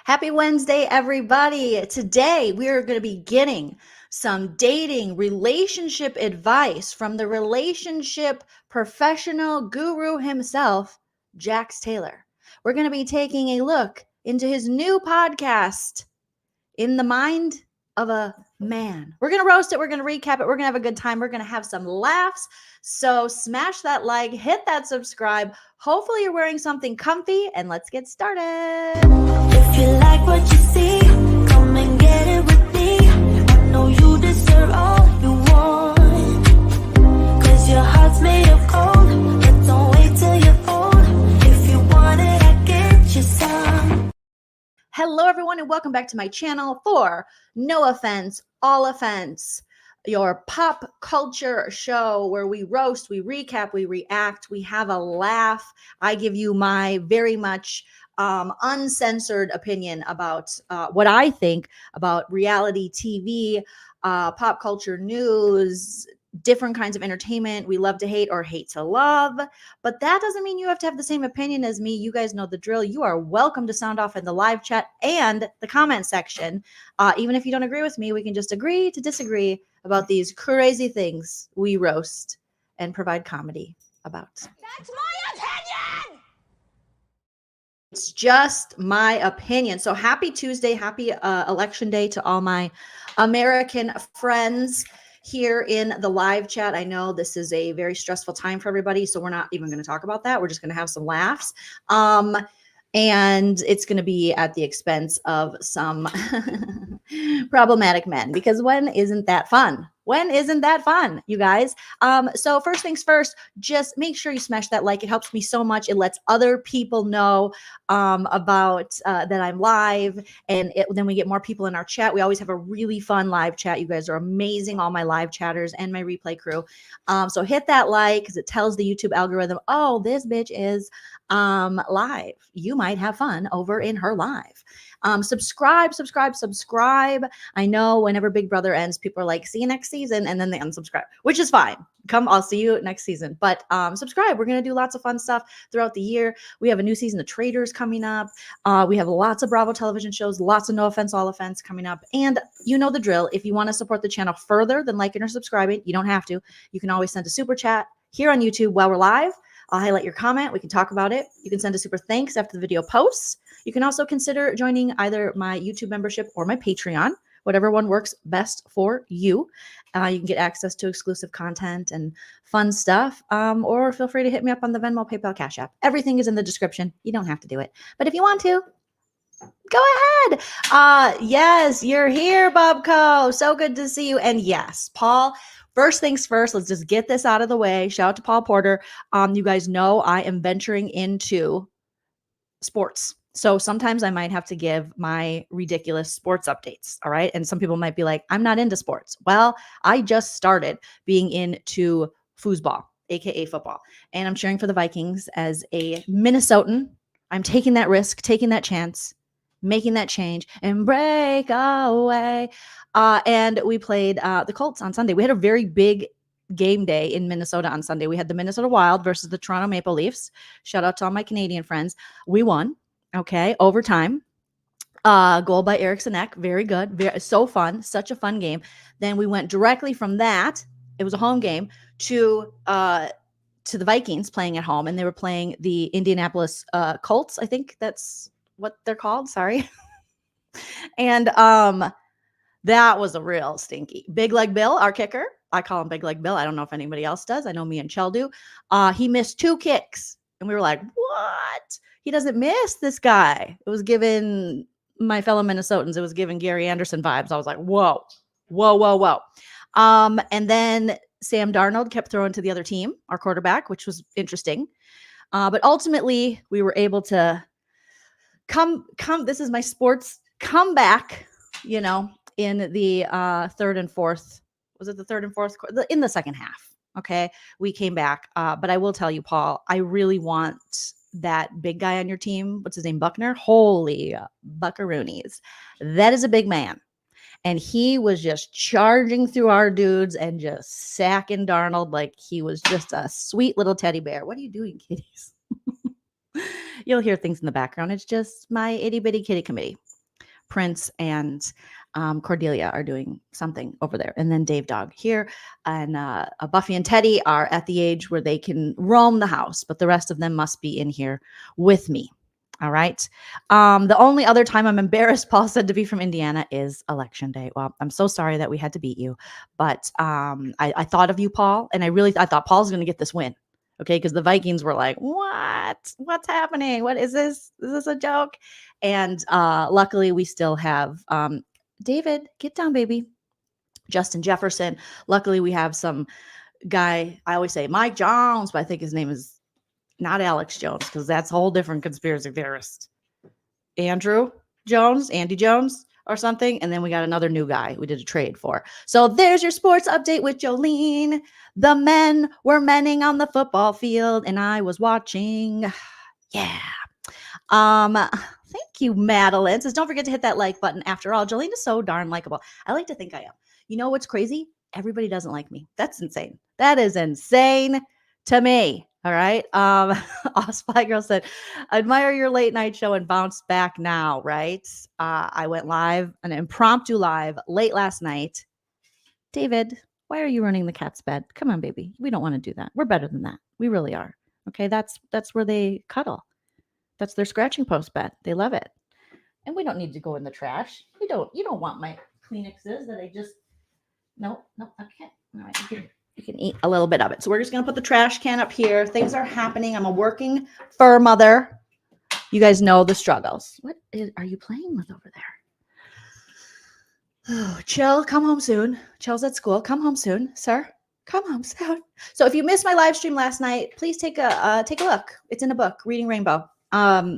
Happy Wednesday, everybody. Today, we are going to be getting some dating relationship advice from the relationship professional guru himself, Jax Taylor. We're going to be taking a look into his new podcast, In the Mind of a Man. We're going to roast it. We're going to recap it. We're going to have a good time. We're going to have some laughs. So smash that like, hit that subscribe. Hopefully you're wearing something comfy, and let's get started. If you like what you see, come and get it with me. I know you deserve all you want, 'cause your heart's made of gold. But don't wait till you're old. If you want it, I get you some. Hello, everyone, and welcome back to my channel for No Offense, All Offense, your pop culture show where we roast, we recap, we react, we have a laugh. I give you my very much uncensored opinion about what I think about reality TV, pop culture news, different kinds of entertainment. We love to hate or hate to love, but that doesn't mean you have to have the same opinion as me. You guys know the drill. You are welcome to sound off in the live chat and the comment section. Even if you don't agree with me, we can just agree to disagree about these crazy things we roast and provide comedy about. That's my opinion! It's just my opinion. So happy Tuesday, happy election day to all my American friends here in the live chat. I know this is a very stressful time for everybody, so we're not even going to talk about that. We're just going to have some laughs. And it's going to be at the expense of some problematic men, because when isn't that fun? When isn't that fun, you guys? So first things first, just make sure you smash that like. It helps me so much. It lets other people know about that I'm live, and then we get more people in our chat. We always have a really fun live chat. You guys are amazing, all my live chatters and my replay crew. So hit that like, because it tells the YouTube algorithm, oh, this bitch is live. You might have fun over in her live. Subscribe. I know whenever Big Brother ends, people are like, see you next season, and then they unsubscribe, which is fine. I'll see you next season. But subscribe. We're going to do lots of fun stuff throughout the year. We have a new season of Traders coming up. We have lots of Bravo television shows, lots of No Offense, All Offense coming up. And you know the drill. If you want to support the channel further than liking or subscribing, you don't have to. You can always send a super chat here on YouTube while we're live. I'll highlight your comment. We can talk about it. You can send a super thanks after the video posts. You can also consider joining either my YouTube membership or my Patreon, whatever one works best for you. You can get access to exclusive content and fun stuff, or feel free to hit me up on the Venmo, PayPal, Cash App. Everything is in the description. You don't have to do it, but if you want to, go ahead. Yes, you're here, Bubco. So good to see you. And yes, Paul, first things first, let's just get this out of the way. Shout out to Paul Porter. You guys know I am venturing into sports. So sometimes I might have to give my ridiculous sports updates. All right. And some people might be like, I'm not into sports. Well, I just started being into foosball, AKA football. And I'm cheering for the Vikings as a Minnesotan. I'm taking that risk, taking that chance, making that change and break away. And we played the Colts on Sunday. We had a very big game day in Minnesota on Sunday. We had the Minnesota Wild versus the Toronto Maple Leafs. Shout out to all my Canadian friends. We won. Okay. Overtime. Goal by Eriksson Ek. Very good. So fun. Such a fun game. Then we went directly from that. It was a home game to the Vikings playing at home, and they were playing the Indianapolis Colts. I think that's what they're called. Sorry. And that was a real stinky. Big Leg Bill, our kicker. I call him Big Leg Bill. I don't know if anybody else does. I know me and Chell do. He missed 2 kicks. And we were like, what? He doesn't miss, this guy. It was giving my fellow Minnesotans, it was giving Gary Anderson vibes. I was like, whoa. And then Sam Darnold kept throwing to the other team, our quarterback, which was interesting. But ultimately, we were able to come. This is my sports comeback, in the third and fourth. Was it the third and fourth? In the second half. Okay. We came back. But I will tell you, Paul, I really want that big guy on your team. What's his name? Buckner? Holy buckaroonies. That is a big man. And he was just charging through our dudes and just sacking Darnold like he was just a sweet little teddy bear. What are you doing, kitties? You'll hear things in the background. It's just my itty bitty kitty committee. Prince and Cordelia are doing something over there. And then Dave Dog here and Buffy and Teddy are at the age where they can roam the house, but the rest of them must be in here with me. All right. The only other time I'm embarrassed, Paul said, to be from Indiana is election day. Well, I'm so sorry that we had to beat you, but I thought of you, Paul, and I thought Paul's going to get this win. Okay, because the Vikings were like, what's happening? What is this? Is this a joke? And luckily we still have David, get down, baby. Justin Jefferson. Luckily we have some guy, I always say Mike Jones, but I think his name is not Alex Jones, because that's a whole different conspiracy theorist. Andy Jones or something. And then we got another new guy we did a trade for. So there's your sports update with Jolene. The men were menning on the football field and I was watching. Yeah. Thank you, Madeline. Says, don't forget to hit that like button. After all, Jolene is so darn likable. I like to think I am. You know what's crazy? Everybody doesn't like me. That's insane. That is insane to me. All right. Spy Girl said, admire your late night show and bounce back now. Right. I went live, an impromptu live late last night. David, why are you ruining the cat's bed? Come on, baby. We don't want to do that. We're better than that. We really are. Okay. That's where they cuddle. That's their scratching post bed. They love it. And we don't need to go in the trash. You don't want my Kleenexes that I just, no, I can't. All right. You can eat a little bit of it. So we're just going to put the trash can up here. Things are happening. I'm a working fur mother. You guys know the struggles. Are you playing with over there? Oh, Chill, come home soon. Chill's at school. Come home soon, sir. Come home soon. So if you missed my live stream last night, please take a look. It's in a book, Reading Rainbow.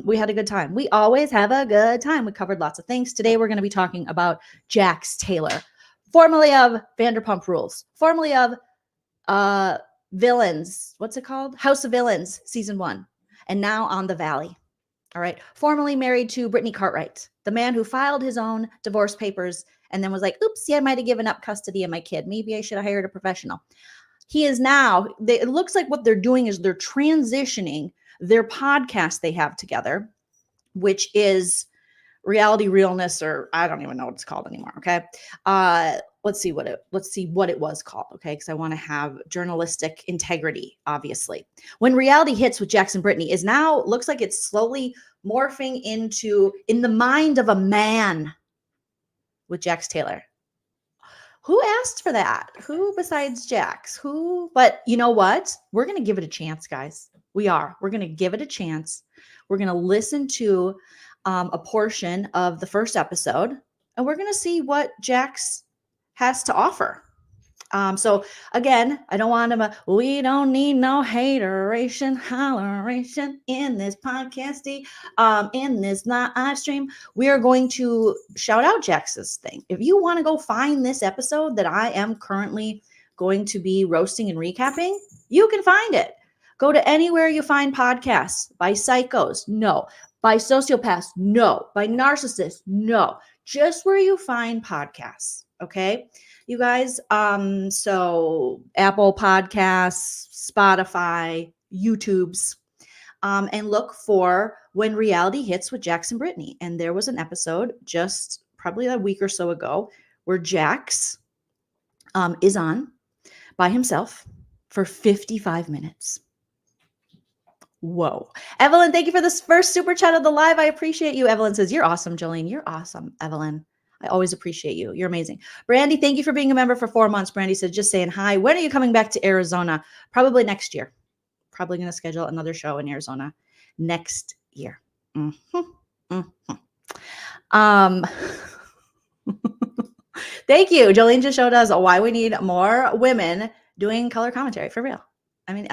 We had a good time. We always have a good time. We covered lots of things. Today we're going to be talking about Jax Taylor, formerly of Vanderpumprules, formerly of Villains. What's it called? House of Villains, season 1. And now on The Valley. All right. Formerly married to Brittany Cartwright, the man who filed his own divorce papers and then was like, oops, I might have given up custody of my kid. Maybe I should have hired a professional. He is now, it looks like what they're doing is they're transitioning their podcast they have together, which is Reality Realness, or I don't even know what it's called anymore. Okay. Let's see what it was called. Okay. Because I want to have journalistic integrity, obviously. When Reality Hits with Jax and Brittany is now, looks like it's slowly morphing into In the Mind of a Man with Jax Taylor. Who asked for that? Who besides Jax? Who? But you know what? We're going to give it a chance, guys. We are. We're going to give it a chance. We're going to listen to a portion of the first episode, and we're going to see what Jax has to offer. So again, I don't want to, we don't need no hateration, holleration in this podcasty, in this live stream. We are going to shout out Jax's thing. If you want to go find this episode that I am currently going to be roasting and recapping, you can find it. Go to anywhere you find podcasts. By psychos, no. By sociopaths, no. By narcissists, no. Just where you find podcasts, okay? You guys, so Apple Podcasts, Spotify, YouTubes, and look for When Reality Hits with Jax and Brittany. And there was an episode just probably a week or so ago where Jax is on by himself for 55 minutes. Whoa. Evelyn, thank you for this first super chat of the live. I appreciate you. Evelyn says, you're awesome, Jolene. You're awesome, Evelyn. I always appreciate you. You're amazing. Brandy, thank you for being a member for 4 months. Brandy said, just saying hi. When are you coming back to Arizona? Probably next year. Probably going to schedule another show in Arizona next year. Thank you. Jolene just showed us why we need more women doing color commentary, for real. I mean,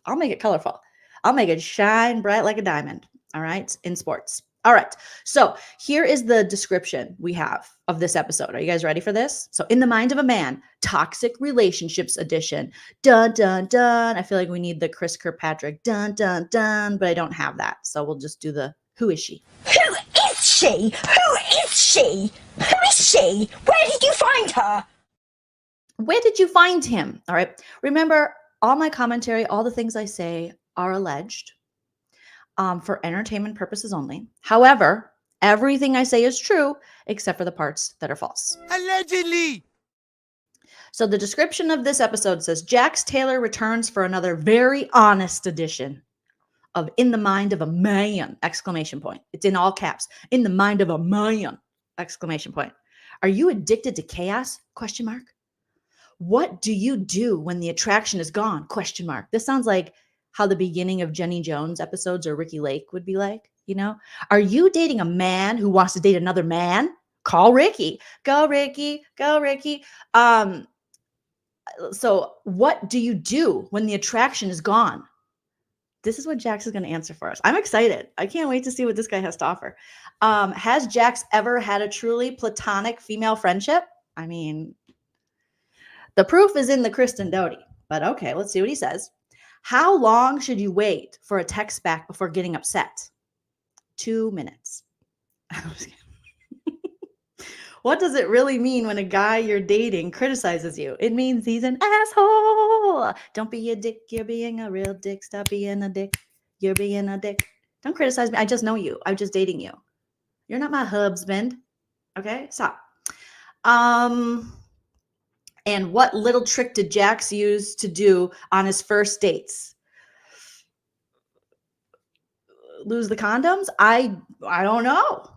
I'll make it colorful. I'll make it shine bright like a diamond. All right. In sports. All right. So here is the description we have of this episode. Are you guys ready for this? So In the Mind of a Man, Toxic Relationships Edition. Dun, dun, dun. I feel like we need the Chris Kirkpatrick. Dun, dun, dun. But I don't have that. So we'll just do the Who is she? Who is she? Who is she? Who is she? Where did you find her? Where did you find him? All right. Remember, all my commentary, all the things I say are alleged. For entertainment purposes only. However, Everything I say is true, except for the parts that are false. Allegedly. So the description of this episode says, Jax Taylor returns for another very honest edition of In the Mind of a Man, exclamation point. It's in all caps. In the mind of a man, exclamation point. Are you addicted to chaos? Question mark. What do you do when the attraction is gone? Question mark. This sounds like how the beginning of Jenny Jones episodes or Ricky Lake would be like, you know? Are you dating a man who wants to date another man? Call Ricky. Go Ricky. Go Ricky. So what do you do when the attraction is gone? This is what Jax is going to answer for us. I'm excited. I can't wait to see what this guy has to offer. Has Jax ever had a truly platonic female friendship? I mean, the proof is in the Kristen Doty, but okay, let's see what he says. How long should you wait for a text back before getting upset? 2 minutes. What does it really mean when a guy you're dating criticizes you? It means he's an asshole. Don't be a dick. You're being a real dick. Stop being a dick. You're being a dick. Don't criticize me. I just know you. I'm just dating you. You're not my husband. Okay? Stop. And what little trick did Jax use to do on his first dates? Lose the condoms? I don't know.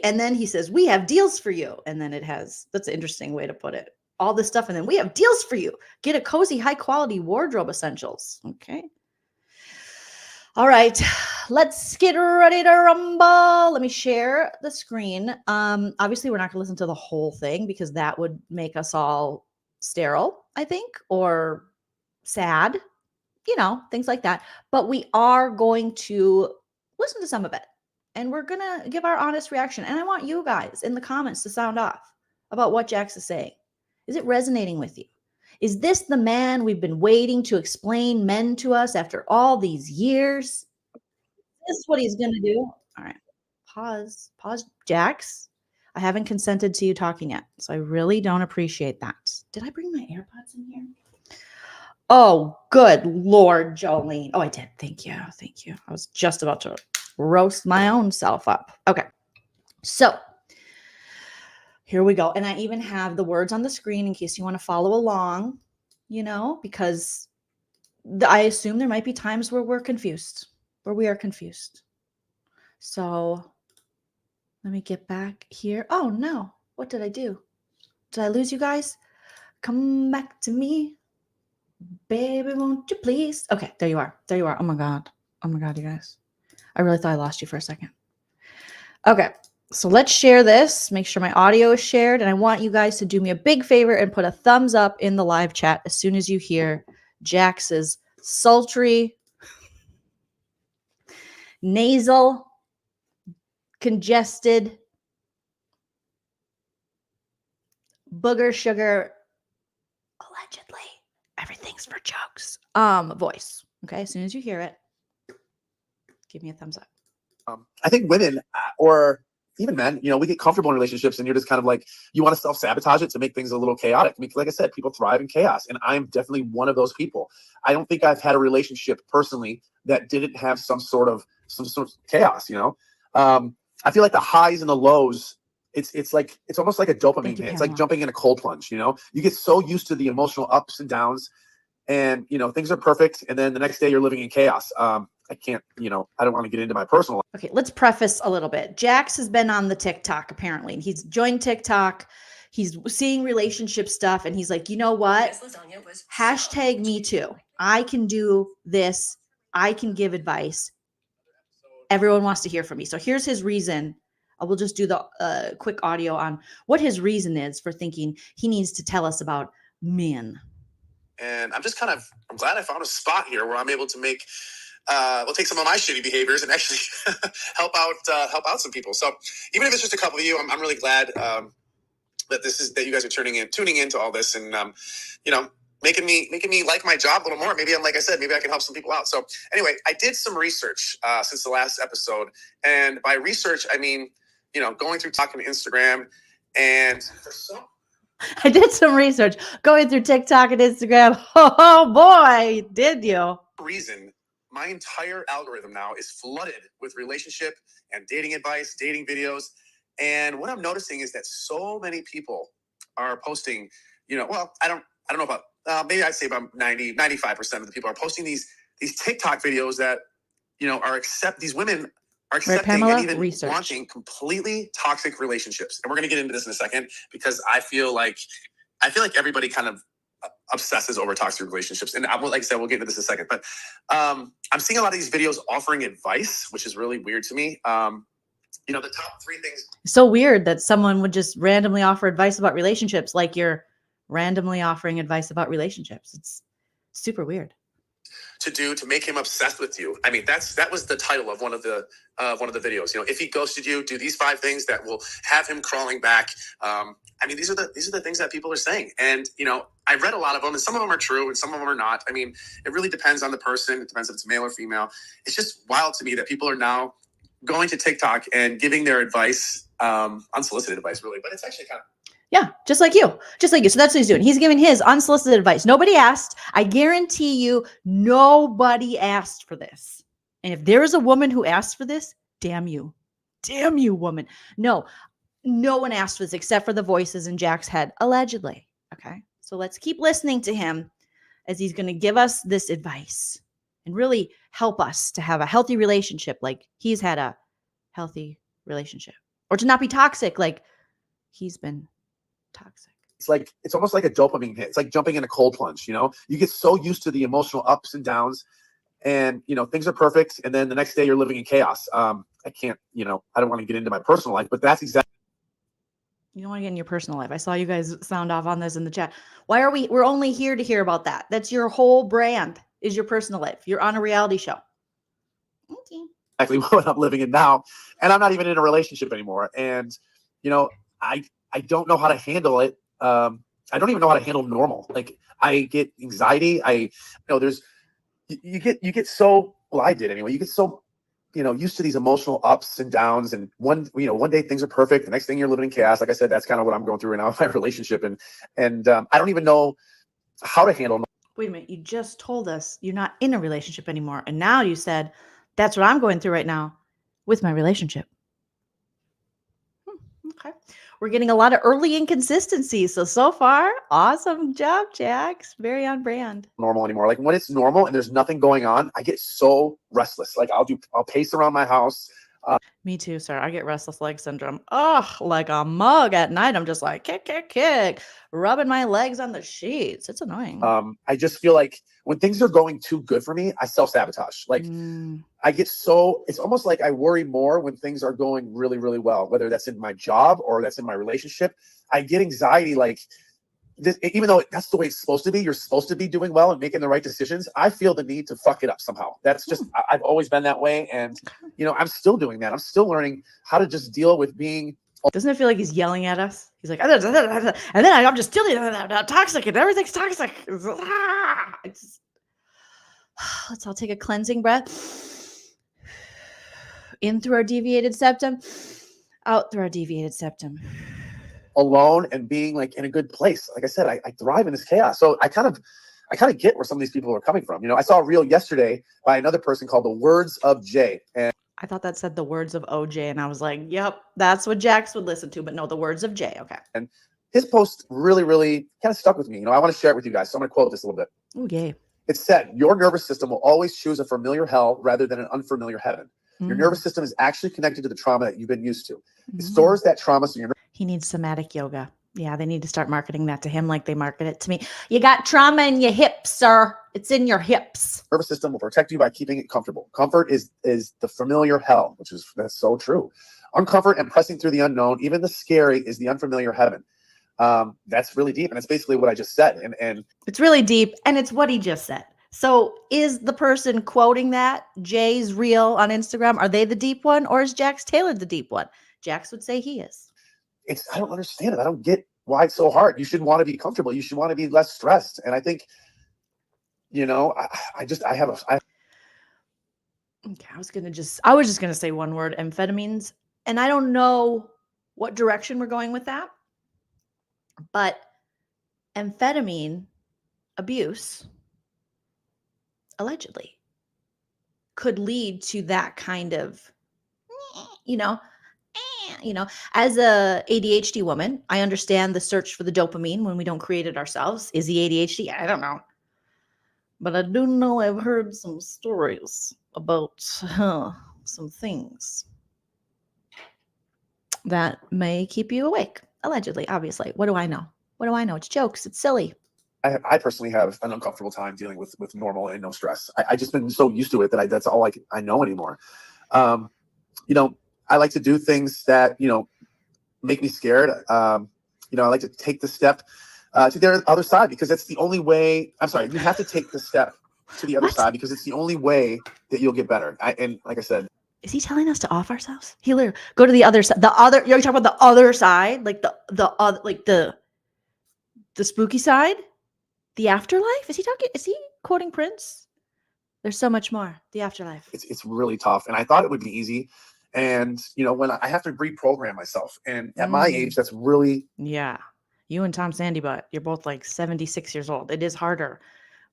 And then he says, we have deals for you. And then it has, that's an interesting way to put it. All this stuff. And then we have deals for you. Get a cozy, high quality wardrobe essentials. Okay. All right. Let's get ready to rumble. Let me share the screen. Obviously we're not going to listen to the whole thing because that would make us all sterile, I think, or sad, you know, things like that. But we are going to listen to some of it. And we're going to give our honest reaction. And I want you guys in the comments to sound off about what Jax is saying. Is it resonating with you? Is this the man we've been waiting to explain men to us after all these years? Is this what he's going to do? All right. Pause. Jax, I haven't consented to you talking yet. So I really don't appreciate that. Did I bring my AirPods in here? Oh, good Lord, Jolene. Oh, I did. Thank you. Thank you. I was just about to roast my own self up. Okay. So here we go. And I even have the words on the screen in case you want to follow along, you know, because I assume there might be times where we're confused, where we are confused. So let me get back here. Oh no. What did I do? Did I lose you guys? Come back to me. Baby, won't you please? Okay, there you are. There you are. Oh my God. Oh my God, you guys. I really thought I lost you for a second. Okay, so let's share this. Make sure my audio is shared. And I want you guys to do me a big favor and put a thumbs up in the live chat as soon as you hear Jax's sultry, nasal, congested, booger sugar, allegedly, everything's for jokes, voice. Okay, as soon as you hear it, give me a thumbs up. I think women or even men, you know, we get comfortable in relationships and you're just kind of like, you want to self-sabotage it to make things a little chaotic. I mean, like I said, people thrive in chaos. And I'm definitely one of those people. I don't think I've had a relationship personally that didn't have some sort of chaos, you know? I feel like the highs and the lows, it's almost like a dopamine hit. It's like jumping in a cold plunge, you know? You get so used to the emotional ups and downs and, you know, things are perfect. And then the next day you're living in chaos. I can't, you know, I don't want to get into my personal life. Okay, let's preface a little bit. Jax has been on the TikTok apparently. He's joined TikTok. He's seeing relationship stuff and he's like, you know what? Hashtag me too. I can do this. I can give advice. Everyone wants to hear from me. So here's his reason. I will just do the quick audio on what his reason is for thinking he needs to tell us about men. And I'm glad I found a spot here where I'm able to make we'll take some of my shitty behaviors and actually help out some people. So even if it's just a couple of you, I'm really glad that you guys are tuning into all this and you know, making me like my job a little more. Maybe like I said, maybe I can help some people out. So anyway, I did some research since the last episode, and by research I mean, you know, going through talking to Instagram and I did some research going through TikTok and Instagram. Oh boy, did you? Reason my entire algorithm now is flooded with relationship and dating advice, dating videos. And what I'm noticing is that so many people are posting, well, I don't know about, maybe I'd say about 95% of the people are posting these TikTok videos that, these women are accepting Pamela? and even Research. wanting completely toxic relationships. And we're going to get into this in a second because I feel like everybody kind of obsesses over toxic relationships. And like I said, we'll get into this in a second. But I'm seeing a lot of these videos offering advice, which is really weird to me. The top 3 things. So weird that someone would just randomly offer advice about relationships, like you're randomly offering advice about relationships. It's super weird. To do to make him obsessed with you. I mean, that was the title of one of the videos. If he ghosted you, do these 5 things that will have him crawling back. I mean, these are the things that people are saying. And I read a lot of them, and some of them are true, and some of them are not. I mean, it really depends on the person. It depends if it's male or female. It's just wild to me that people are now going to TikTok and giving their advice, unsolicited advice, really. But it's actually kind of. Yeah, just like you. So that's what he's doing. He's giving his unsolicited advice. Nobody asked. I guarantee you, nobody asked for this. And if there is a woman who asked for this, damn you. Damn you, woman. No one asked for this except for the voices in Jack's head, allegedly. Okay, so let's keep listening to him as he's going to give us this advice and really help us to have a healthy relationship like he's had a healthy relationship, or to not be toxic like he's been toxic. It's almost like a dopamine hit. It's like jumping in a cold plunge. You get so used to the emotional ups and downs, and things are perfect, and then the next day you're living in chaos. I can't, I don't want to get into my personal life, but that's exactly. You don't want to get in your personal life. I saw you guys sound off on this in the chat. Why are we're only here to hear about that? That's your whole brand, is your personal life. You're on a reality show. Okay. Exactly what I'm living in now, and I'm not even in a relationship anymore. And I don't know how to handle it. I don't even know how to handle normal. Like, I get anxiety. You get so, well, I did anyway. You get so, used to these emotional ups and downs. And one day things are perfect. The next thing you're living in chaos. Like I said, that's kind of what I'm going through right now in my relationship. And I don't even know how to handle. Wait a minute. You just told us you're not in a relationship anymore. And now you said, that's what I'm going through right now with my relationship. Okay. We're getting a lot of early inconsistencies. So far, awesome job, Jax. Very on brand. Normal anymore. Like, when it's normal and there's nothing going on, I get so restless. Like, I'll pace around my house. Me too, sir. I get restless leg syndrome. Oh, like a mug at night. I'm just like, kick, rubbing my legs on the sheets. It's annoying. I just feel like when things are going too good for me, I self-sabotage. Like, I get it's almost like I worry more when things are going really, really well, whether that's in my job or that's in my relationship. I get anxiety, like, this, even though that's the way it's supposed to be. You're supposed to be doing well and making the right decisions. I feel the need to fuck it up somehow. That's just, I've always been that way. And, I'm still doing that. I'm still learning how to just deal with being. Doesn't it feel like he's yelling at us? He's like, and then I'm just dealing toxic and everything's toxic. Let's all take a cleansing breath. In through our deviated septum, out through our deviated septum. Alone and being like in a good place. Like I said, I thrive in this chaos. So I kind of get where some of these people are coming from. I saw a reel yesterday by another person called The Words of Jay. And I thought that said The Words of OJ. And I was like, yep, that's what Jax would listen to. But no, The Words of Jay. Okay. And his post really, really kind of stuck with me. I want to share it with you guys. So I'm going to quote this a little bit. Oh, yay. It said, your nervous system will always choose a familiar hell rather than an unfamiliar heaven. Your nervous system is actually connected to the trauma that you've been used to. It stores that trauma so you're. He needs somatic yoga. Yeah, they need to start marketing that to him like they market it to me. You got trauma in your hips, sir. It's in your hips. Nervous system will protect you by keeping it comfortable. Comfort is the familiar hell, that's so true. Uncomfort and pressing through the unknown, even the scary, is the unfamiliar heaven. That's really deep, and it's basically what I just said. And it's really deep, and it's what he just said. So is the person quoting that Jay's reel on Instagram, are they the deep one, or is Jax Taylor the deep one? Jax would say he is. I don't understand it. I don't get why it's so hard. You should want to be comfortable. You should want to be less stressed. And I think, okay, I was just going to say one word, amphetamines. And I don't know what direction we're going with that, but amphetamine abuse, allegedly, could lead to that kind of, you know, as a ADHD woman, I understand the search for the dopamine when we don't create it ourselves. Is he ADHD? I don't know. But I do know I've heard some stories about some things that may keep you awake. Allegedly, obviously. What do I know? What do I know? It's jokes. It's silly. I personally have an uncomfortable time dealing with normal and no stress. I just been so used to it that that's all I know anymore. You know, I like to do things that, you know, make me scared. You know, I like to take the step to the other side because that's the only way. I'm sorry, you have to take the step to the other side because it's the only way that you'll get better. And like I said, is he telling us to off ourselves? He literally go to the other side. The other, you're talking about the other side, like the other, like the spooky side, the afterlife. Is he talking? Is he quoting Prince? There's so much more. The afterlife. It's really tough, and I thought it would be easy. And you know, when I have to reprogram myself, and at my age, that's really You and Tom Sandybutt, you're both like 76 years old. It is harder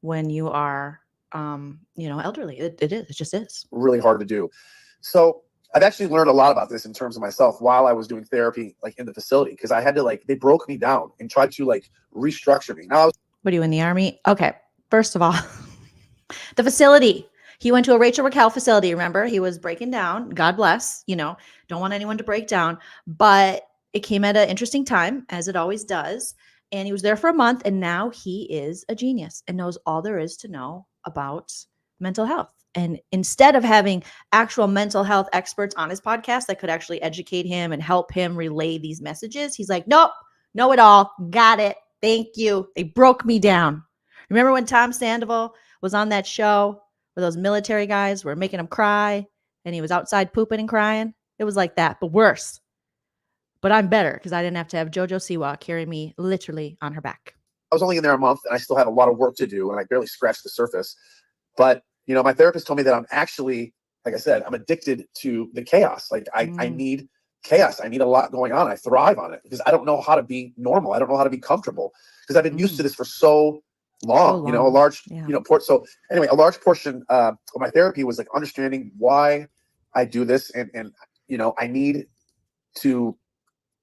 when you are, you know, elderly. It is. It just is really hard to do. So I've actually learned a lot about this in terms of myself while I was doing therapy, like in the facility, because I had to they broke me down and tried to restructure me. Now, what are you in the Army? Okay, first of all, the facility. He went to a Rachel Raquel facility. Remember, he was breaking down. God bless. You know, don't want anyone to break down, but it came at an interesting time, as it always does. And he was there for a month, and now he is a genius and knows all there is to know about mental health. And instead of having actual mental health experts on his podcast that could actually educate him and help him relay these messages, he's like, nope, know it all. Got it. Thank you. They broke me down. Remember when Tom Sandoval was on that show where those military guys were making him cry and he was outside pooping and crying? It was like that, but worse. But I'm better because I didn't have to have JoJo Siwa carry me literally on her back. I was only in there a month and I still had a lot of work to do and I barely scratched the surface. But, you know, my therapist told me that I'm actually, like I said, I'm addicted to the chaos. I need chaos. I need a lot going on. I thrive on it because I don't know how to be normal. I don't know how to be comfortable because I've been used to this for so long. You know, a large, so anyway, a large portion of my therapy was understanding why I do this. And, you know, I need to,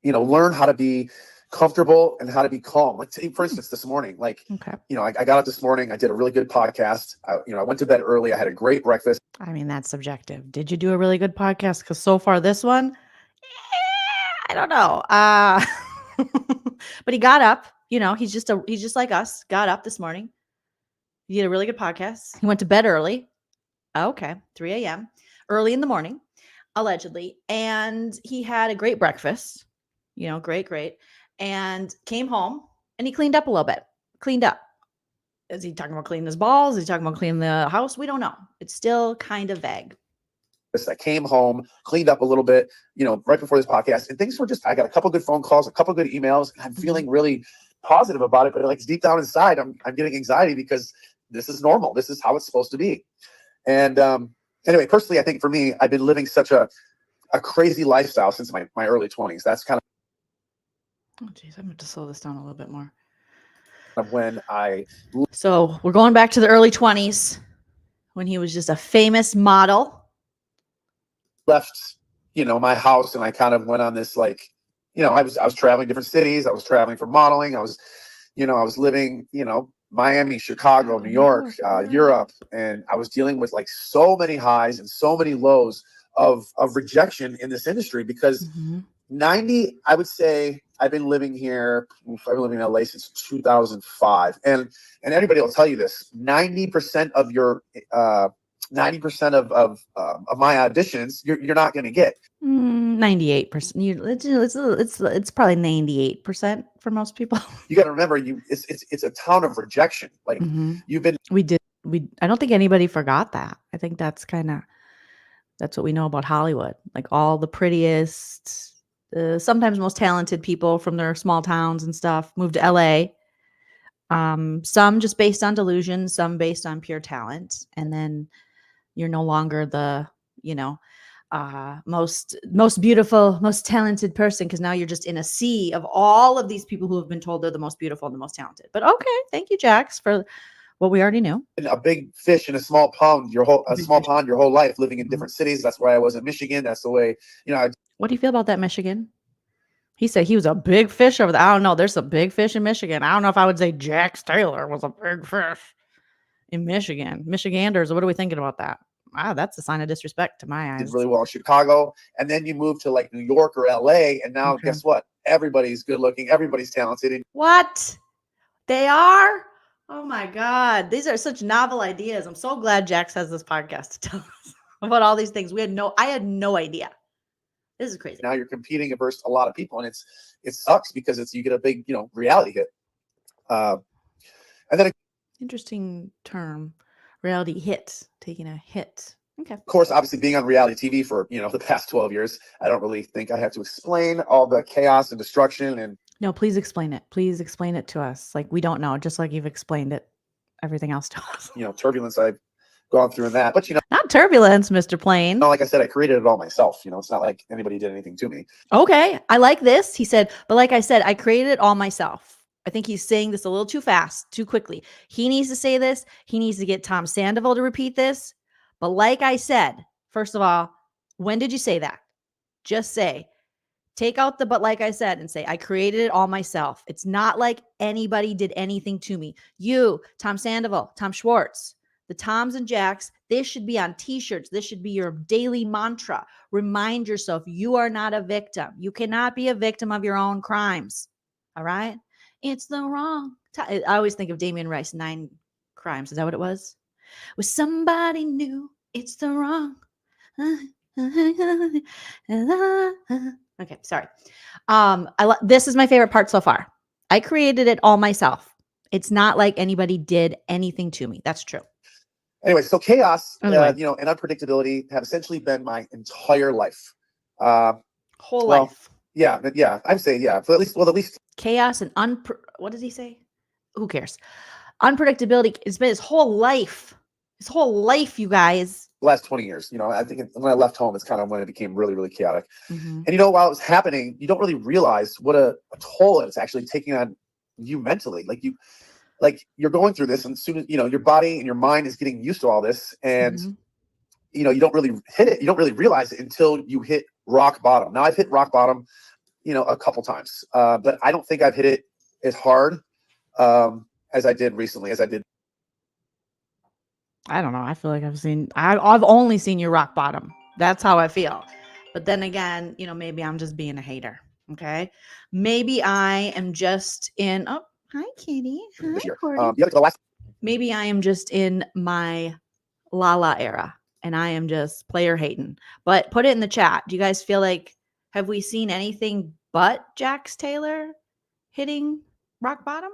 you know, learn how to be comfortable and how to be calm. For instance, this morning, you know, I got up this morning, I did a really good podcast. I went to bed early. I had a great breakfast. I mean, that's subjective. Did you do a really good podcast? Because so far this one, I don't know. But he got up, you know, he's just like us, got up this morning. He did a really good podcast. He went to bed early. Okay. 3 a.m. early in the morning, allegedly. And he had a great breakfast, you know, great. And came home and he cleaned up a little bit. Cleaned up. Is he talking about cleaning his balls? Is he talking about cleaning the house? We don't know. It's still kind of vague. I came home, cleaned up a little bit, you know, right before this podcast, and things were I got a couple good phone calls, a couple good emails, and I'm feeling really positive about it. But deep down inside, I'm getting anxiety because this is normal. This is how it's supposed to be. And anyway, personally, I think for me, I've been living such a crazy lifestyle since my early 20s. That's kind of. Oh, geez, I'm going to slow this down a little bit more. When So we're going back to the early 20s when he was just a famous model. Left, you know, my house, and I kind of went on this you know, I was traveling different cities. I was traveling for modeling. I was living, you know, Miami, Chicago, New York, Europe, and I was dealing with so many highs and so many lows of rejection in this industry because 90, I would say I've been living here. I've been living in LA since 2005, and everybody will tell you this: 90% of your 90% of my auditions, you're not going to get. 98%. It's probably 98% for most people. You got to remember, it's a town of rejection. You've been. I don't think anybody forgot that. I think that's what we know about Hollywood. All the prettiest, sometimes most talented people from their small towns and stuff moved to LA. Some just based on delusion, some based on pure talent, and then you're no longer the, you know, most beautiful, most talented person because now you're just in a sea of all of these people who have been told they're the most beautiful and the most talented. But okay, thank you, Jax, for What we already knew. A big fish in a small pond your whole life, living in different cities. That's why I was in Michigan. That's the way, What do you feel about that, Michigan? He said he was a big fish over there. I don't know. There's a big fish in Michigan. I don't know if I would say Jax Taylor was a big fish in Michigan. Michiganders, what are we thinking about that? Wow, that's a sign of disrespect to my eyes. did really well in Chicago, and then you move to like New York or LA, and now guess what? Everybody's good looking, everybody's talented. And What? They are? Oh my God. These are such novel ideas. I'm so glad Jax has this podcast to tell us about all these things. I had no idea. This is crazy. now you're competing against a lot of people, and it sucks because you get a big, reality hit. And then Interesting term. Reality hit. Taking a hit. Okay. of course, obviously being on reality TV for, the past 12 years, I don't really think I have to explain all the chaos and destruction and No, please explain it. Please explain it to us. Like, we don't know, just like you've explained it, everything else to us. turbulence I've gone through in that. But Not turbulence, Mr. Plain. like I said, I created it all myself. It's not like anybody did anything to me. Okay, I like this. He said, but like I said, I created it all myself. I think he's saying this a little too fast, too quickly. He needs to say this. He needs to get Tom Sandoval to repeat this. But like I said, first of all, when did you say that? Just say, take out the but like I said and say, I created it all myself. It's not like anybody did anything to me. You, Tom Sandoval, Tom Schwartz, the Toms and Jacks, this should be on t-shirts. This should be your daily mantra. Remind yourself you are not a victim. You cannot be a victim of your own crimes. All right? It's the wrong time. I always think of Damien Rice, 9 Crimes. Is that what it was? With somebody new, it's the wrong. Okay, sorry. This is my favorite part so far. I created it all myself. It's not like anybody did anything to me. That's true. Anyway, so chaos, Anyway. And unpredictability have essentially been my entire life. Whole life. Yeah, I'd say for at least Chaos and what does he say? Who cares? Unpredictability. It's been his whole life. His whole life, you guys. the last 20 years. I think when I left home, it's kind of when it became really, really chaotic. Mm-hmm. And while it was happening, you don't really realize what a toll it's actually taking on you mentally. Like you're going through this, and as soon as your body and your mind is getting used to all this, and Mm-hmm. You don't really hit it. You don't really realize it until you hit rock bottom. Now I've hit rock bottom, a couple times, but I don't think I've hit it as hard as I did recently, as I did. I don't know. I feel like I've only seen you rock bottom. That's how I feel. But then again, maybe I'm just being a hater. Okay. Maybe I am just in, oh, hi, Kitty. Hi, this year. Cordy. The last Maybe I am just in my Lala era and I am just player hating. But put it in the chat. Do you guys feel like, have we seen anything but Jax Taylor hitting rock bottom?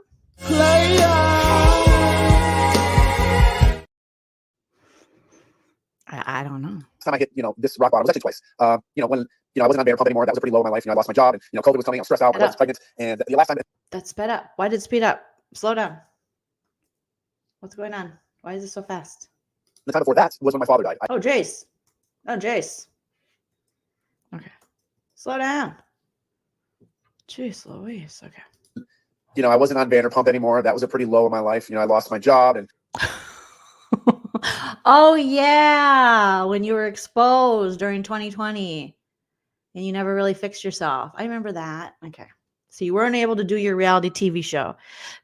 I don't know. time I hit, this rock bottom was actually twice. When, I wasn't on Vanderpump anymore. That was pretty low in my life. I lost my job, and, COVID was coming. I was stressed out. My wife was pregnant. And the last time, That sped up. Why did it speed up? Slow down. What's going on? Why is it so fast? the time before that was when my father died. Oh, Jace. Oh, Jace. Okay. Slow down. Jeez Louise. Okay. I wasn't on Vanderpump anymore. That was a pretty low in my life. I lost my job, and Oh, yeah. When you were exposed during 2020 and you never really fixed yourself. I remember that. Okay. So you weren't able to do your reality TV show.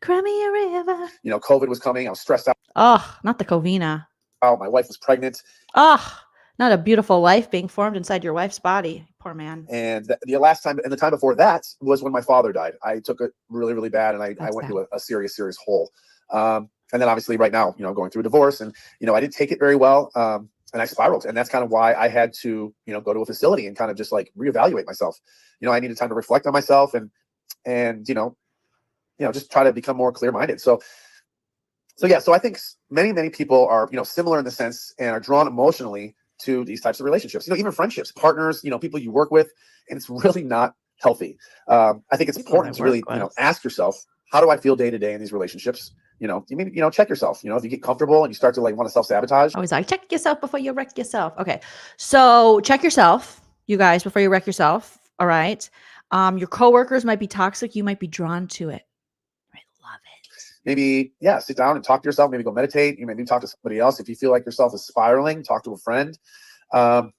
Cry me a river. COVID was coming. I was stressed out. Oh, not the Covina. My wife was pregnant. Oh, not a beautiful life being formed inside your wife's body. Poor man. And the last time, and the time before that was when my father died. I took it really, really bad, and I went to a serious, serious hole. And then obviously right now, going through a divorce, and, I didn't take it very well. And I spiraled. And that's kind of why I had to, go to a facility and kind of just like reevaluate myself. I needed time to reflect on myself and just try to become more clear-minded. So I think many, many people are, similar in the sense and are drawn emotionally to these types of relationships, even friendships, partners, people you work with, and it's really not healthy. I think it's important to really, ask yourself, how do I feel day to day in these relationships? You maybe, check yourself, if you get comfortable and you start to like want to self-sabotage. Always like, check yourself before you wreck yourself. Okay. So check yourself, you guys, before you wreck yourself. All right. Your coworkers might be toxic. You might be drawn to it. I love maybe, yeah, sit down and talk to yourself. Maybe go meditate. You maybe talk to somebody else. If you feel like yourself is spiraling, talk to a friend. And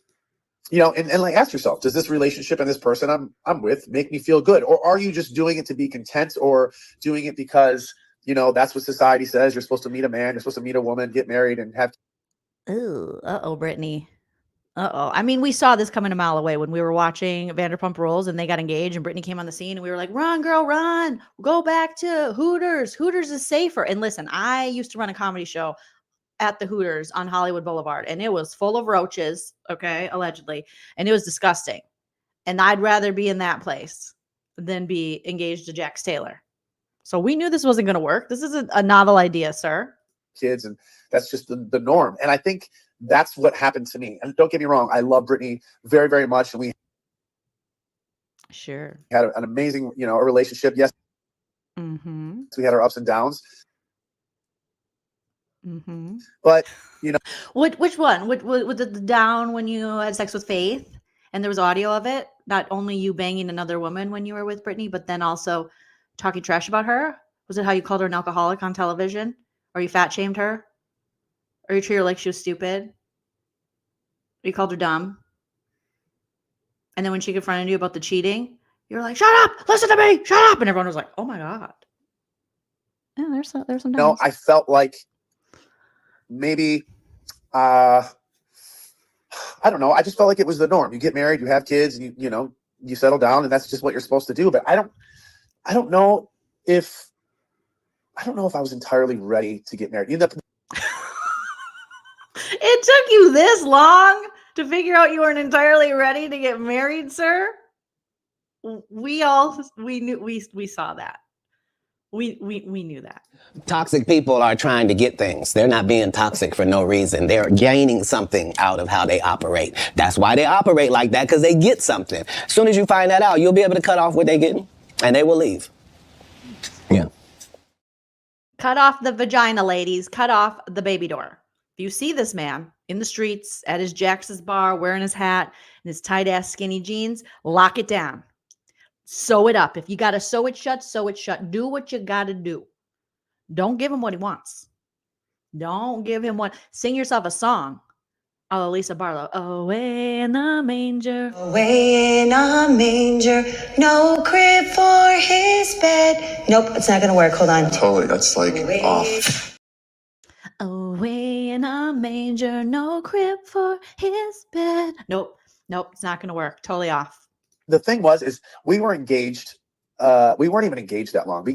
like ask yourself, does this relationship and this person I'm with make me feel good? Or are you just doing it to be content, or doing it because, that's what society says? You're supposed to meet a man, you're supposed to meet a woman, get married, and have. Ooh, Brittany. I mean, we saw this coming a mile away when we were watching Vanderpumprules and they got engaged and Brittany came on the scene and we were like, run, girl, run. Go back to Hooters. Hooters is safer. And listen, I used to run a comedy show at the Hooters on Hollywood Boulevard and it was full of roaches, okay, allegedly. And it was disgusting. And I'd rather be in that place than be engaged to Jax Taylor. So we knew this wasn't going to work. This isn't a novel idea, sir. Kids, and that's just the norm. And I think that's what happened to me. And don't get me wrong, I love Brittany very, very much. And we had an amazing, a relationship. Yes. Mm-hmm. So we had our ups and downs. Mm-hmm. But, which one? Was it the down when you had sex with Faith and there was audio of it? Not only you banging another woman when you were with Brittany, but then also talking trash about her? Was it how you called her an alcoholic on television? Or you fat shamed her? Or you treated her like she was stupid? Or you called her dumb? And then when she confronted you about the cheating, you were like, shut up, listen to me, shut up. And everyone was like, oh my God. Yeah, there's some downs. I felt like maybe, I don't know. I just felt like it was the norm. You get married, you have kids, and you settle down, and that's just what you're supposed to do. But I don't know if I was entirely ready to get married. It took you this long to figure out you weren't entirely ready to get married, sir? We knew, we saw that. We knew that. Toxic people are trying to get things. They're not being toxic for no reason. They're gaining something out of how they operate. That's why they operate like that, because they get something. As soon as you find that out, you'll be able to cut off what they're getting, and they will leave. Yeah. Cut off the vagina, ladies. Cut off the baby door. If you see this man in the streets at his Jax's bar wearing his hat and his tight-ass skinny jeans, lock it down. Sew it up. If you got to sew it shut, sew it shut. Do what you got to do. Don't give him what he wants. Don't give him what. Sing yourself a song. Oh, Lisa Barlow. Away in the manger. Away in a manger, no crib for his bed. Nope, it's not gonna work. Hold on. Totally, that's like off. Away in a manger, no crib for his bed. Nope, it's not gonna work. Totally off. The thing is we were engaged. We weren't even engaged that long.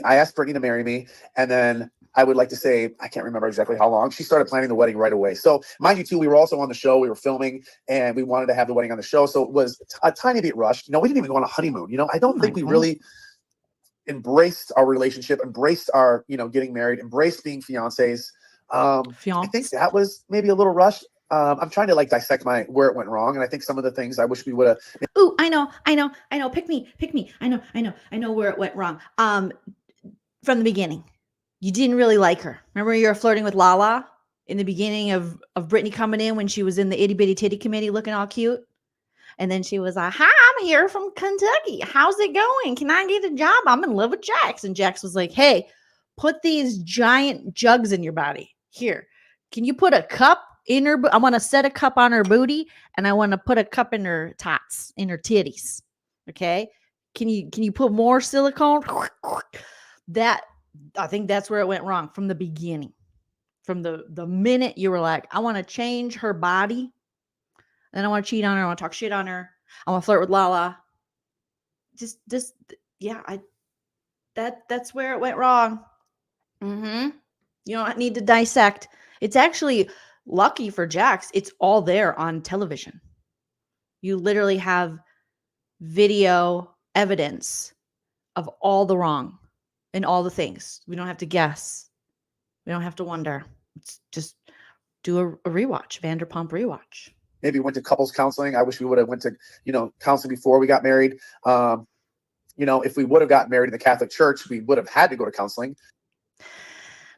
I asked Brittany to marry me, and then I would like to say, I can't remember exactly how long. She started planning the wedding right away. So mind you too, we were also on the show, we were filming, and we wanted to have the wedding on the show. So it was a tiny bit rushed. We didn't even go on a honeymoon. I don't think we really embraced our relationship, embraced our, getting married, embraced being fiancés. I think that was maybe a little rushed. I'm trying to dissect where it went wrong. And I think some of the things I wish we would have. Ooh, I know. Pick me. I know where it went wrong. From the beginning. You didn't really like her. Remember you were flirting with Lala in the beginning of Brittany coming in when she was in the itty bitty titty committee looking all cute? And then she was like, hi, I'm here from Kentucky. How's it going? Can I get a job? I'm in love with Jax. And Jax was like, hey, put these giant jugs in your body. Here, can you put a cup in her? I want to set a cup on her booty and I want to put a cup in her tots, in her titties. Okay. Can you put more silicone? I think that's where it went wrong from the beginning. From the minute you were like, I want to change her body. And I want to cheat on her. I want to talk shit on her. I want to flirt with Lala. That's where it went wrong. You don't need to dissect. It's actually lucky for Jax. It's all there on television. You literally have video evidence of all the wrong and all the things. We don't have to guess. We don't have to wonder. It's just do a rewatch, Vanderpump rewatch. Maybe went to couples counseling. I wish we would have went to, counseling before we got married. If we would have gotten married in the Catholic Church, we would have had to go to counseling.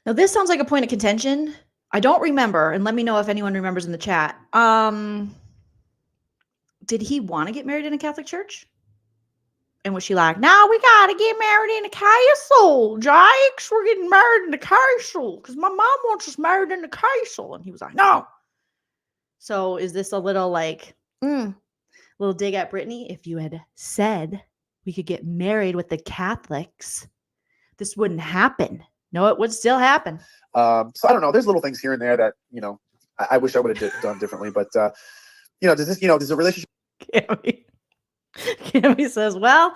Now, this sounds like a point of contention. I don't remember, and let me know if anyone remembers in the chat. Did he want to get married in a Catholic church? And was she like, "Now we got to get married in the castle, Jax. We're getting married in the castle because my mom wants us married in the castle." And he was like, "No." So is this a little like, little dig at Brittany? If you had said we could get married with the Catholics, this wouldn't happen. No, it would still happen. So I don't know. There's little things here and there that, I wish I would have done differently. But, does a relationship. Cammy says, well,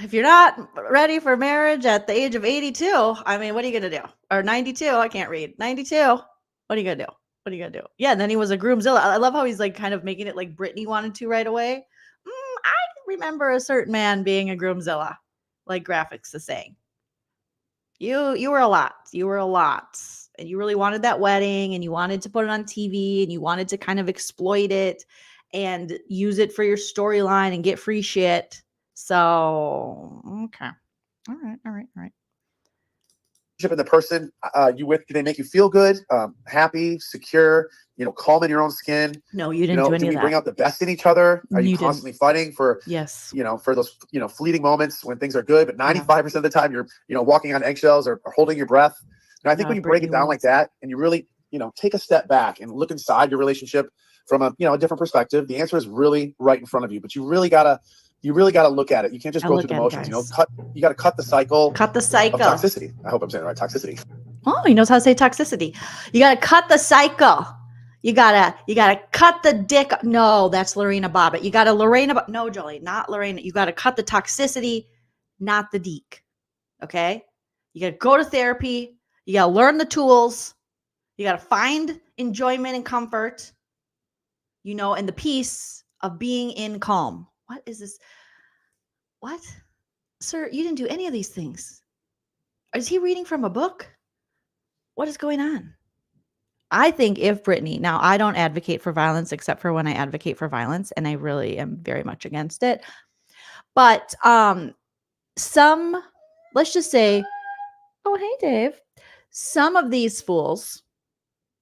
if you're not ready for marriage at the age of 82, I mean, what are you going to do? Or 92, I can't read. 92, what are you going to do? What are you going to do? Yeah, and then he was a groomzilla. I love how he's like kind of making it like Brittany wanted to right away. I remember a certain man being a groomzilla, like graphics is saying. You were a lot. You were a lot. And you really wanted that wedding and you wanted to put it on TV and you wanted to kind of exploit it and use it for your storyline and get free shit. So, okay. All right. And the person you with, do they make you feel good, happy, secure, calm in your own skin? No, you didn't do any do of we that. bring out the best in each other? Are you You constantly fighting for, Yes. for those, fleeting moments when things are good, but 95% of the time you're, walking on eggshells or holding your breath. And I think when you break it down like that and you really, take a step back and look inside your relationship from a, a different perspective, the answer is really right in front of you, but you really gotta look at it. You can't just go through the motions, you got to cut the cycle. Cut the cycle. Of toxicity. I hope I'm saying it right. Toxicity. Oh, he knows how to say toxicity. You got to cut the cycle. You gotta cut the dick. No, that's Lorena Bobbitt. You got to no, Jolie, not Lorena. You got to cut the toxicity, not the deek. Okay. You got to go to therapy. You got to learn the tools. You got to find enjoyment and comfort, and the peace of being in calm. What is this? What? Sir, you didn't do any of these things. Is he reading from a book? What is going on? I think if Brittany, now I don't advocate for violence except for when I advocate for violence, and I really am very much against it. But let's just say, oh, hey, Dave. Some of these fools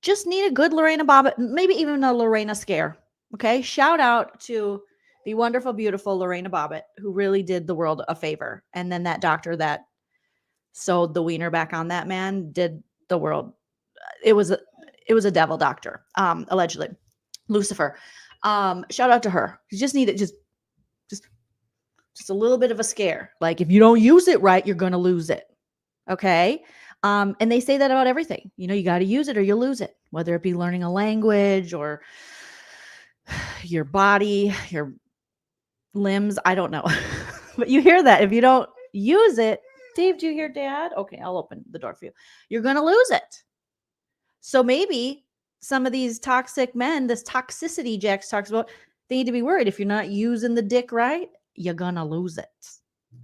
just need a good Lorena Bobbitt, maybe even a Lorena scare. Okay. Shout out to the wonderful, beautiful Lorena Bobbitt, who really did the world a favor. And then that doctor that sewed the wiener back on that man did the world. It was a devil doctor, allegedly. Lucifer. Shout out to her. You just need it. Just a little bit of a scare. Like if you don't use it right, you're going to lose it. Okay. And they say that about everything. You got to use it or you'll lose it, whether it be learning a language or your body, your limbs. I don't know. But you hear that. If you don't use it, Dave, do you hear Dad? Okay, I'll open the door for you. You're going to lose it. So maybe some of these toxic men, this toxicity Jax talks about, they need to be worried. If you're not using the dick right, you're going to lose it.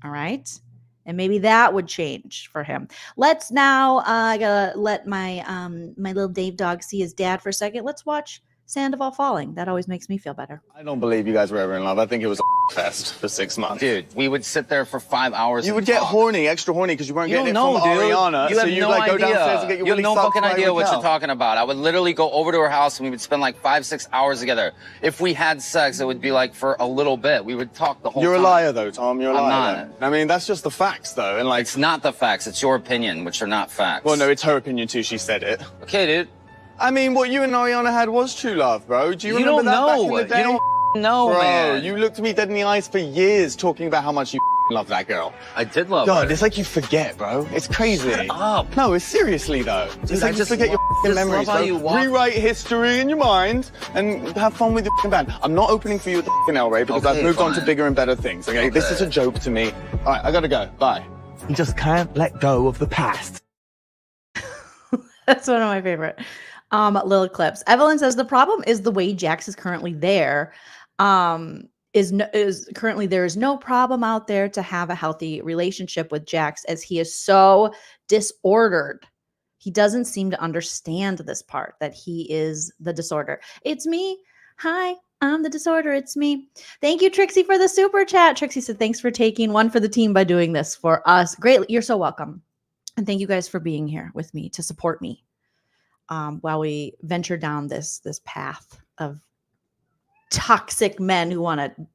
All right. And maybe that would change for him. Let's now, I gotta let my my little Dave dog see his dad for a second. Let's watch Sandoval Falling. That always makes me feel better. I don't believe you guys were ever in love. I think it was a fest for 6 months. Dude, we would sit there for 5 hours. You would get horny, extra horny, because you weren't getting it from dude. Ariana. You have so you'd no like go idea. downstairs and get your You have really no sucked fucking by idea what Raquel. you're talking about. I would literally go over to her house and we would spend like 5-6 hours together. If we had sex, it would be like for a little bit. We would talk the whole time. You're a liar, though, Tom. You're a I'm liar. not. Then. I mean, that's just the facts, though. And like, It's not the facts. It's your opinion, which are not facts. well, no, it's her opinion too. She said it. Okay, dude. I mean, what you and Ariana had was true love, bro. Do you You remember don't that know. back in the day? You don't know, Bro, man. you looked me dead in the eyes for years talking about how much you love that girl. I did love God, her. it's like you forget, bro. It's crazy. Shut up. No, it's seriously, though. It's I like you just forget your just memories, love how bro. you walk. Rewrite history in your mind and have fun with your band. I'm not opening for you at the El Rey because Okay, I've moved on to fine. bigger and better things, okay? This is a joke to me. All right, I gotta go. Bye. You just can't let go of the past. That's one of my favorite little clips. Evelyn says the problem is the way Jax is currently there. Currently there is no problem out there to have a healthy relationship with Jax, as he is so disordered. He doesn't seem to understand this part, that he is the disorder. It's me. Hi, I'm the disorder. It's me. Thank you, Trixie, for the super chat. Trixie said, thanks for taking one for the team by doing this for us. Great. You're so welcome. And thank you guys for being here with me to support me while we venture down this path of toxic men who want to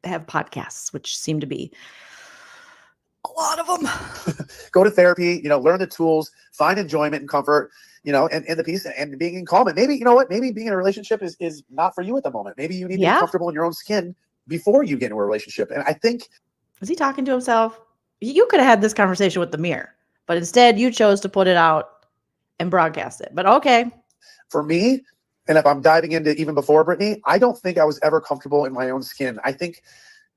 have podcasts, which seem to be a lot of them. Go to therapy, learn the tools, find enjoyment and comfort, and the peace and being in calm. And maybe, you know what, maybe being in a relationship is not for you at the moment. Maybe you need to be comfortable in your own skin before you get into a relationship. And I think. Is he talking to himself? You could have had this conversation with the mirror, but instead you chose to put it out and broadcast it. But okay. For me, and if I'm diving into even before Brittany, I don't think I was ever comfortable in my own skin. I think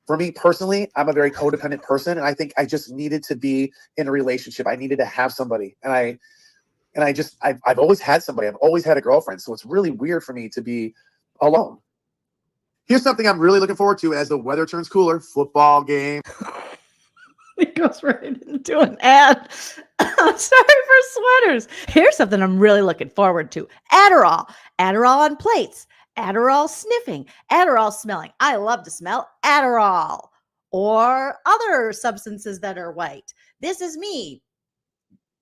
for me personally, I'm a very codependent person, and I think I just needed to be in a relationship. I needed to have somebody, and I've always had somebody. I've always had a girlfriend, so it's really weird for me to be alone. Here's something I'm really looking forward to as the weather turns cooler: football game. He goes right into an ad. Sorry for sweaters. Here's something I'm really looking forward to: Adderall. Adderall on plates. Adderall sniffing. Adderall smelling. I love to smell Adderall. Or other substances that are white. This is me.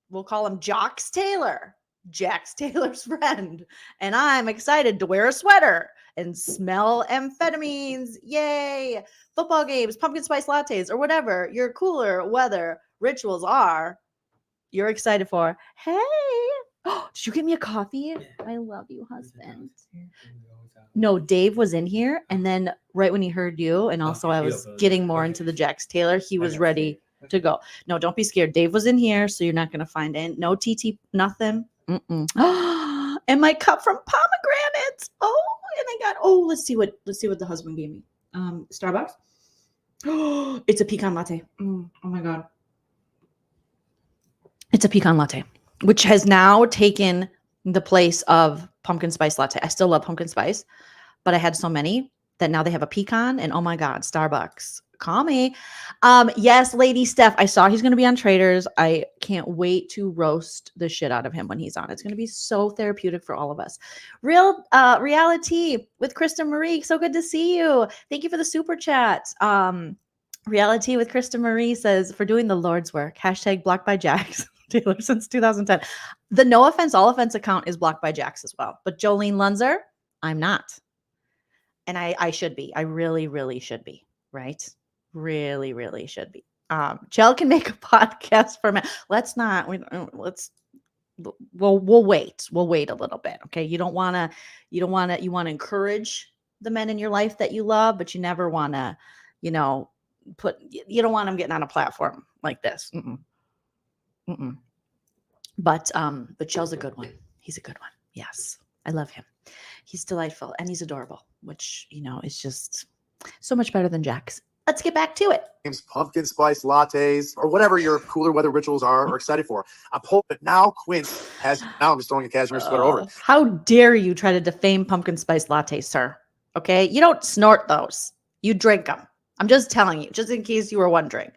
We'll call him Jax Taylor. Jax Taylor's friend. And I'm excited to wear a sweater and smell amphetamines. Yay. Football games, pumpkin spice lattes, or whatever your cooler weather rituals are, you're excited for. Hey, did you get me a coffee? I love you, husband. No, Dave was in here, and then right when he heard you, and also I was getting more into the Jax Taylor, he was ready to go. No, don't be scared. Dave was in here, so you're not going to find it. No TT, nothing. And my cup from pomegranates. Oh, and I got, let's see what the husband gave me. Starbucks. It's a pecan latte. Oh my God. It's a pecan latte, which has now taken the place of pumpkin spice latte. I still love pumpkin spice, but I had so many that now they have a pecan, and oh my God, Starbucks. Call me. Yes, Lady Steph, I saw he's going to be on Traders. I can't wait to roast the shit out of him when he's on. It's going to be so therapeutic for all of us. Reality with Krista Marie. So good to see you. Thank you for the super chat. Reality with Krista Marie says, for doing the Lord's work, # blocked by Jax Taylor since 2010. The no offense, all offense account is blocked by Jax as well. But Joleen Lunzer, I'm not. And I should be. I really, really should be. Right? Really, really should be. Chell can make a podcast for men. Let's not. We'll wait. We'll wait a little bit. Okay. You want to encourage the men in your life that you love, but you never want to, you don't want them getting on a platform like this. But Chell's a good one. He's a good one. Yes. I love him. He's delightful and he's adorable, which, is just so much better than Jax. Let's get back to it. Pumpkin spice lattes, or whatever your cooler weather rituals are excited for. I'm hoping now Quince has. Now I'm just throwing a cashmere sweater over it. How dare you try to defame pumpkin spice lattes, sir? Okay, you don't snort those. You drink them. I'm just telling you, just in case you were wondering.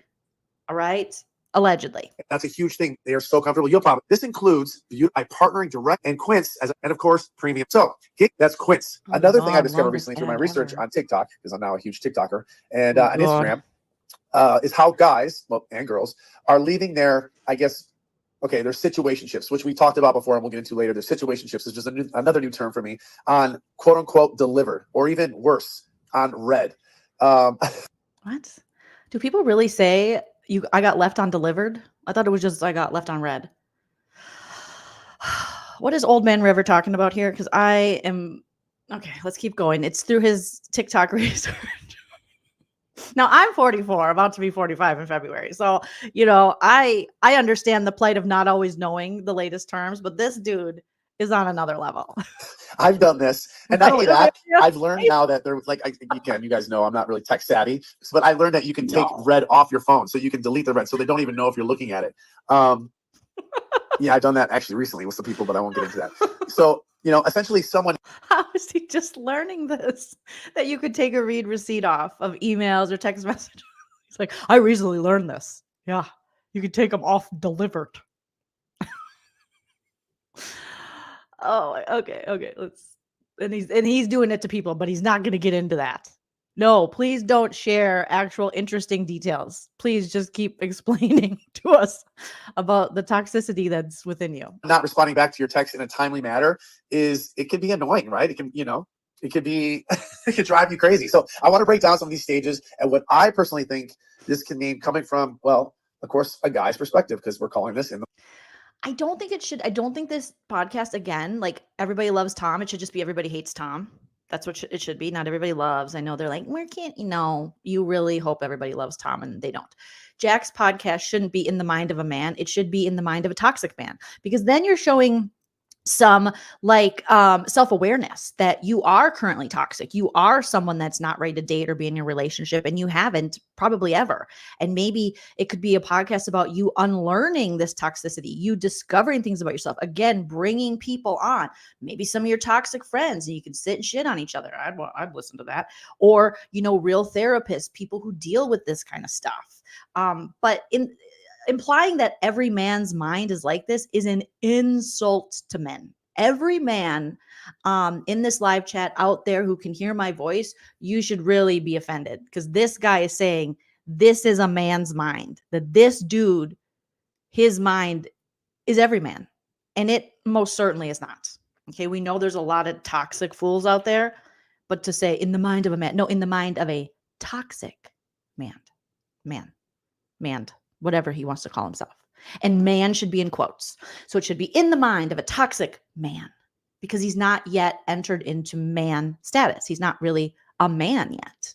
All right. Allegedly. That's a huge thing. They are so comfortable. You'll probably. This includes by partnering direct and Quince and of course premium. So that's Quince. Another thing I discovered recently through my research on TikTok, because I'm now a huge TikToker, and on Instagram, is how guys and girls are leaving their, their situationships, which we talked about before and we'll get into later. Their situationships is just another new term for me, on quote unquote delivered, or even worse, on red. What? Do people really say I got left on delivered? I thought it was just I got left on red. What is Old Man River talking about here? Because I am okay. Let's keep going. It's through his TikTok research. Now I'm 44, about to be 45 in February. So I understand the plight of not always knowing the latest terms, but this dude is on another level. I've done this. And not only that, I've learned now that there was you guys know I'm not really tech savvy, but I learned that you can take red off your phone, so you can delete the red, so they don't even know if you're looking at it. I've done that actually recently with some people, but I won't get into that. So, essentially someone. How is he just learning this? That you could take a read receipt off of emails or text messages. He's like, I recently learned this. Yeah, you could take them off delivered. Oh, okay. He's doing it to people, but he's not going to get into that. No, please don't share actual interesting details. Please just keep explaining to us about the toxicity that's within you. Not responding back to your text in a timely manner it can be annoying, right? It can, It could be, it could drive you crazy. So I want to break down some of these stages and what I personally think this can mean coming from, well, of course, a guy's perspective, because we're calling this in the I don't think this podcast, again, like everybody loves Tom. It should just be everybody hates Tom. That's what it should be. Not everybody loves. I know they're like, where can't you know? You really hope everybody loves Tom, and they don't. Jack's podcast shouldn't be in the mind of a man. It should be in the mind of a toxic man, because then you're showing some like self-awareness that you are currently toxic. You are someone that's not ready to date or be in a relationship, and you haven't probably ever. And maybe it could be a podcast about you unlearning this toxicity, you discovering things about yourself, again, bringing people on, maybe some of your toxic friends, and you can sit and shit on each other. I'd listen to that. Or, you know, real therapists, people who deal with this kind of stuff. But implying that every man's mind is like this is an insult to men. Every man in this live chat out there who can hear my voice, you should really be offended, because this guy is saying this is a man's mind, that this dude, his mind is every man. And it most certainly is not. Okay, we know there's a lot of toxic fools out there, but to say in the mind of a man, no, in the mind of a toxic man, whatever he wants to call himself. And man should be in quotes. So it should be in the mind of a toxic man, because he's not yet entered into man status. He's not really a man yet.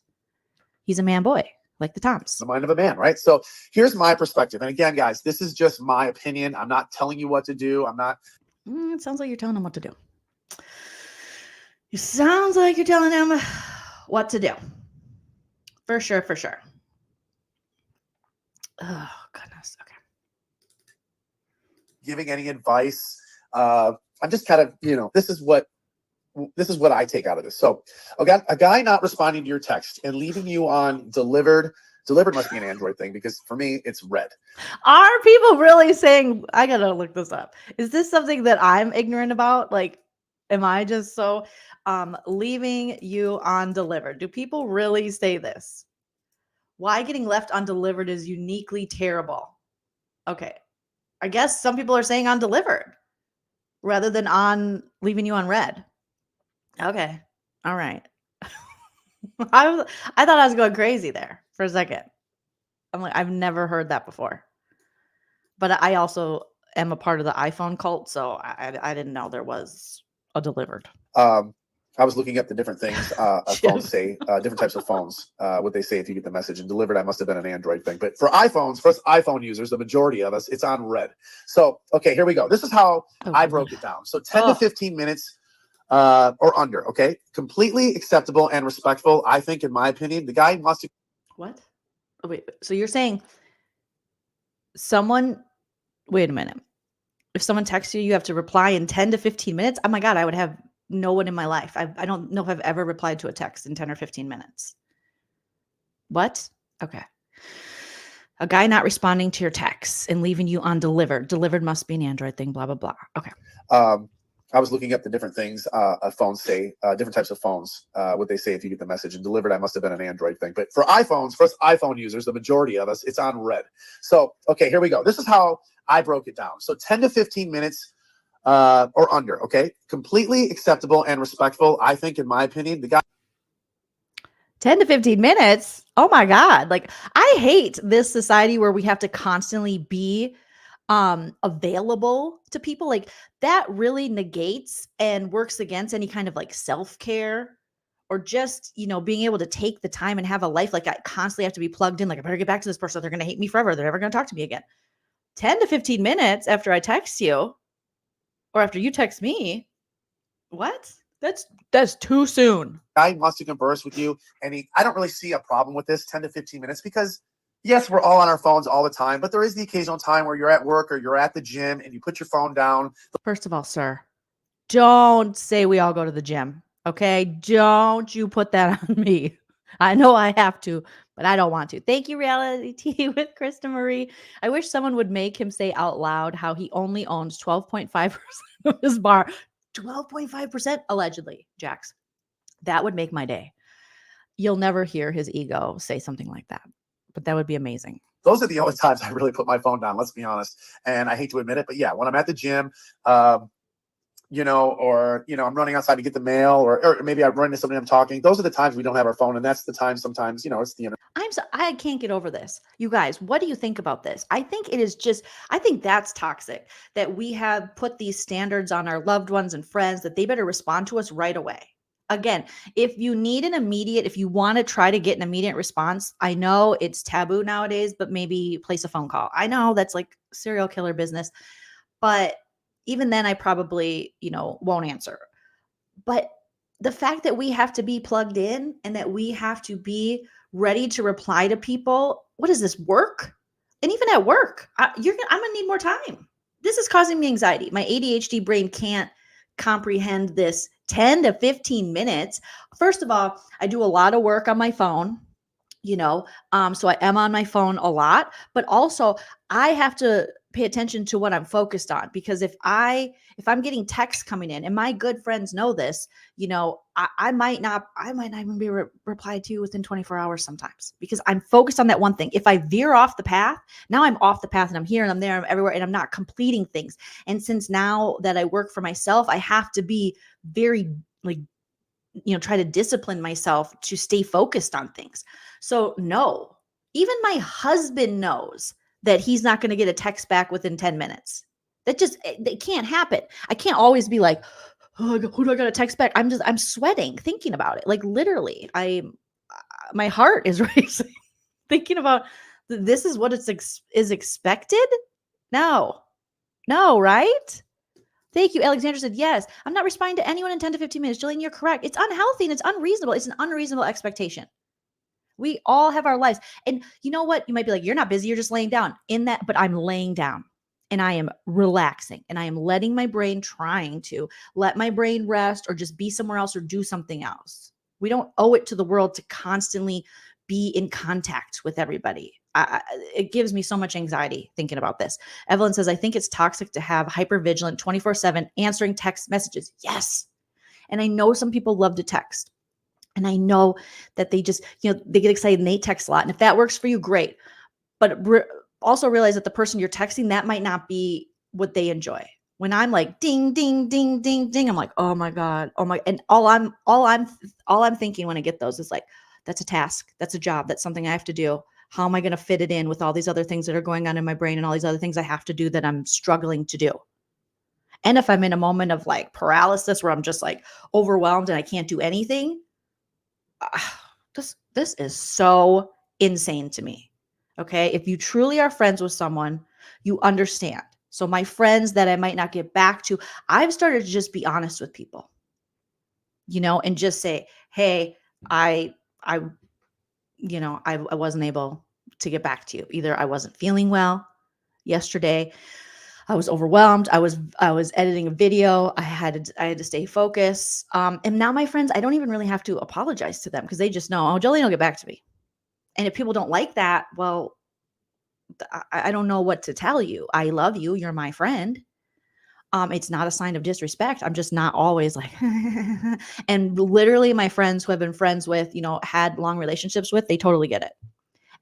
He's a man boy, like the Toms. the mind of a man, right? So here's my perspective. And again, guys, this is just my opinion. I'm not telling you what to do. I'm not. It sounds like you're telling him what to do. It sounds like you're telling him what to do. For sure, for sure. Oh, goodness. Okay. Giving any advice. I'm just kind of, you know, this is what I take out of this. So a guy not responding to your text and leaving you on delivered must be an Android thing, because for me, it's red. Are people really saying, I gotta look this up. Is this something that I'm ignorant about? Like, am I just so leaving you undelivered? Do people really say this? Why getting left undelivered is uniquely terrible. Okay. I guess some people are saying undelivered rather than on leaving you on red. Okay. All right. I thought I was going crazy there for a second. I'm like, I've never heard that before. But I also am a part of the iPhone cult, so I didn't know there was a delivered. I was looking up the different things phones say, different types of phones, what they say if you get the message. And delivered, I must have been an Android thing. But for iPhones, for us iPhone users, the majority of us, it's on red. So, okay, here we go. This is how I broke it down. So 10 to 15 minutes or under, okay? Completely acceptable and respectful, I think, in my opinion. The guy must have... What? Oh, wait. So you're saying someone... Wait a minute. If someone texts you, you have to reply in 10 to 15 minutes? Oh my God, I would have no one in my life. I don't know if I've ever replied to a text in 10 or 15 minutes. What? Okay. A guy not responding to your texts and leaving you undelivered. Delivered must be an Android thing, blah, blah, blah. Okay. I was looking up the different things phones say, different types of phones, what they say if you get the message. And delivered, I must have been an Android thing. But for iPhones, for us iPhone users, the majority of us, it's on red. So, okay, here we go. This is how I broke it down. So 10 to 15 minutes or under, okay? Completely acceptable and respectful, I think, in my opinion. The guy... 10 to 15 minutes? Oh my God. Like, I hate this society where we have to constantly be available to people. Like, that really negates and works against any kind of like self-care or just, you know, being able to take the time and have a life. Like, I constantly have to be plugged in. Like, I better get back to this person. They're going to hate me forever. They're never going to talk to me again. 10 to 15 minutes after I text you or after you text me. What? That's too soon. Guy wants to converse with you, and I don't really see a problem with this 10 to 15 minutes, because yes, we're all on our phones all the time, but there is the occasional time where you're at work or you're at the gym and you put your phone down. First of all, sir, don't say we all go to the gym, okay? Don't you put that on me. I know I have to, but I don't want to. Thank you, Reality TV with Krista Marie. I wish someone would make him say out loud how he only owns 12.5% of his bar. 12.5% allegedly, Jax. That would make my day. You'll never hear his ego say something like that, but that would be amazing. Those are the only times I really put my phone down, let's be honest. And I hate to admit it, but yeah, when I'm at the gym, or, I'm running outside to get the mail, or maybe I run into somebody I'm talking. Those are the times we don't have our phone. And that's the time sometimes, it's the internet. I can't get over this. You guys, what do you think about this? I think that's toxic that we have put these standards on our loved ones and friends that they better respond to us right away. Again, if you want to try to get an immediate response, I know it's taboo nowadays, but maybe place a phone call. I know that's like serial killer business, but even then I probably, won't answer. But the fact that we have to be plugged in and that we have to be ready to reply to people, what is this, work? And even at work, I'm gonna need more time. This is causing me anxiety. My ADHD brain can't comprehend this 10 to 15 minutes. First of all, I do a lot of work on my phone, so I am on my phone a lot, but also I have to pay attention to what I'm focused on, because if I'm getting texts coming in, and my good friends know this, I might not even be replied to within 24 hours sometimes, because I'm focused on that one thing. If I veer off the path, now I'm off the path and I'm here and I'm there, I'm everywhere, and I'm not completing things. And since now that I work for myself, I have to be very try to discipline myself to stay focused on things. So no, even my husband knows that he's not going to get a text back within 10 minutes. It can't happen. I can't always be like, oh, who do I got to text back? I'm sweating thinking about it. Like literally, my heart is racing thinking about this is what is expected. No, right? Thank you. Alexandra said, yes, I'm not responding to anyone in 10 to 15 minutes. Joleen, you're correct. It's unhealthy and it's unreasonable. It's an unreasonable expectation. We all have our lives. And you know what? You might be like, you're not busy. You're just laying down but I'm laying down and I am relaxing and I am letting my brain, trying to let my brain rest or just be somewhere else or do something else. We don't owe it to the world to constantly be in contact with everybody. It gives me so much anxiety thinking about this. Evelyn says, I think it's toxic to have hypervigilant 24/7 answering text messages. Yes. And I know some people love to text. And I know that they just, they get excited and they text a lot. And if that works for you, great. But also realize that the person you're texting, that might not be what they enjoy. When I'm like, ding, ding, ding, ding, ding, I'm like, oh my God. Oh my. And all I'm thinking when I get those is like, that's a task. That's a job. That's something I have to do. How am I going to fit it in with all these other things that are going on in my brain and all these other things I have to do that I'm struggling to do? And if I'm in a moment of like paralysis where I'm just like overwhelmed and I can't do anything, this is so insane to me. Okay. If you truly are friends with someone, you understand. So my friends that I might not get back to, I've started to just be honest with people, and just say, hey, I wasn't able to get back to you. Either I wasn't feeling well yesterday. I was overwhelmed. I was editing a video. I had to stay focused. And now my friends, I don't even really have to apologize to them because they just know, oh, Joleen will get back to me. And if people don't like that, well, I don't know what to tell you. I love you. You're my friend. It's not a sign of disrespect. I'm just not always like, and literally my friends who I've been friends with, had long relationships with, they totally get it.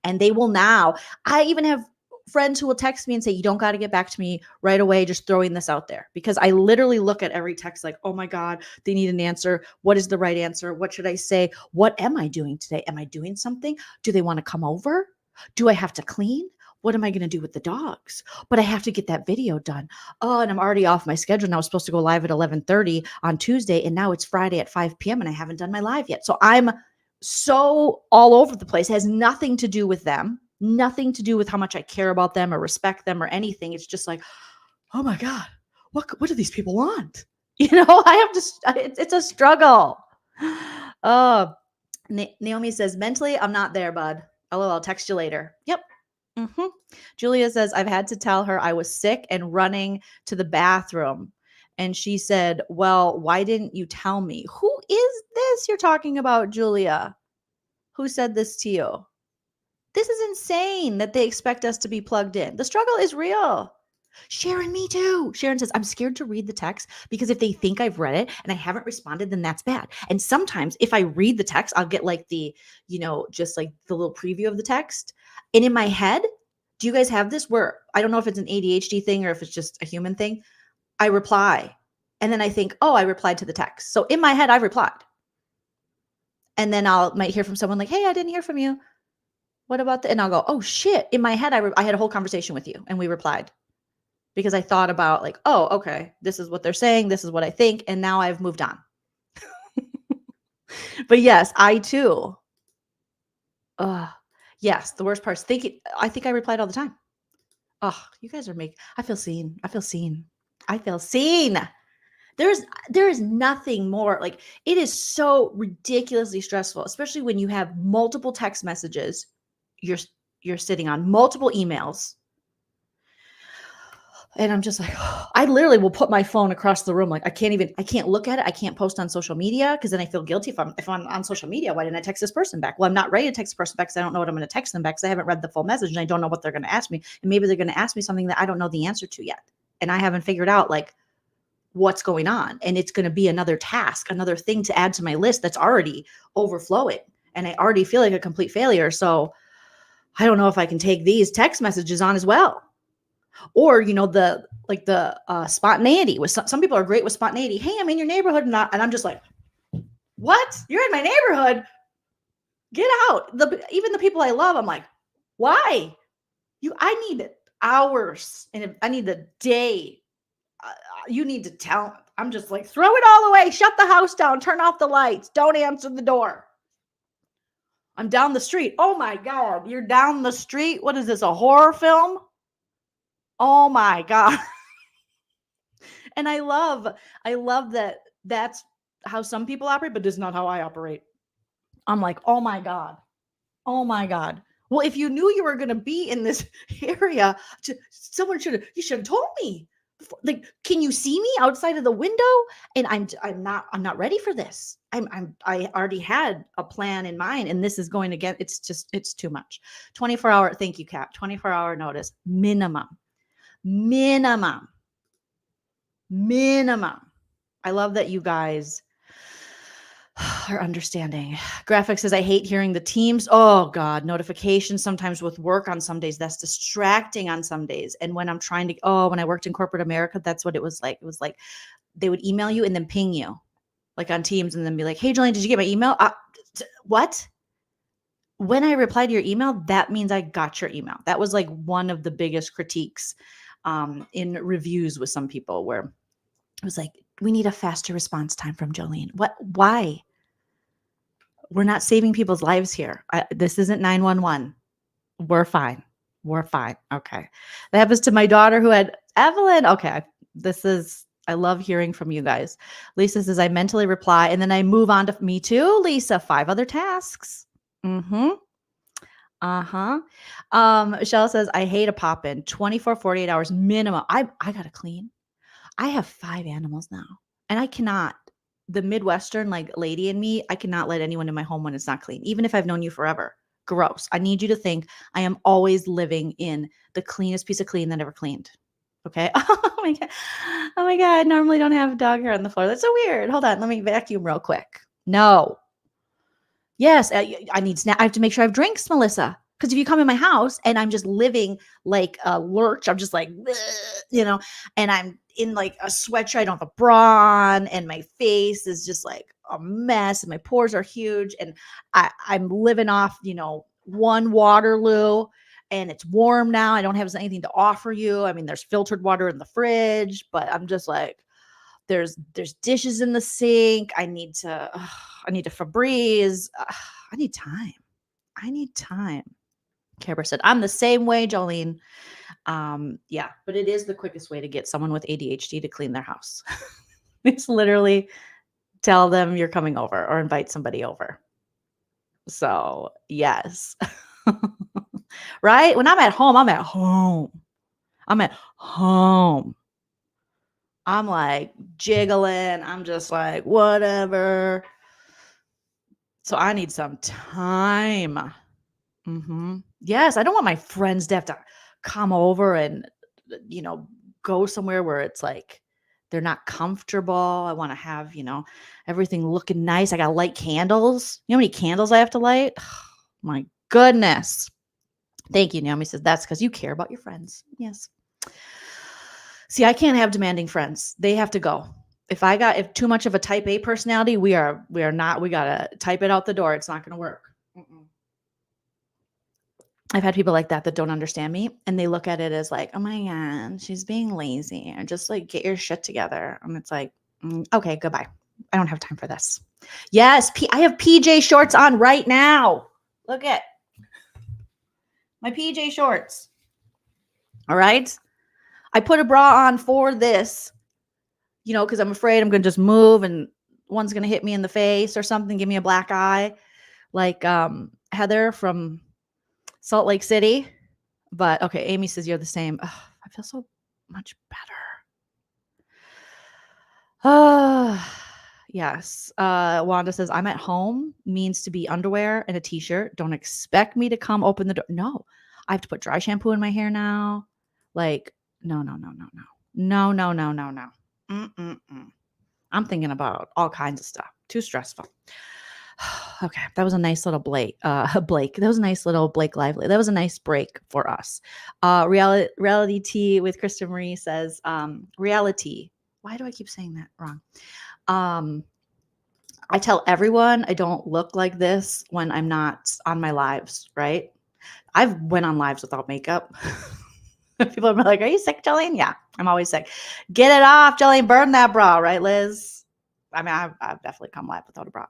And they will now. I even have friends who will text me and say, you don't got to get back to me right away. Just throwing this out there, because I literally look at every text like, oh my God, they need an answer. What is the right answer? What should I say? What am I doing today? Am I doing something? Do they want to come over? Do I have to clean? What am I going to do with the dogs? But I have to get that video done. Oh, and I'm already off my schedule. And I was supposed to go live at 11:30 on Tuesday. And now it's Friday at 5 p.m. and I haven't done my live yet. So I'm so all over the place. It has nothing to do with them. Nothing to do with how much I care about them or respect them or anything. It's just like, oh my God, what do these people want? I have to, it's a struggle. Oh, Naomi says, mentally, I'm not there, bud. LOL, I'll text you later. Yep. Mm-hmm. Julia says, I've had to tell her I was sick and running to the bathroom. And she said, well, why didn't you tell me? Who is this you're talking about, Julia? Who said this to you? This is insane that they expect us to be plugged in. The struggle is real. Sharon, me too. Sharon says, I'm scared to read the text because if they think I've read it and I haven't responded, then that's bad. And sometimes if I read the text, I'll get like the, just like the little preview of the text. And in my head, do you guys have this where, I don't know if it's an ADHD thing or if it's just a human thing, I reply And then I think, oh, I replied to the text. So in my head, I've replied. And then might hear from someone like, hey, I didn't hear from you. What about and I'll go, oh shit. In my head, I had a whole conversation with you and we replied because I thought about like, oh, okay, this is what they're saying. This is what I think. And now I've moved on. But yes, I too. Yes, the worst part is thinking. I think I replied all the time. Oh, you guys are I feel seen. I feel seen. I feel seen. There is nothing more like it is so ridiculously stressful, especially when you have multiple text messages. You're sitting on multiple emails. And I'm just like, I literally will put my phone across the room. Like I can't look at it. I can't post on social media because then I feel guilty if I'm on social media. Why didn't I text this person back? Well, I'm not ready to text the person back because I don't know what I'm going to text them back because I haven't read the full message and I don't know what they're going to ask me. And maybe they're going to ask me something that I don't know the answer to yet. And I haven't figured out like what's going on. And it's going to be another task, another thing to add to my list that's already overflowing. And I already feel like a complete failure. So I don't know if I can take these text messages on as well. Or, the spontaneity with some people are great with spontaneity. Hey, I'm in your neighborhood. And I'm just like, what? You're in my neighborhood? Get out. Even the people I love, I'm like, why? I need hours and I need a day. You need to tell. I'm just like, throw it all away. Shut the house down. Turn off the lights. Don't answer the door. I'm down the street. Oh my God. You're down the street. What is this? A horror film? Oh my God. And I love that that's how some people operate, but this is not how I operate. I'm like, oh my God. Oh my God. Well, if you knew you were going to be in this area, you should have told me. Like, can you see me outside of the window? And I'm not ready for this. I already had a plan in mind and this is going to get, it's too much. 24-hour, thank you, Kat. 24-hour notice, minimum. I love that you guys are understanding. Graphic says, I hate hearing the teams. Oh God, notifications sometimes with work on some days. That's distracting on some days. And when I'm trying to, when I worked in corporate America, that's what it was like. It was like they would email you and then ping you like on Teams and then be like, hey, Jolene, did you get my email? What? When I reply to your email, that means I got your email. That was like one of the biggest critiques in reviews with some people where it was like, we need a faster response time from Jolene. What? Why? We're not saving people's lives here. This isn't 911. We're fine. Okay. That happens to my daughter who had Evelyn. Okay. I love hearing from you guys. Lisa says, I mentally reply and then I move on to me too, Lisa. 5 other tasks. Michelle says, I hate a pop-in. 24, 48 hours minimum. I got to clean. I have 5 animals now and I cannot, the Midwestern like lady in me, I cannot let anyone in my home when it's not clean, even if I've known you forever. Gross. I need you to think I am always living in the cleanest piece of clean that ever cleaned. Okay. Oh my God. I normally don't have dog hair on the floor. That's so weird. Hold on. Let me vacuum real quick. No. Yes. I need I have to make sure I have drinks, Melissa. Because if you come in my house and I'm just living like a lurch, I'm just like, and I'm in like a sweatshirt, I don't have a bra on, and my face is just like a mess, and my pores are huge, and I'm living off, one Waterloo, and it's warm now. I don't have anything to offer you. I mean, there's filtered water in the fridge, but I'm just like, there's dishes in the sink. I need to Febreze. I need time. Kara said, I'm the same way, Jolene. Yeah, but it is the quickest way to get someone with ADHD to clean their house. It's literally tell them you're coming over or invite somebody over. So yes. Right? When I'm at home, I'm at home. I'm like jiggling. I'm just like, whatever. So I need some time. Yes, I don't want my friends to have to come over and, go somewhere where it's like they're not comfortable. I want to have, everything looking nice. I got to light candles. You know how many candles I have to light? Oh, my goodness. Thank you. Naomi says, that's because you care about your friends. Yes. See, I can't have demanding friends. They have to go. if too much of a type A personality, we are not, we gotta type it out the door. It's not gonna work. I've had people like that don't understand me, and they look at it as like, oh my God, she's being lazy, and just like get your shit together. And it's like, okay, goodbye. I don't have time for this. Yes, I have PJ shorts on right now. Look at my PJ shorts. All right. I put a bra on for this, because I'm afraid I'm going to just move and one's going to hit me in the face or something, give me a black eye, like Heather from Salt Lake City. But okay, Amy says you're the same. Ugh, I feel so much better. Yes. Wanda says I'm at home means to be underwear and a t-shirt. Don't expect me to come open the door. No, I have to put dry shampoo in my hair now. Like, no. I'm thinking about all kinds of stuff. Too stressful. Okay, that was a nice little Blake. That was a nice little Blake Lively. That was a nice break for us. Reality Tea with Krista Marie says, reality. Why do I keep saying that wrong? I tell everyone I don't look like this when I'm not on my lives, right? I've went on lives without makeup. People are like, are you sick, Jolene? Yeah, I'm always sick. Get it off, Jolene. Burn that bra, right, Liz? I mean, I've definitely come live without a bra.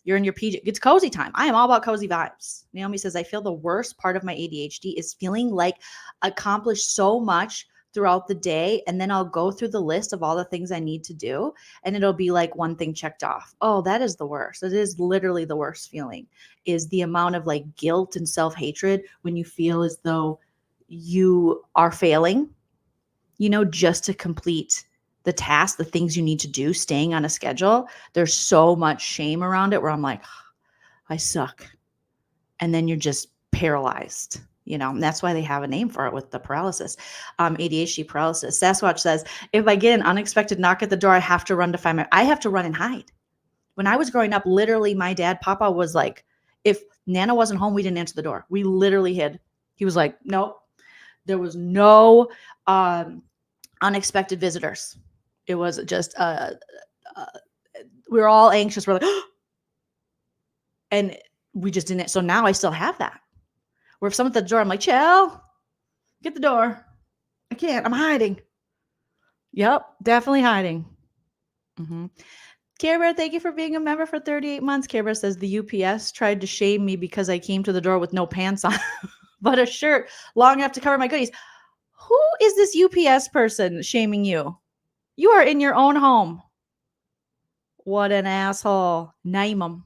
You're in your PJ. It's cozy time. I am all about cozy vibes. Naomi says, I feel the worst part of my ADHD is feeling like I accomplished so much throughout the day, and then I'll go through the list of all the things I need to do, and it'll be like one thing checked off. Oh, that is the worst. It is literally the worst feeling, is the amount of like guilt and self-hatred when you feel as though you are failing, just to complete the task, the things you need to do, staying on a schedule. There's so much shame around it where I'm like, I suck. And then you're just paralyzed. And that's why they have a name for it with the paralysis, ADHD paralysis. Sasquatch says, if I get an unexpected knock at the door, I have to run to find I have to run and hide. When I was growing up, literally my dad, Papa, was like, if Nana wasn't home, we didn't answer the door. We literally hid. He was like, nope. There was no unexpected visitors. It was just, we were all anxious. We're like, and we just didn't. So now I still have that. Where if someone's at the door, I'm like, chill, get the door. I can't. I'm hiding. Yep, definitely hiding. Care Bear, thank you for being a member for 38 months. Care Bear says the UPS tried to shame me because I came to the door with no pants on, but a shirt long enough to cover my goodies. Who is this UPS person shaming you? You are in your own home. What an asshole. Name him.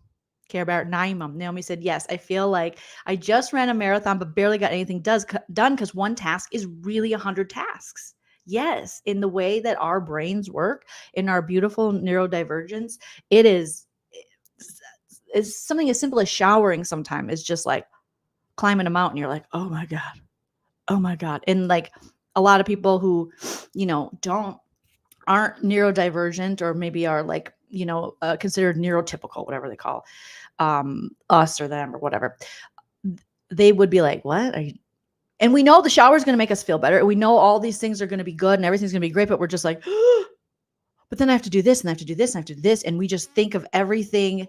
Care Bear, name him. Naomi said, yes, I feel like I just ran a marathon, but barely got anything done because one task is really 100 tasks. Yes, in the way that our brains work, in our beautiful neurodivergence, it's something as simple as showering sometimes is just like climbing a mountain. You're like, oh my God. And like a lot of people who, aren't neurodivergent or maybe are like, considered neurotypical, whatever they call us or them or whatever, they would be like, what? And we know the shower is going to make us feel better. We know all these things are going to be good and everything's going to be great, but we're just like, but then I have to do this and I have to do this and I have to do this. And we just think of everything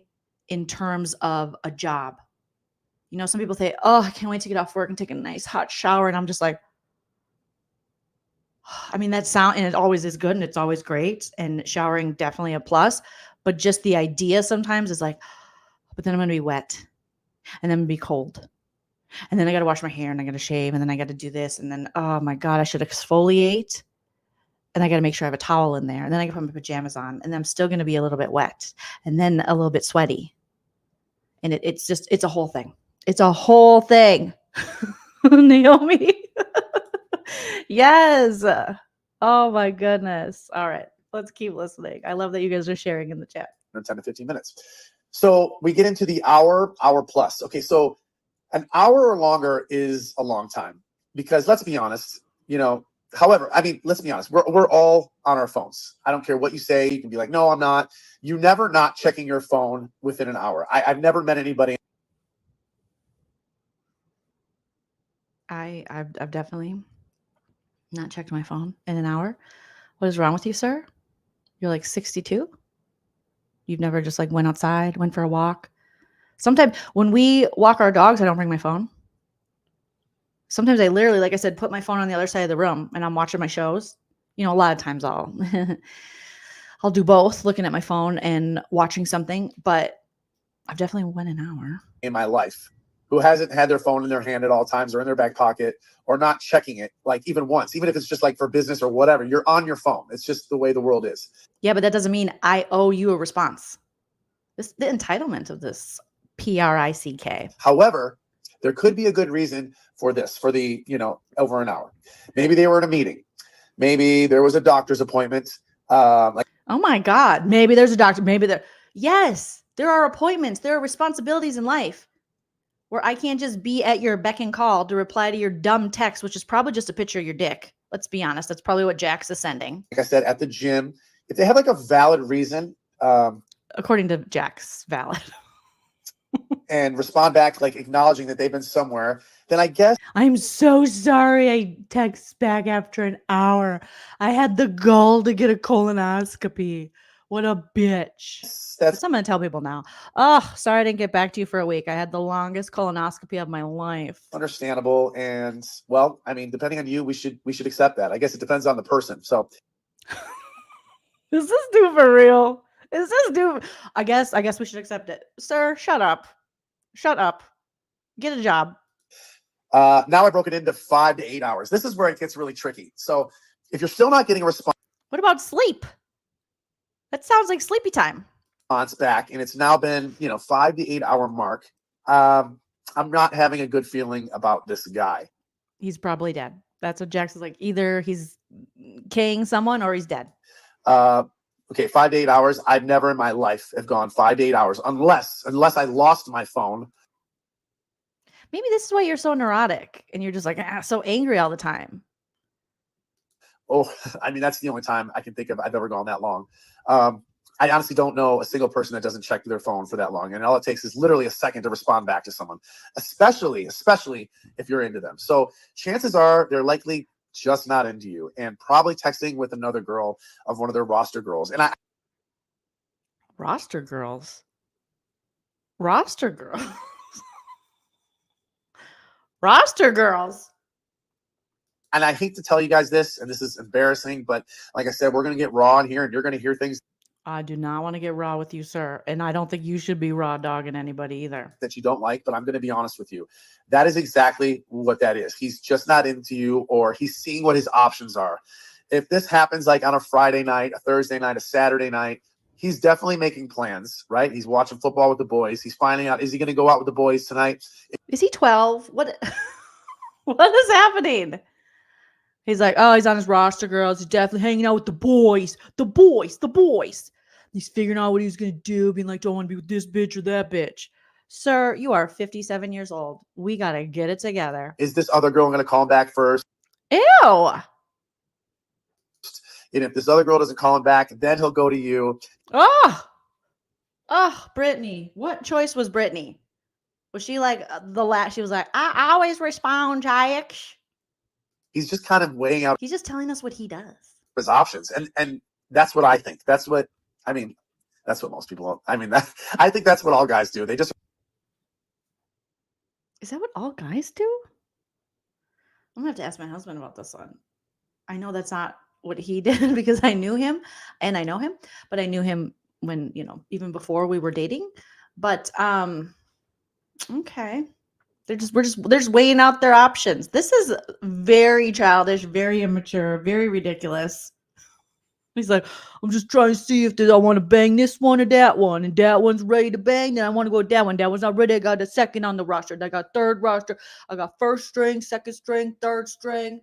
in terms of a job. Some people say, oh, I can't wait to get off work and take a nice hot shower. And I'm just like, I mean, and it always is good and it's always great. And showering definitely a plus, but just the idea sometimes is like, but then I'm going to be wet and then I'm going to be cold. And then I got to wash my hair and I got to shave and then I got to do this. And then, oh my God, I should exfoliate. And I got to make sure I have a towel in there. And then I can put my pajamas on and I'm still going to be a little bit wet and then a little bit sweaty. And it's a whole thing. It's a whole thing. Naomi. Yes. Oh my goodness. All right. Let's keep listening. I love that you guys are sharing in the chat. 10 to 15 minutes. So we get into the hour plus. Okay. So an hour or longer is a long time because let's be honest, however, I mean, let's be honest. We're all on our phones. I don't care what you say. You can be like, no, I'm not. You never not checking your phone within an hour. I've never met anybody. I've definitely not checked my phone in an hour. What is wrong with you, sir? You're like 62? You've never just like went outside, went for a walk? Sometimes when we walk our dogs, I don't bring my phone. Sometimes I literally, like I said, put my phone on the other side of the room and I'm watching my shows. You know, a lot of times I'll do both, looking at my phone and watching something, but I've definitely went an hour. In my life, who hasn't had their phone in their hand at all times or in their back pocket or not checking it, like even once, even if it's just like for business or whatever, you're on your phone. It's just the way the world is. Yeah, but that doesn't mean I owe you a response. This the entitlement of this PRICK. However, there could be a good reason for this, for the, over an hour. Maybe they were in a meeting. Maybe there was a doctor's appointment. Oh my God. Maybe there's a doctor. Yes, there are appointments. There are responsibilities in life where I can't just be at your beck and call to reply to your dumb text, which is probably just a picture of your dick. Let's be honest. That's probably what Jax is sending. Like I said, at the gym, if they have like a valid reason, according to Jax, valid. and respond back, like acknowledging that they've been somewhere, then I guess I'm so sorry I text back after an hour. I had the gall to get a colonoscopy. What a bitch. That's what I'm going to tell people now. Oh, sorry I didn't get back to you for a week. I had the longest colonoscopy of my life. Understandable. And well, I mean, depending on you, we should accept that. I guess it depends on the person. So is this dude for real? Is this dude? I guess we should accept it. Sir, shut up. Shut up. Get a job. Now I broke it into 5 to 8 hours. This is where it gets really tricky. So if you're still not getting a response. What about sleep? That sounds like sleepy time. Back, and it's now been 5 to 8 hour mark. I'm not having a good feeling about this guy. He's probably dead. That's what Jax is like. Either he's K-ing someone or he's dead. Okay, 5 to 8 hours. I've never in my life have gone 5 to 8 hours unless I lost my phone. Maybe this is why you're so neurotic and you're just like so angry all the time. Oh, I mean, that's the only time I can think of I've ever gone that long. I honestly don't know a single person that doesn't check their phone for that long. And all it takes is literally a second to respond back to someone, especially if you're into them. So chances are they're likely just not into you and probably texting with another girl of one of their roster girls. And roster girls. Roster girls. And I hate to tell you guys this, and this is embarrassing, but like I said, we're going to get raw in here and you're going to hear things. I do not want to get raw with you, sir. And I don't think you should be raw dogging anybody either. That you don't like, but I'm going to be honest with you. That is exactly what that is. He's just not into you, or he's seeing what his options are. If this happens like on a Friday night, a Thursday night, a Saturday night, he's definitely making plans, right? He's watching football with the boys. He's finding out, is he going to go out with the boys tonight? Is he 12? What is happening? He's like, oh, he's on his roster girls. He's definitely hanging out with the boys. He's figuring out what he's going to do, being like, don't want to be with this bitch or that bitch. Sir, you are 57 years old. We got to get it together. Is this other girl going to call him back first? Ew. And if this other girl doesn't call him back, then he'll go to you. Oh, Brittany. What choice was Brittany? Was she like the last? She was like, I always respond, Jax. He's just kind of weighing out. He's just telling us what he does. His options. And that's what I think. That's what most people, I think that's what all guys do. They just. Is that what all guys do? I'm going to have to ask my husband about this one. I know that's not what he did because I knew him and I know him, but I knew him when, even before we were dating. But, okay. They're just weighing out their options. This is very childish, very immature, very ridiculous. He's like, I'm just trying to see if I want to bang this one or that one, and that one's ready to bang. Then I want to go with that one. That one's not ready. I got the second on the roster. I got third roster. I got first string, second string, third string,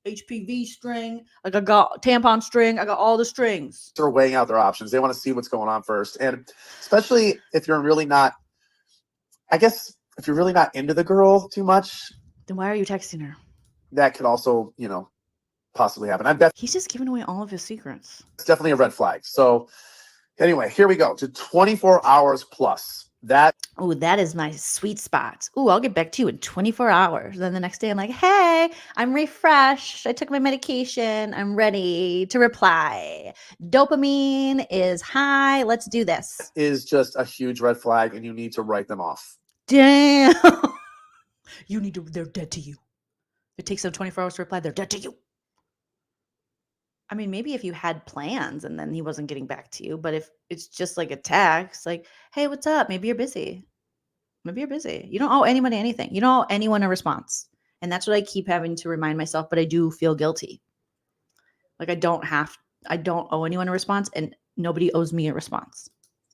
HPV string. Like I got tampon string. I got all the strings. They're weighing out their options. They want to see what's going on first, and especially if you're really not. I guess. If you're really not into the girl too much, then why are you texting her? That could also, possibly happen. I bet he's just giving away all of his secrets. It's definitely a red flag. So anyway, here we go to 24 hours plus. That Oh, that is my sweet spot. Oh, I'll get back to you in 24 hours. Then the next day I'm like, hey, I'm refreshed. I took my medication. I'm ready to reply. Dopamine is high. Let's do this. is just a huge red flag, and you need to write them off. Damn. They're dead to you. It takes them 24 hours to reply. They're dead to you. I mean, maybe if you had plans and then he wasn't getting back to you, but if it's just like a text, like, hey, what's up? Maybe you're busy. Maybe you're busy. You don't owe anybody anything. You don't owe anyone a response. And that's what I keep having to remind myself, but I do feel guilty. Like I don't owe anyone a response, and nobody owes me a response.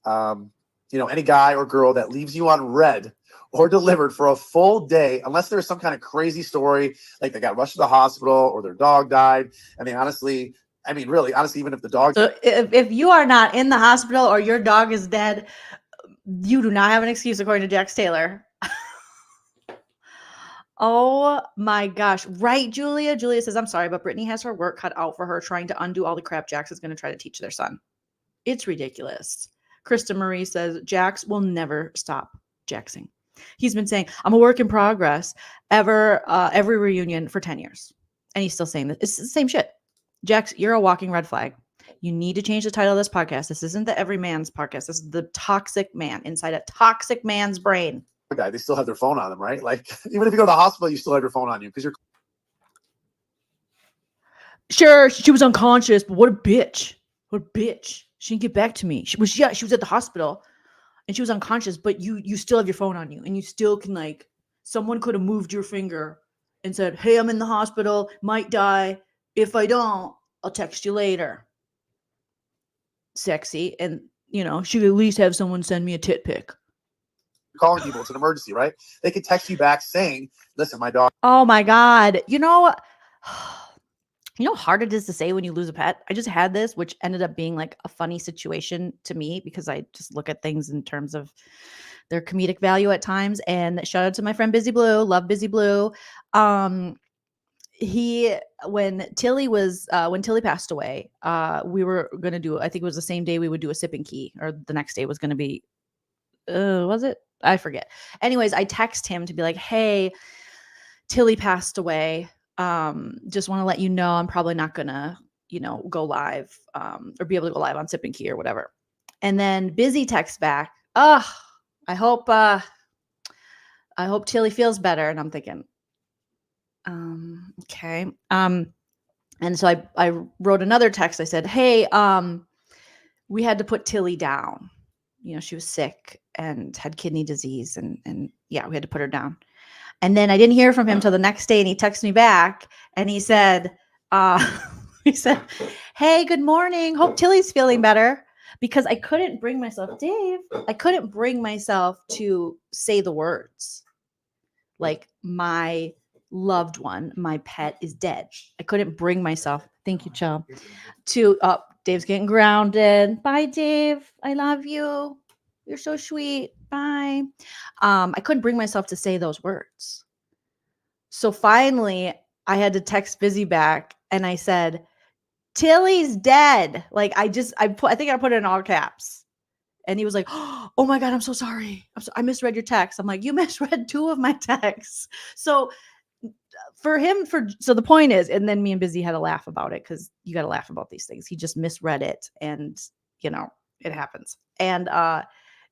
Any guy or girl that leaves you on red or delivered for a full day, unless there's some kind of crazy story, like they got rushed to the hospital or their dog died. I mean, honestly, even if the dog. So if you are not in the hospital or your dog is dead, you do not have an excuse, according to Jax Taylor. Oh my gosh. Right, Julia? Julia says, I'm sorry, but Brittany has her work cut out for her trying to undo all the crap Jax is going to try to teach their son. It's ridiculous. Krista Marie says, Jax will never stop jaxing. He's been saying, I'm a work in progress every reunion for 10 years. And he's still saying that. It's the same shit. Jax, you're a walking red flag. You need to change the title of this podcast. This isn't the every man's podcast. This is the toxic man inside a toxic man's brain. Guy, they still have their phone on them, right? Like, even if you go to the hospital, you still have your phone on you because you're. Sure, she was unconscious, but what a bitch. What a bitch. She didn't get back to me. She was at the hospital and she was unconscious, but you still have your phone on you and you still can, like, someone could have moved your finger and said, hey, I'm in the hospital, might die. If I don't, I'll text you later. Sexy. And, she could at least have someone send me a tit pic. Calling people, it's an emergency, right? They could text you back saying, listen, my dog. Oh my God. You know how hard it is to say when you lose a pet? I just had this, which ended up being like a funny situation to me because I just look at things in terms of their comedic value at times. And shout out to my friend Busy Blue. Love Busy Blue. When Tilly passed away, we were going to do, I think it was the same day we would do a sip and key, or the next day was going to be, was it? I forget. Anyways, I text him to be like, hey, Tilly passed away. Just want to let you know I'm probably not gonna, go live, or be able to go live on Sip and Key or whatever. And then Busy texts back, I hope Tilly feels better. And I'm thinking, okay. And so I wrote another text. I said, hey, we had to put Tilly down. She was sick and had kidney disease, and yeah, we had to put her down. And then I didn't hear from him till the next day, and he texted me back and he said, hey, good morning. Hope Tilly's feeling better. Because I couldn't bring myself, Dave, to say the words. Like, my loved one, my pet is dead. I couldn't bring myself. Thank you, Chum. Dave's getting grounded. Bye, Dave. I love you. You're so sweet. Bye. I couldn't bring myself to say those words. So finally, I had to text Busy back, and I said, Tilly's dead. Like, I think I put it in all caps. And he was like, oh my God, I'm so sorry. I misread your text. I'm like, you misread 2 of my texts. So the point is, and then me and Busy had a laugh about it, because you got to laugh about these things. He just misread it, and it happens. And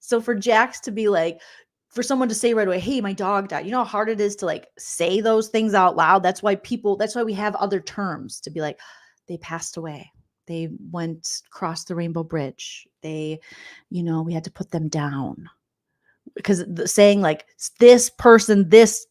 so for Jax to be like, for someone to say right away, hey, my dog died. You know how hard it is to, like, say those things out loud? That's why we have other terms to be like, they passed away. They went across the Rainbow Bridge. They, we had to put them down. Because saying, like, this person, this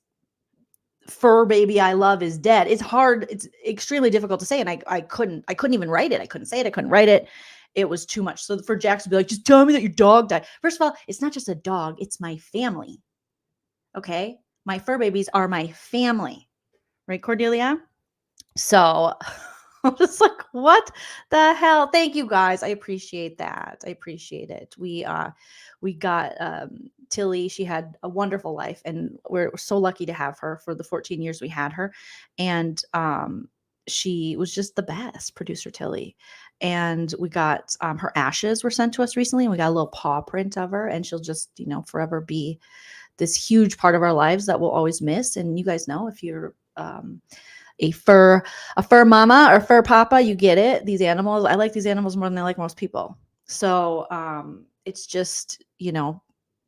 fur baby I love is dead, it's hard. It's extremely difficult to say. And I couldn't even write it. I couldn't say it. I couldn't write it. It was too much. So for Jax to be like, just tell me that your dog died. First of all, it's not just a dog. It's my family. Okay? My fur babies are my family. Right, Cordelia? So I'm just like, what the hell? Thank you, guys. I appreciate that. I appreciate it. We got Tilly. She had a wonderful life, and we're so lucky to have her for the 14 years we had her. And she was just the best, producer Tilly. and we got her ashes were sent to us recently, and we got a little paw print of her, and she'll just, forever be this huge part of our lives that we'll always miss. And you guys know, if you're a fur mama or fur papa, you get it. These animals, I like these animals more than I like most people. So it's just,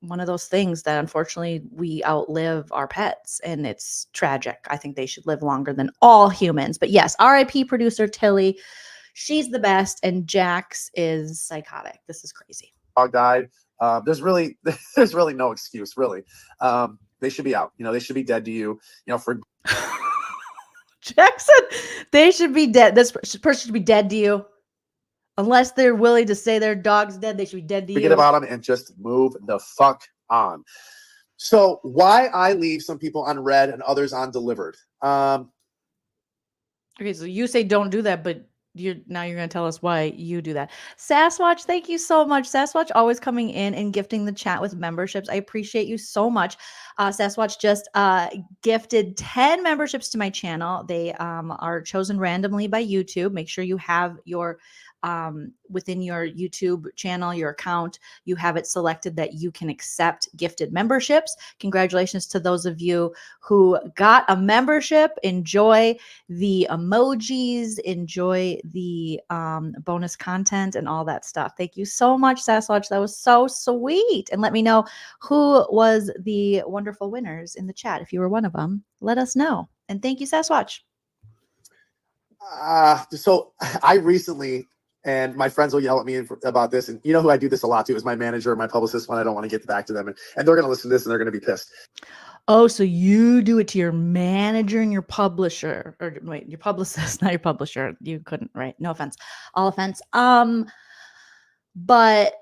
one of those things that unfortunately we outlive our pets, and it's tragic. I think they should live longer than all humans. But yes, RIP producer Tilly, she's the best, and Jax is psychotic. This is crazy. Dog died. There's really no excuse, really. They should be out. They should be dead to you. For Jackson, they should be dead. This person should be dead to you. Unless they're willing to say their dog's dead, they should be dead to you. Forget about them and just move the fuck on. So why I leave some people on read and others on delivered? Okay, so you say don't do that, but you're going to tell us why you do that. Sasquatch, thank you so much. Sasquatch always coming in and gifting the chat with memberships. I appreciate you so much. Sasquatch just gifted 10 memberships to my channel. They are chosen randomly by YouTube. Make sure you have your within your YouTube channel, your account, you have it selected that you can accept gifted memberships. Congratulations to those of you who got a membership. Enjoy the emojis, enjoy the bonus content and all that stuff. Thank you so much, Sasquatch. That was so sweet. And let me know who was the wonderful winners in the chat. If you were one of them, let us know. And thank you, Sasquatch. So I recently, and my friends will yell at me about this, and who I do this a lot to is my manager, my publicist, when I don't want to get back to them, and they're going to listen to this and they're going to be pissed. Oh, so you do it to your manager and your publisher, or wait, your publicist, not your publisher. You couldn't, right? No offense, all offense. But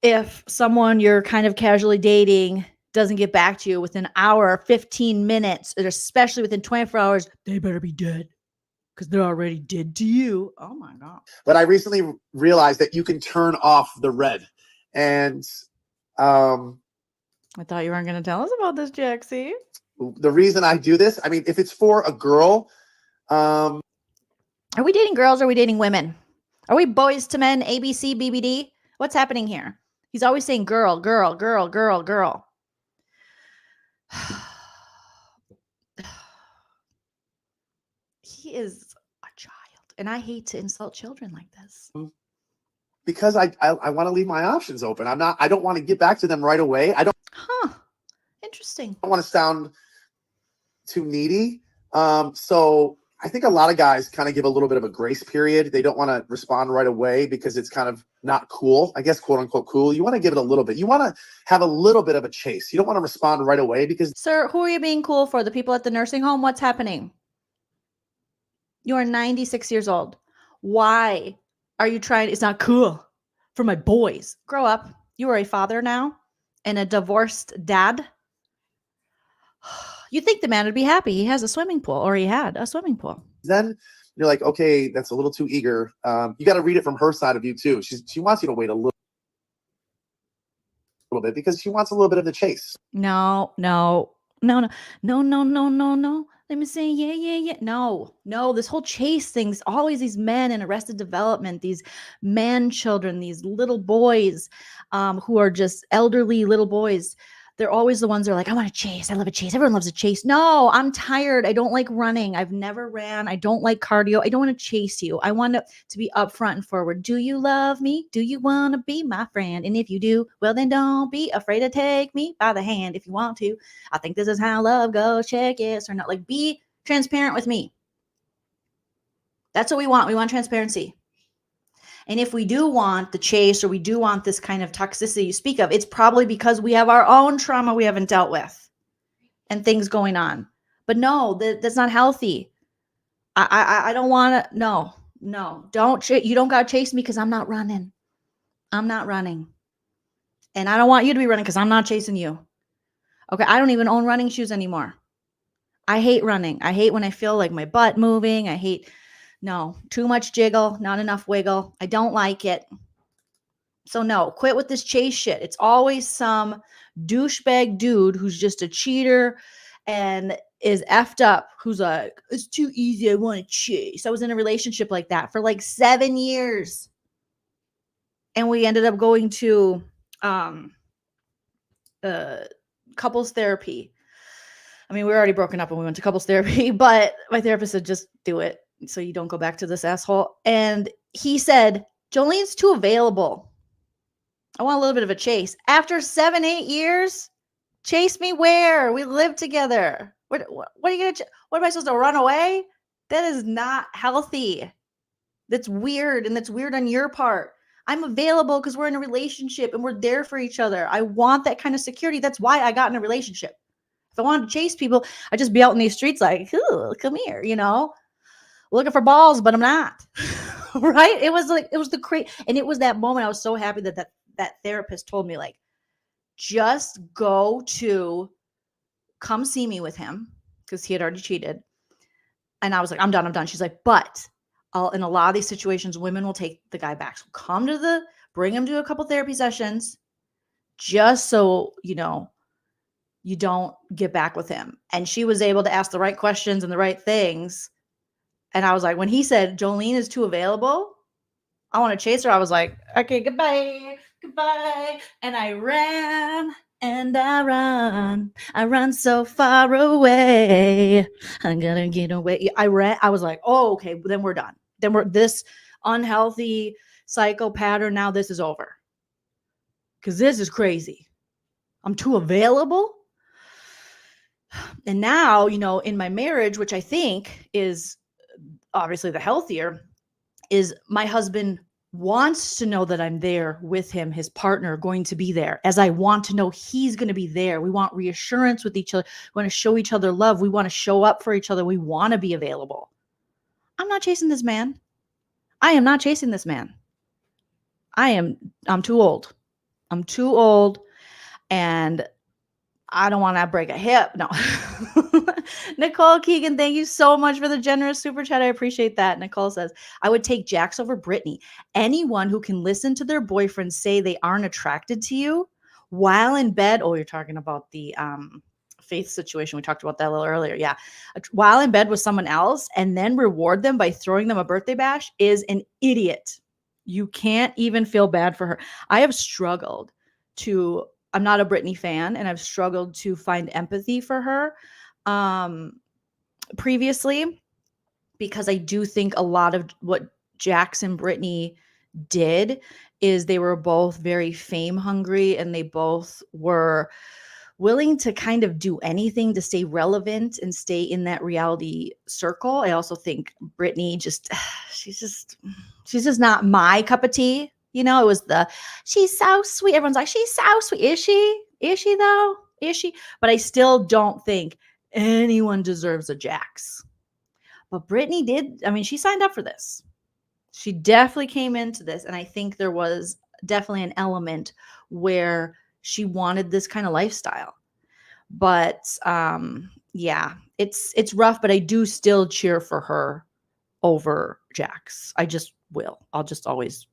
if someone you're kind of casually dating doesn't get back to you within an hour, 15 minutes, or especially within 24 hours, they better be dead. Because they're already dead to you. Oh my God. But I recently realized that you can turn off the red. And I thought you weren't going to tell us about this, Jaxie. The reason I do this, I mean, if it's for a girl. Are we dating girls or are we dating women? Are we boys to men, ABC, BBD? What's happening here? He's always saying girl, girl, girl, girl, girl. He is a child, and I hate to insult children like this. Because I want to leave my options open. I don't want to get back to them right away. Interesting. I don't want to sound too needy. So I think a lot of guys kind of give a little bit of a grace period. They don't want to respond right away because it's kind of not cool, I guess, quote unquote cool. You want to give it a little bit. You want to have a little bit of a chase. You don't want to respond right away because. Sir, who are you being cool for? The people at the nursing home? What's happening? You are 96 years old. Why are you trying? It's not cool for my boys. Grow up. You are a father now and a divorced dad. You think the man would be happy. He has a swimming pool, or he had a swimming pool. Then you're like, okay, that's a little too eager. You got to read it from her side of you too. She wants you to wait a little bit because she wants a little bit of the chase. No. Let me say, yeah. No, this whole chase thing's always these men in Arrested Development, these man children, these little boys who are just elderly little boys. They're always the ones that are like, I want to chase. I love a chase. Everyone loves a chase. No, I'm tired. I don't like running. I've never ran. I don't like cardio. I don't want to chase you. I want to be upfront and forward. Do you love me? Do you want to be my friend? And if you do, well, then don't be afraid to take me by the hand if you want to. I think this is how love goes. Check yes or not. Like, be transparent with me. That's what we want. We want transparency. And if we do want the chase or we do want this kind of toxicity you speak of, it's probably because we have our own trauma we haven't dealt with and things going on. But no, that's not healthy. I don't want to. No. Don't. You don't got to chase me because I'm not running. I'm not running. And I don't want you to be running because I'm not chasing you. Okay, I don't even own running shoes anymore. I hate running. I hate when I feel like my butt moving. I hate... No, too much jiggle, not enough wiggle. I don't like it. So no, quit with this chase shit. It's always some douchebag dude who's just a cheater and is effed up, who's like, it's too easy, I want to chase. I was in a relationship like that for like 7 years. and we ended up going to couples therapy. I mean, we were already broken up when we went to couples therapy, but my therapist said, just do it so you don't go back to this asshole. And he said, Jolene's too available. I want a little bit of a chase. After 7-8 years, chase me where? We live together. What are you going to, what am I supposed to run away? That is not healthy. That's weird. And that's weird on your part. I'm available because we're in a relationship and we're there for each other. I want that kind of security. That's why I got in a relationship. If I wanted to chase people, I'd just be out in these streets like, ooh, come here, you know, looking for balls, but I'm not. Right? It was like, it was the crazy. And it was that moment I was so happy that that therapist told me, like, just come see me with him because he had already cheated. And I was like, I'm done. She's like, but in a lot of these situations, women will take the guy back. So bring him to a couple therapy sessions just so, you know, you don't get back with him. And she was able to ask the right questions and the right things. And I was like, when he said Jolene is too available, I want to chase her. I was like, okay, goodbye. And I ran and I run so far away. I'm gonna get away. I ran. I was like, oh, okay, then we're done. Then we're this unhealthy cycle pattern. Now this is over. Because this is crazy. I'm too available. And now, you know, in my marriage, which I think is obviously the healthier, is my husband wants to know that I'm there with him, his partner, going to be there, as I want to know he's going to be there. We want reassurance with each other. We want to show each other love. We want to show up for each other. We want to be available. I'm not chasing this man. I am not chasing this man. I'm too old. I'm too old, and I don't want to break a hip. No. Nicole Keegan, thank you so much for the generous super chat. I appreciate that. Nicole says, I would take Jax over Brittany. Anyone who can listen to their boyfriend say they aren't attracted to you while in bed. Oh, you're talking about the Faith situation. We talked about that a little earlier. Yeah. While in bed with someone else and then reward them by throwing them a birthday bash is an idiot. You can't even feel bad for her. I have struggled I'm not a Brittany fan, and I've struggled to find empathy for her previously, because I do think a lot of what Jax and Brittany did is they were both very fame hungry, and they both were willing to kind of do anything to stay relevant and stay in that reality circle. I also think Brittany she's just not my cup of tea. You know, it was she's so sweet. Everyone's like, she's so sweet. Is she? Is she though? Is she? But I still don't think anyone deserves a Jax. But Brittany did. I mean, she signed up for this. She definitely came into this. And I think there was definitely an element where she wanted this kind of lifestyle. But yeah, it's rough, but I do still cheer for her over Jax. I just will. I'll just always,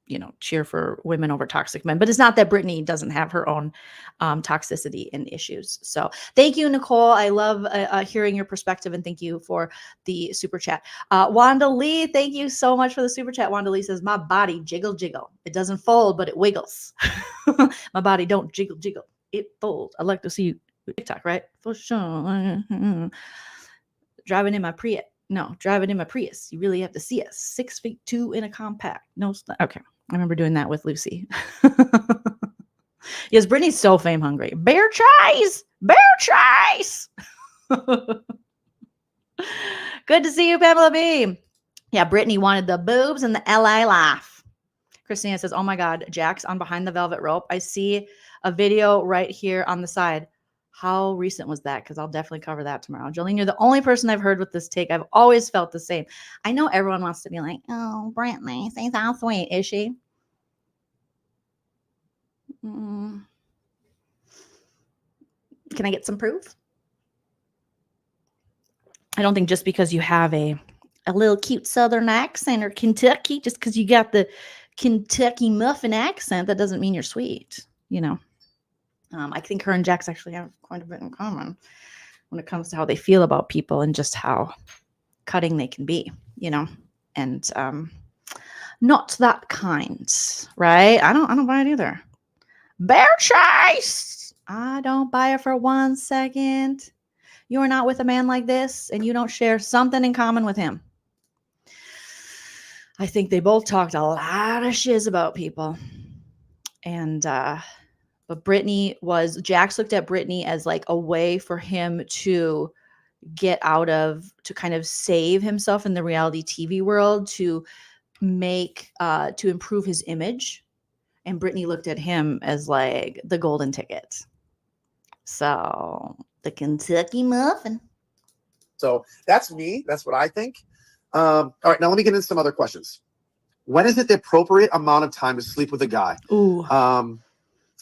you know, cheer for women over toxic men. But it's not that Brittany doesn't have her own toxicity and issues. So thank you, Nicole. I love hearing your perspective, and thank you for the super chat. Wanda Lee, thank you so much for the super chat. Wanda Lee says, my body jiggle. It doesn't fold, but it wiggles. My body don't jiggle. It folds. I'd like to see you TikTok, right? For sure. Driving in my Prius. You really have to see us. 6'2" in a compact. No, okay. I remember doing that with Lucy. Yes, Brittany's so fame hungry. Bear tries. Good to see you, Pamela B. Yeah, Brittany wanted the boobs and the LA laugh. Christina says, oh my God, Jax on Behind the Velvet Rope. I see a video right here on the side. How recent was that? Because I'll definitely cover that tomorrow. Jolene, you're the only person I've heard with this take. I've always felt the same. I know everyone wants to be like, oh, Brittany, she's how sweet. Is she? Can I get some proof? I don't think just because you have a little cute Southern accent or Kentucky, just because you got the Kentucky muffin accent, that doesn't mean you're sweet, you know? I think her and Jax actually have quite a bit in common when it comes to how they feel about people and just how cutting they can be, you know? And Not that kind, right? I don't buy it either. Bear chase. I don't buy it for 1 second. You are not with a man like this, and you don't share something in common with him. I think they both talked a lot of shiz about people. And but Jax looked at Brittany as like a way for him to get out of, to kind of save himself in the reality TV world, to improve his image. And Brittany looked at him as like the golden ticket. So the Kentucky Muffin. So that's me. That's what I think. All right, now let me get into some other questions. When is it the appropriate amount of time to sleep with a guy? Ooh.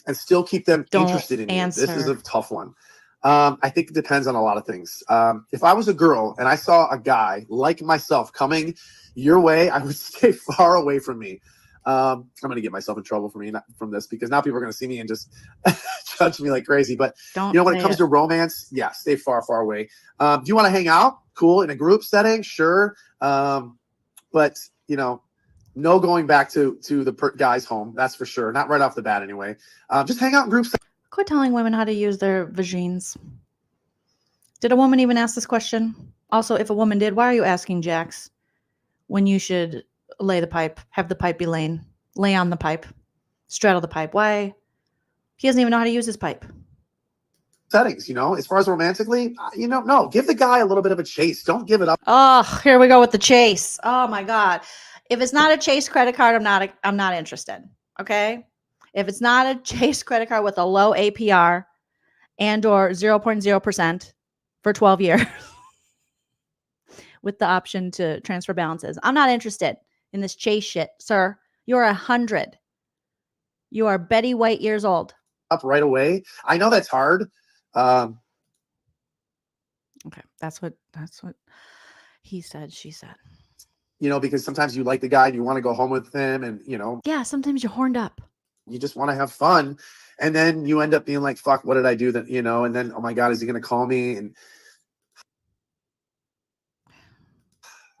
And still keep them Don't interested in answer. you? This is a tough one. I think it depends on a lot of things. If I was a girl and I saw a guy like myself coming your way, I would stay far away from me. I'm going to get myself in trouble from this, because now people are going to see me and just judge me like crazy. But when it comes to romance, yeah, stay far, far away. Do you want to hang out? Cool. In a group setting? Sure. But, no going back to the guy's home. That's for sure. Not right off the bat anyway. Just hang out in groups. Quit telling women how to use their vagines. Did a woman even ask this question? Also, if a woman did, why are you asking, Jax, when you should lay the pipe, have the pipe be lay on the pipe, straddle the pipe? Why? He doesn't even know how to use his pipe. Settings, as far as romantically, no, give the guy a little bit of a chase. Don't give it up. Oh, here we go with the chase. Oh my God. If it's not a Chase credit card, I'm not interested. Okay. If it's not a Chase credit card with a low APR and or 0.0% for 12 years with the option to transfer balances, I'm not interested in this Chase shit, sir. You're 100. You are Betty White years old. Up right away. I know that's hard. Okay. That's what he said, she said. Because sometimes you like the guy and you want to go home with him, and yeah, sometimes you're horned up. You just want to have fun, and then you end up being like, fuck, what did I do that, and then, oh my God, is he going to call me? And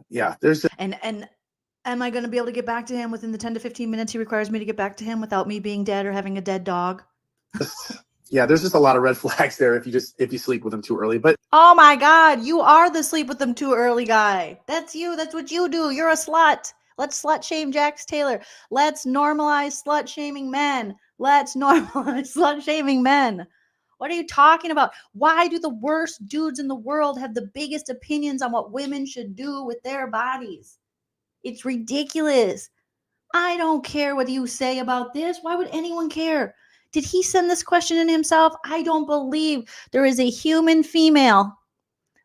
yeah, and am I going to be able to get back to him within the 10 to 15 minutes he requires me to get back to him without me being dead or having a dead dog? Yeah, there's just a lot of red flags there if you sleep with him too early. But oh my God, you are the sleep with them too early guy. That's you. That's what you do. You're a slut. Let's slut shame Jax Taylor. Let's normalize slut shaming men. Let's normalize slut shaming men. What are you talking about? Why do the worst dudes in the world have the biggest opinions on what women should do with their bodies? It's ridiculous. I don't care what you say about this. Why would anyone care? Did he send this question in himself? I don't believe there is a human female,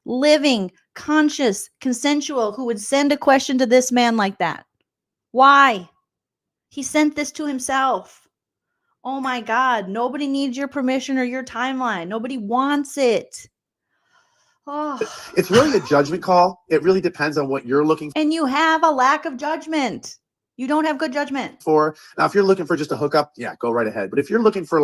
living, conscious, consensual, who would send a question to this man like that. Why? He sent this to himself. Oh my God. Nobody needs your permission or your timeline. Nobody wants it. Oh. It's really a judgment call. It really depends on what you're looking for. And you have a lack of judgment. You don't have good judgment. Now, if you're looking for just a hookup, yeah, go right ahead. But if you're looking for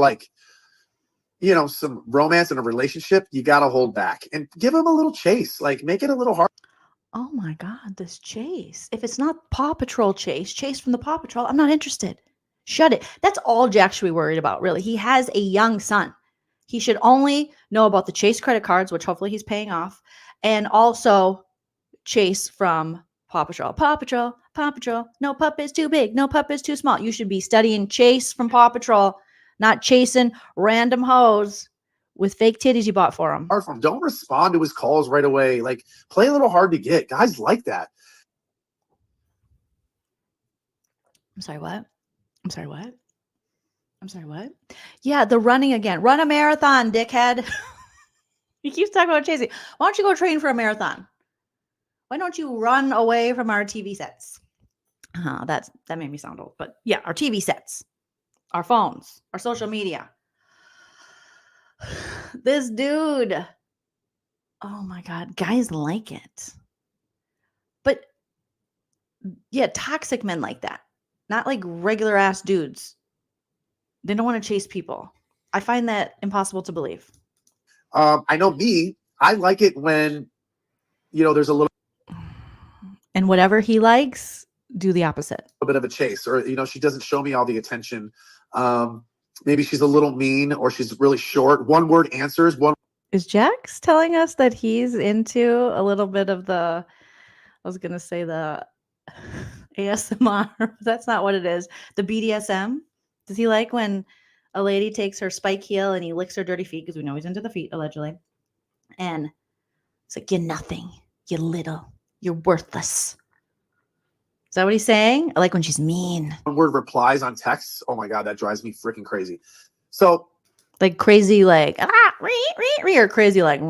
some romance in a relationship, you got to hold back and give him a little chase. Like, make it a little hard. Oh my God, this chase. If it's not Paw Patrol chase from the Paw Patrol, I'm not interested. Shut it. That's all Jack should be worried about, really. He has a young son. He should only know about the Chase credit cards, which hopefully he's paying off, and also chase from Paw Patrol. Paw Patrol, Paw Patrol. No pup is too big. No pup is too small. You should be studying Chase from Paw Patrol, not chasing random hoes with fake titties you bought for him. Don't respond to his calls right away. Like, play a little hard to get. Guys like that. I'm sorry, what? I'm sorry, what? I'm sorry, what? Yeah, the running again. Run a marathon, dickhead. He keeps talking about chasing. Why don't you go train for a marathon? Why don't you run away from our TV sets? That made me sound old. But yeah, our TV sets, our phones, our social media. This dude. Oh my God. Guys like it. But yeah, toxic men like that. Not like regular ass dudes. They don't want to chase people. I find that impossible to believe. I know me. I like it when, there's a little. And whatever he likes do the opposite. A bit of a chase, or she doesn't show me all the attention. Maybe she's a little mean, or she's really short. One word answers. Is Jax telling us that he's into a little bit of the, I was gonna say the ASMR. That's not what it is. The BDSM. Does he like when a lady takes her spike heel and he licks her dirty feet? Because we know he's into the feet, allegedly. And it's like, you're nothing. You're little. You're worthless. Is that what he's saying? I like when she's mean. One word replies on texts. Oh my God, that drives me freaking crazy. So, like crazy, like or crazy, like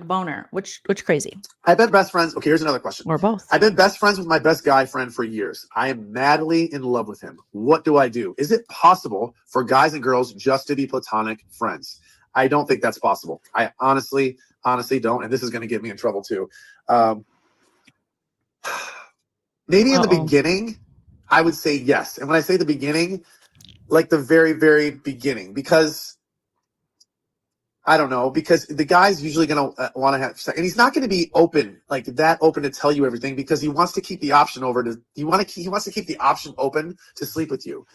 boner. Which crazy? I've been best friends. Okay, here's another question. Or both. I've been best friends with my best guy friend for years. I am madly in love with him. What do I do? Is it possible for guys and girls just to be platonic friends? I don't think that's possible. I honestly don't. And this is going to get me in trouble too. Maybe in the beginning, I would say yes. And when I say the beginning, like the very, very beginning, because I don't know, because the guy's usually going to want to have sex, and he's not going to be open, like that open to tell you everything, because he wants to keep the option he wants to keep the option open to sleep with you.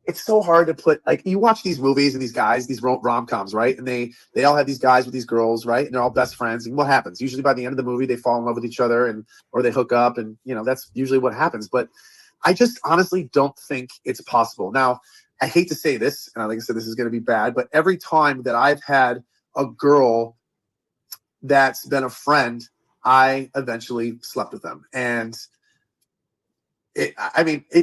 It's so hard to put, like, you watch these movies and these guys, these rom-coms, right? And they all have these guys with these girls, right? And they're all best friends. And what happens? Usually by the end of the movie, they fall in love with each other or they hook up, and that's usually what happens. But I just honestly don't think it's possible. Now, I hate to say this, and like I said, this is going to be bad, but every time that I've had a girl that's been a friend, I eventually slept with them. And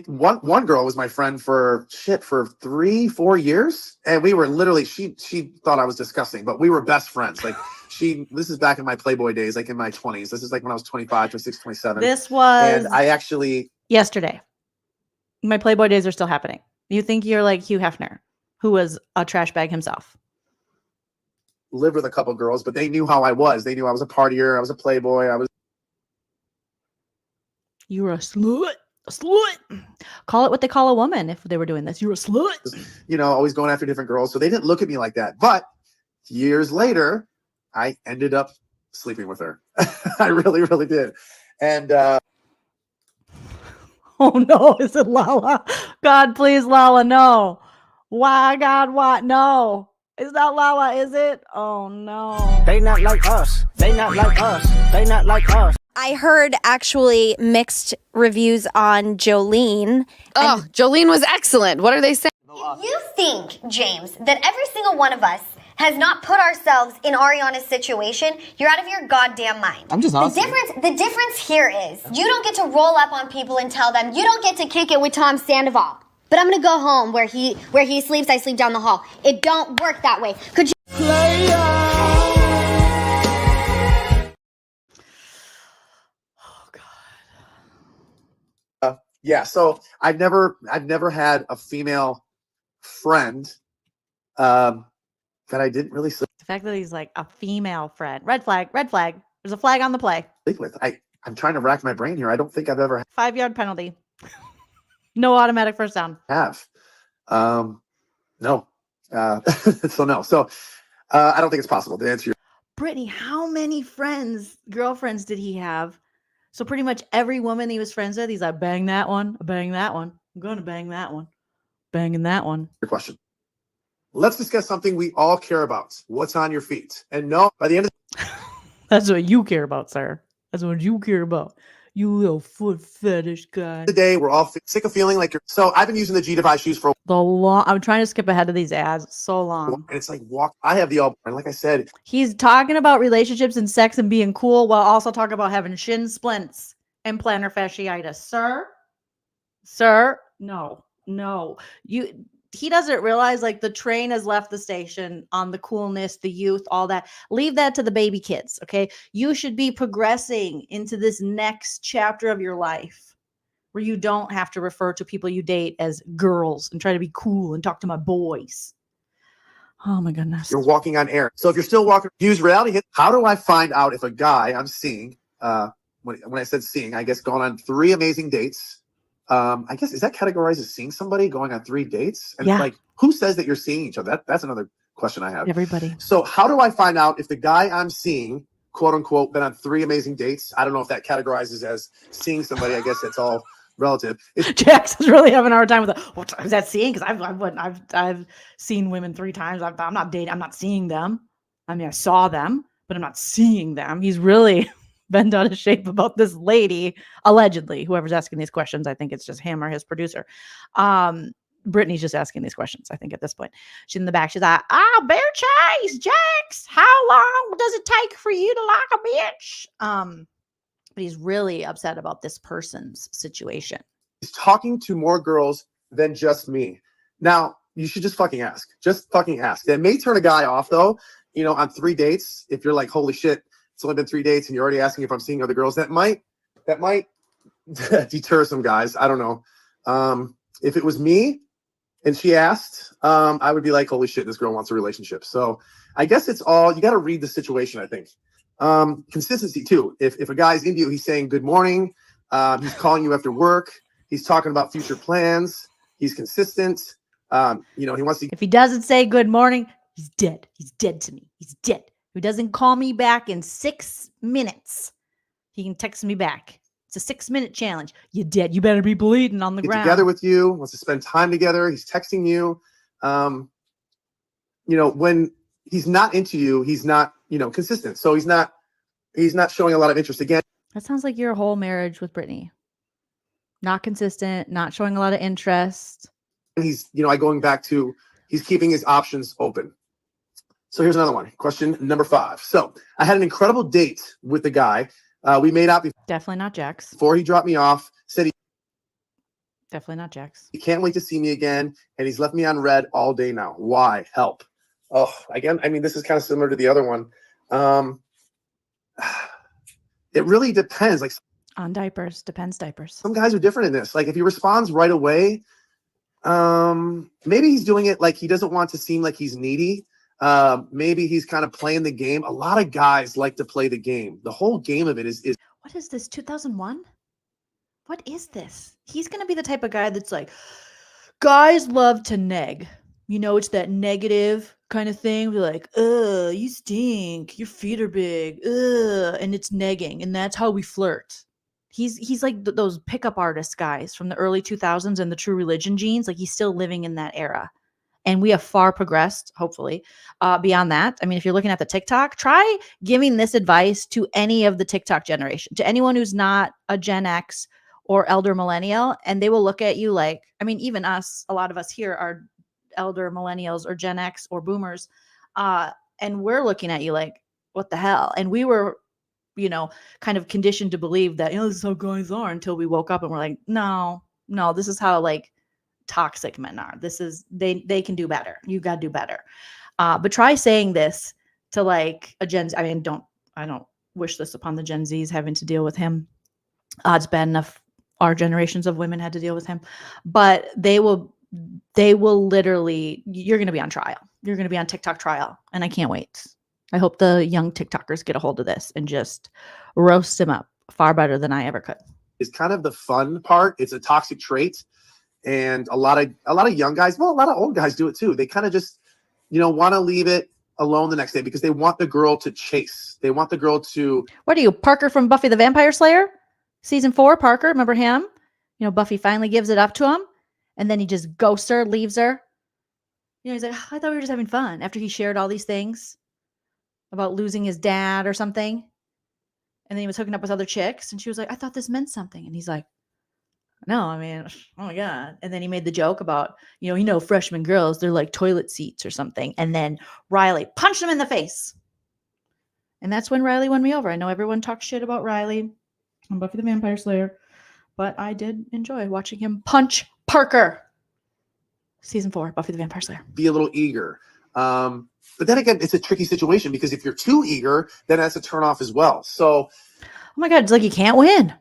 one girl was my friend for 3-4 years, and we were literally, she thought I was disgusting, but we were best friends. Like this is back in my Playboy days, like in my 20s. This is like when I was 25, 26, 27. This was, and I actually, yesterday. My Playboy days are still happening. You think you're like Hugh Hefner, who was a trash bag himself. Lived with a couple girls, but they knew how I was. They knew I was a partier. I was a Playboy. You were a slut. A slut. Call it what they call a woman if they were doing this. You're a slut. Always going after different girls. So they didn't look at me like that. But years later, I ended up sleeping with her. I really, really did. And oh no, is it Lala? God, please, Lala, no. Why, God, what? No. Is that Lala, is it? Oh no. They not like us. They not like us. They not like us. I heard actually mixed reviews on Joleen. Oh, Joleen was excellent. What are they saying? If you think, James, that every single one of us has not put ourselves in Ariana's situation, you're out of your goddamn mind. I'm just asking. The difference here is you don't get to roll up on people and tell them you don't get to kick it with Tom Sandoval. But I'm gonna go home where he sleeps, I sleep down the hall. It don't work that way. Could you yeah, so I've never had a female friend that I didn't really sleep The fact that he's like a female friend. Red flag, red flag. There's a flag on the play. with. I'm trying to rack my brain here. I don't think I've ever 5-yard penalty. No automatic first down. have. No. So no. So I don't think it's possible to answer your. Brittany, how many girlfriends did he have? So pretty much every woman he was friends with, he's like, bang that one, bang that one. I'm going to bang that one, banging that one. Your question. Let's discuss something we all care about. What's on your feet? And no, by the end of That's what you care about, sir. That's what you care about. You little foot fetish guy. the day, we're all sick of feeling like you're. So I've been using the G-Defy shoes for I'm trying to skip ahead of these ads so a long. while, and it's like I have the all. And like I said, He's talking about relationships and sex and being cool while also talking about having shin splints and plantar fasciitis. Sir, no. He doesn't realize like the train has left the station on the coolness, the youth, all that. Leave that to the baby kids, okay? You should be progressing into this next chapter of your life where you don't have to refer to people you date as girls and try to be cool and talk to my boys. Oh my goodness. you're walking on air. So if you're still walking, use reality hit. How do I find out if a guy I'm seeing, when I said seeing, I guess gone on 3 amazing dates. I guess, is that categorized as seeing somebody going on 3 dates? And Yeah. like, who says that you're seeing each other? That's another question I have. Everybody. So how do I find out if the guy I'm seeing quote unquote, been on 3 amazing dates. I don't know if that categorizes as seeing somebody. I guess that's all relative. Jax is really having a hard time with that. What is that seeing? Because I've seen women 3 times. I'm not dating. I'm not seeing them. I mean, I saw them, but I'm not seeing them. He's really bent out of shape about this lady, allegedly. Whoever's asking these questions, I think it's just him or his producer. Brittany's just asking these questions, I think, at this point. She's in the back. She's like, bear chase, Jax. How long does it take for you to like a bitch? But he's really upset about this person's situation. He's talking to more girls than just me. Now, you should just fucking ask. Just fucking ask. That may turn a guy off, though, you know, on 3 dates. If you're like, holy shit, it's only been 3 dates and you're already asking if I'm seeing other girls, that might deter some guys. I don't know. If it was me and she asked, I would be like, holy shit, this girl wants a relationship. So I guess it's all, you got to read the situation, I think. Consistency too. If a guy's into you, he's saying good morning. He's calling you after work. He's talking about future plans. He's consistent. You know, he wants to. If he doesn't say good morning, he's dead. He's dead to me. He's dead. If he doesn't call me back in 6 minutes, he can text me back. It's a 6-minute challenge. You're dead. You better be bleeding on the ground. Together with you, wants to spend time together. He's texting you. You know, when he's not into you, he's not, you know, consistent. So he's not showing a lot of interest. Again, that sounds like your whole marriage with Brittany. Not consistent, not showing a lot of interest. He's, you know, going back to, he's keeping his options open. So here's another one. Question number 5. So I had an incredible date with the guy. We made out definitely not Jax. Before he dropped me off, said he definitely not Jax. He can't wait to see me again, and he's left me on red all day now. Why? Help. Oh, again, I mean, this is kind of similar to the other one. It really depends. Like on diapers, depends diapers. Some guys are different in this. Like if he responds right away, maybe he's doing it like he doesn't want to seem like he's needy. Maybe he's kind of playing the game. A lot of guys like to play the game. The whole game of it is what is this, 2001? What is this? He's going to be the type of guy that's like, guys love to neg. You know, it's that negative kind of thing. We're like, you stink. Your feet are big. And it's negging. And that's how we flirt. He's like those pickup artist guys from the early 2000s and the True Religion jeans. Like he's still living in that era. And we have far progressed, hopefully, beyond that. I mean, if you're looking at the TikTok, try giving this advice to any of the TikTok generation, to anyone who's not a Gen X or elder millennial, and they will look at you like, I mean, even us, a lot of us here are elder millennials or Gen X or boomers, and we're looking at you like, what the hell? And we were, you know, kind of conditioned to believe that, you know, this is how guys are until we woke up and we're like, no, this is how like toxic men are. This is they can do better. You got to do better. But try saying this to like a Gen Z. I mean, I don't wish this upon the Gen Zs having to deal with him. It's bad enough our generations of women had to deal with him, but they will literally, you're going to be on trial. You're going to be on TikTok trial. And I can't wait. I hope the young TikTokers get a hold of this and just roast him up far better than I ever could. It's kind of the fun part. It's a toxic trait. And a lot of young guys, well, a lot of old guys do it too. They kind of just, you know, want to leave it alone the next day because they want the girl to chase. They want the girl to. What are you, Parker from Buffy the Vampire Slayer? Season 4, Parker, remember him? You know, Buffy finally gives it up to him. And then he just ghosts her, leaves her. You know, he's like, I thought we were just having fun. After he shared all these things about losing his dad or something. And then he was hooking up with other chicks. And she was like, I thought this meant something. And he's like, no, I mean, oh my God. And then he made the joke about, you know, freshman girls, they're like toilet seats or something. And then Riley punched him in the face. And that's when Riley won me over. I know everyone talks shit about Riley on Buffy the Vampire Slayer, but I did enjoy watching him punch Parker. Season 4, Buffy the Vampire Slayer. Be a little eager. But then again, it's a tricky situation because if you're too eager, then that's a turnoff as well. So, oh my God, it's like you can't win.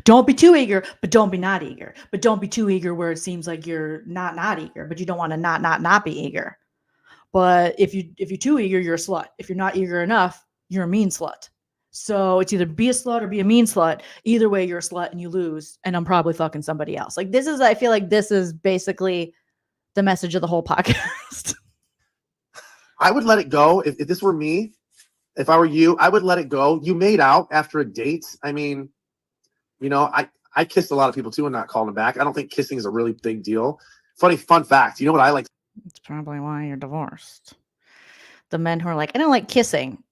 Don't be too eager, but don't be not eager. But don't be too eager where it seems like you're not eager, but you don't want to not be eager. But if you're too eager, you're a slut. If you're not eager enough, you're a mean slut. So it's either be a slut or be a mean slut. Either way, you're a slut and you lose. And I'm probably fucking somebody else. Like I feel like this is basically the message of the whole podcast. I would let it go. If this were me, If I were you, I would let it go. You made out after a date. I mean, I kissed a lot of people too and not called them back. I don't think kissing is a really big deal. Fun fact. You know what I like? It's probably why you're divorced. The men who are like, I don't like kissing.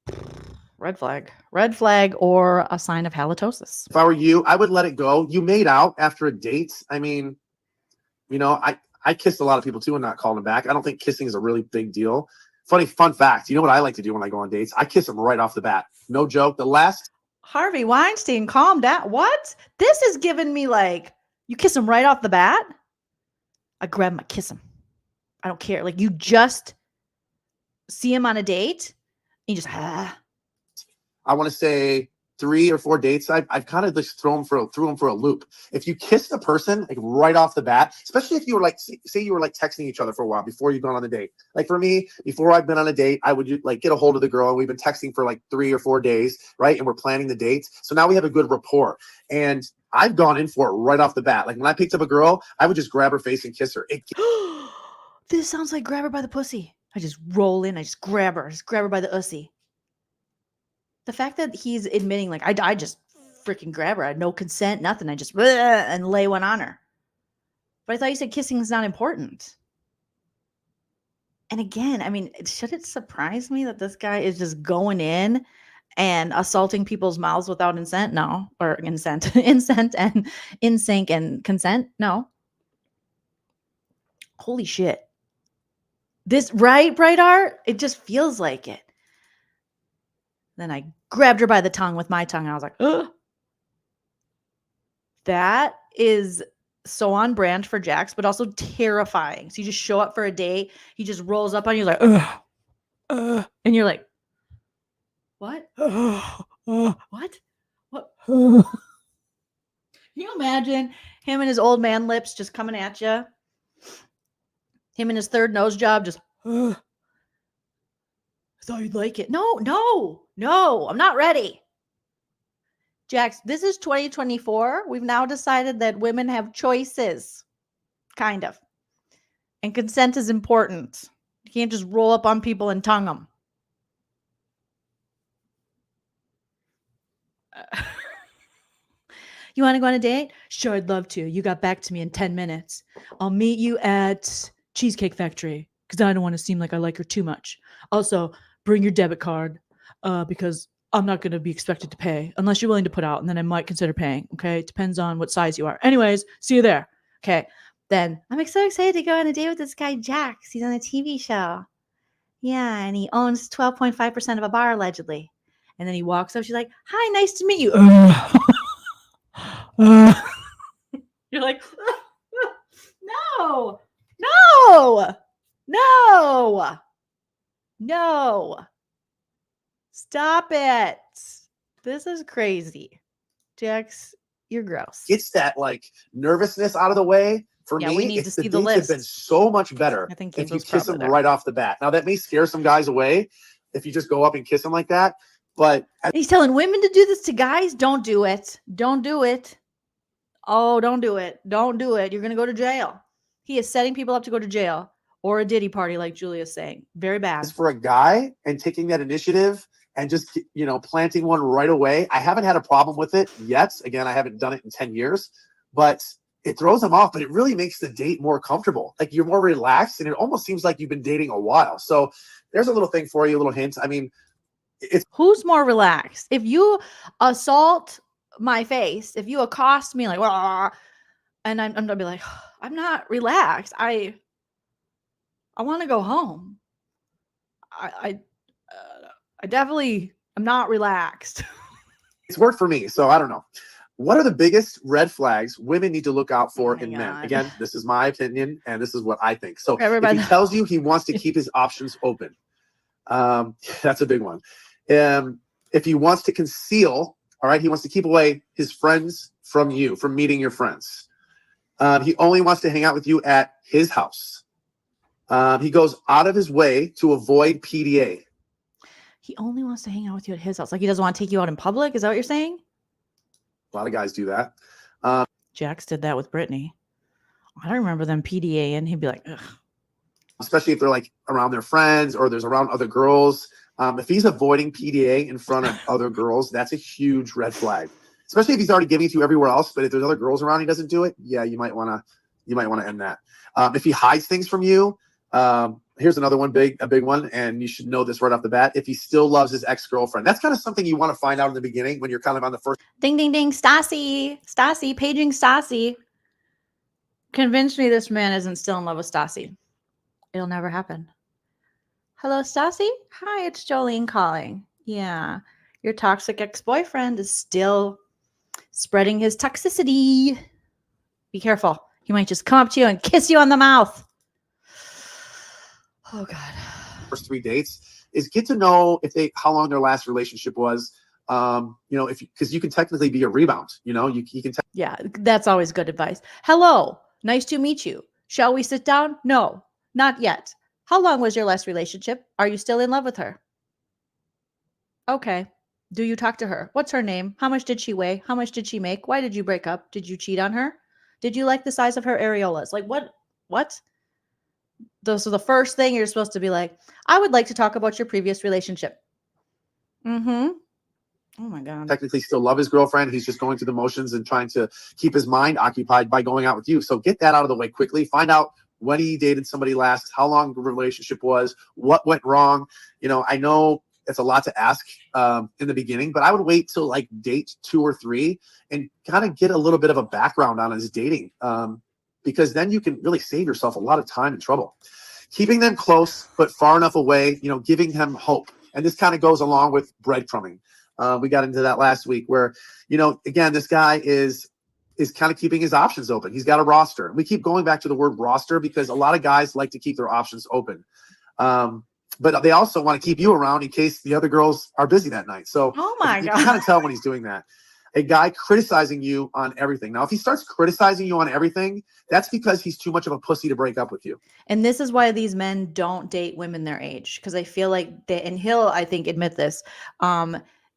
Red flag or a sign of halitosis. If I were you, I would let it go. You made out after a date. I mean, I kissed a lot of people too and not called them back. I don't think kissing is a really big deal. Fun fact. You know what I like to do when I go on dates? I kiss them right off the bat. No joke. The last Harvey Weinstein, calm down. What? This is giving me like, you kiss him right off the bat? I grab him, I kiss him. I don't care. Like, you just see him on a date, and you just, I want to say 3 or 4 dates, I've kind of just threw them for a loop. If you kiss the person like right off the bat, especially if you were like, say you were like texting each other for a while before you've gone on the date. Like for me, before I've been on a date, I would like get a hold of the girl and we've been texting for like 3 or 4 days, right? And we're planning the dates. So now we have a good rapport. And I've gone in for it right off the bat. Like when I picked up a girl, I would just grab her face and kiss her. This sounds like grab her by the pussy. I just roll in, I just grab her by the ussy. The fact that he's admitting, like, I just freaking grab her. I had no consent, nothing. I just and lay one on her. But I thought you said kissing is not important. And again, I mean, should it surprise me that this guy is just going in and assaulting people's mouths without consent? No. Or consent and in sync and consent? No. Holy shit. This, right, Bright Art? It just feels like it. Then I grabbed her by the tongue with my tongue. I was like, ugh. That is so on brand for Jax, but also terrifying. So you just show up for a date. He just rolls up on you like, and you're like, what? What? Can you imagine him and his old man lips just coming at you? Him and his third nose job just, I thought you'd like it. No, I'm not ready. Jax, this is 2024. We've now decided that women have choices, kind of. And consent is important. You can't just roll up on people and tongue them. You want to go on a date? Sure, I'd love to. You got back to me in 10 minutes. I'll meet you at Cheesecake Factory because I don't want to seem like I like her too much. Also, bring your debit card because I'm not going to be expected to pay unless you're willing to put out, and then I might consider paying. Okay, it depends on what size you are. Anyways, see you there. Okay, then I'm so excited to go on a date with this guy Jax. He's on a TV show. Yeah, and he owns 12.5% of a bar allegedly. And then he walks up. She's like, "Hi, nice to meet you." You're like, no. Stop it. This is crazy. Jax, you're gross. It's that like nervousness out of the way. For me, we need to see the dates list. have been so much better I think if you Keith was kiss them probably there. right off the bat. Now that may scare some guys away if you just go up and kiss them like that. But he's telling women to do this to guys. Don't do it. Don't do it. Oh, don't do it. Don't do it. You're going to go to jail. He is setting people up to go to jail or a Diddy party, like Julia's saying. Very bad. for a guy and taking that initiative and just, planting one right away, I haven't had a problem with it yet. Again, I haven't done it in 10 years, but it throws them off, but it really makes the date more comfortable. Like you're more relaxed and it almost seems like you've been dating a while. So there's a little thing for you, a little hint. I mean, who's more relaxed? If you assault my face, if you accost me like, "Wah," and I'm gonna be like, I'm not relaxed. I want to go home. I definitely am not relaxed. It's worked for me. So I don't know. What are the biggest red flags women need to look out for in men? Again, this is my opinion and this is what I think. So if he tells you he wants to keep his options open, that's a big one. If he wants to conceal, all right, he wants to keep away his friends from you, from meeting your friends. He only wants to hang out with you at his house. He goes out of his way to avoid PDA. He only wants to hang out with you at his house. Like he doesn't want to take you out in public. Is that what you're saying? A lot of guys do that. Jax did that with Brittany. I don't remember them PDA, and he'd be like, ugh. Especially if they're like around their friends or there's around other girls. If he's avoiding PDA in front of other girls, that's a huge red flag. Especially if he's already giving it to you everywhere else. But if there's other girls around, he doesn't do it. Yeah, you might want to end that. If he hides things from you, here's another one, a big one, and you should know this right off the bat. If he still loves his ex-girlfriend, that's kind of something you want to find out in the beginning when you're kind of on the first. Ding, ding, ding. Stassi, paging Stassi. Convince me this man isn't still in love with Stassi. It'll never happen. Hello, Stassi? Hi, it's Jolene calling. Yeah, your toxic ex-boyfriend is still spreading his toxicity. Be careful. He might just come up to you and kiss you on the mouth. Oh, God. First 3 dates is get to know how long their last relationship was. Because you can technically be a rebound. You can. Yeah, that's always good advice. Hello, nice to meet you. Shall we sit down? No, not yet. How long was your last relationship? Are you still in love with her? Okay. Do you talk to her? What's her name? How much did she weigh? How much did she make? Why did you break up? Did you cheat on her? Did you like the size of her areolas? Like what? So the first thing you're supposed to be like, I would like to talk about your previous relationship. Mm-hmm. Oh my God. Technically still love his girlfriend. He's just going through the motions and trying to keep his mind occupied by going out with you. So get that out of the way quickly. Find out when he dated somebody last, how long the relationship was, what went wrong. I know it's a lot to ask in the beginning, but I would wait till like date 2 or 3 and kind of get a little bit of a background on his dating, because then you can really save yourself a lot of time and trouble. Keeping them close, but far enough away, giving him hope. And this kind of goes along with breadcrumbing. We got into that last week where, again, this guy is kind of keeping his options open. He's got a roster. We keep going back to the word roster because a lot of guys like to keep their options open. But they also want to keep you around in case the other girls are busy that night. So oh my God, you can kind of tell when he's doing that. A guy criticizing you on everything. Now, if he starts criticizing you on everything, that's because he's too much of a pussy to break up with you. And this is why these men don't date women their age. Because I feel like and he'll, I think, admit this.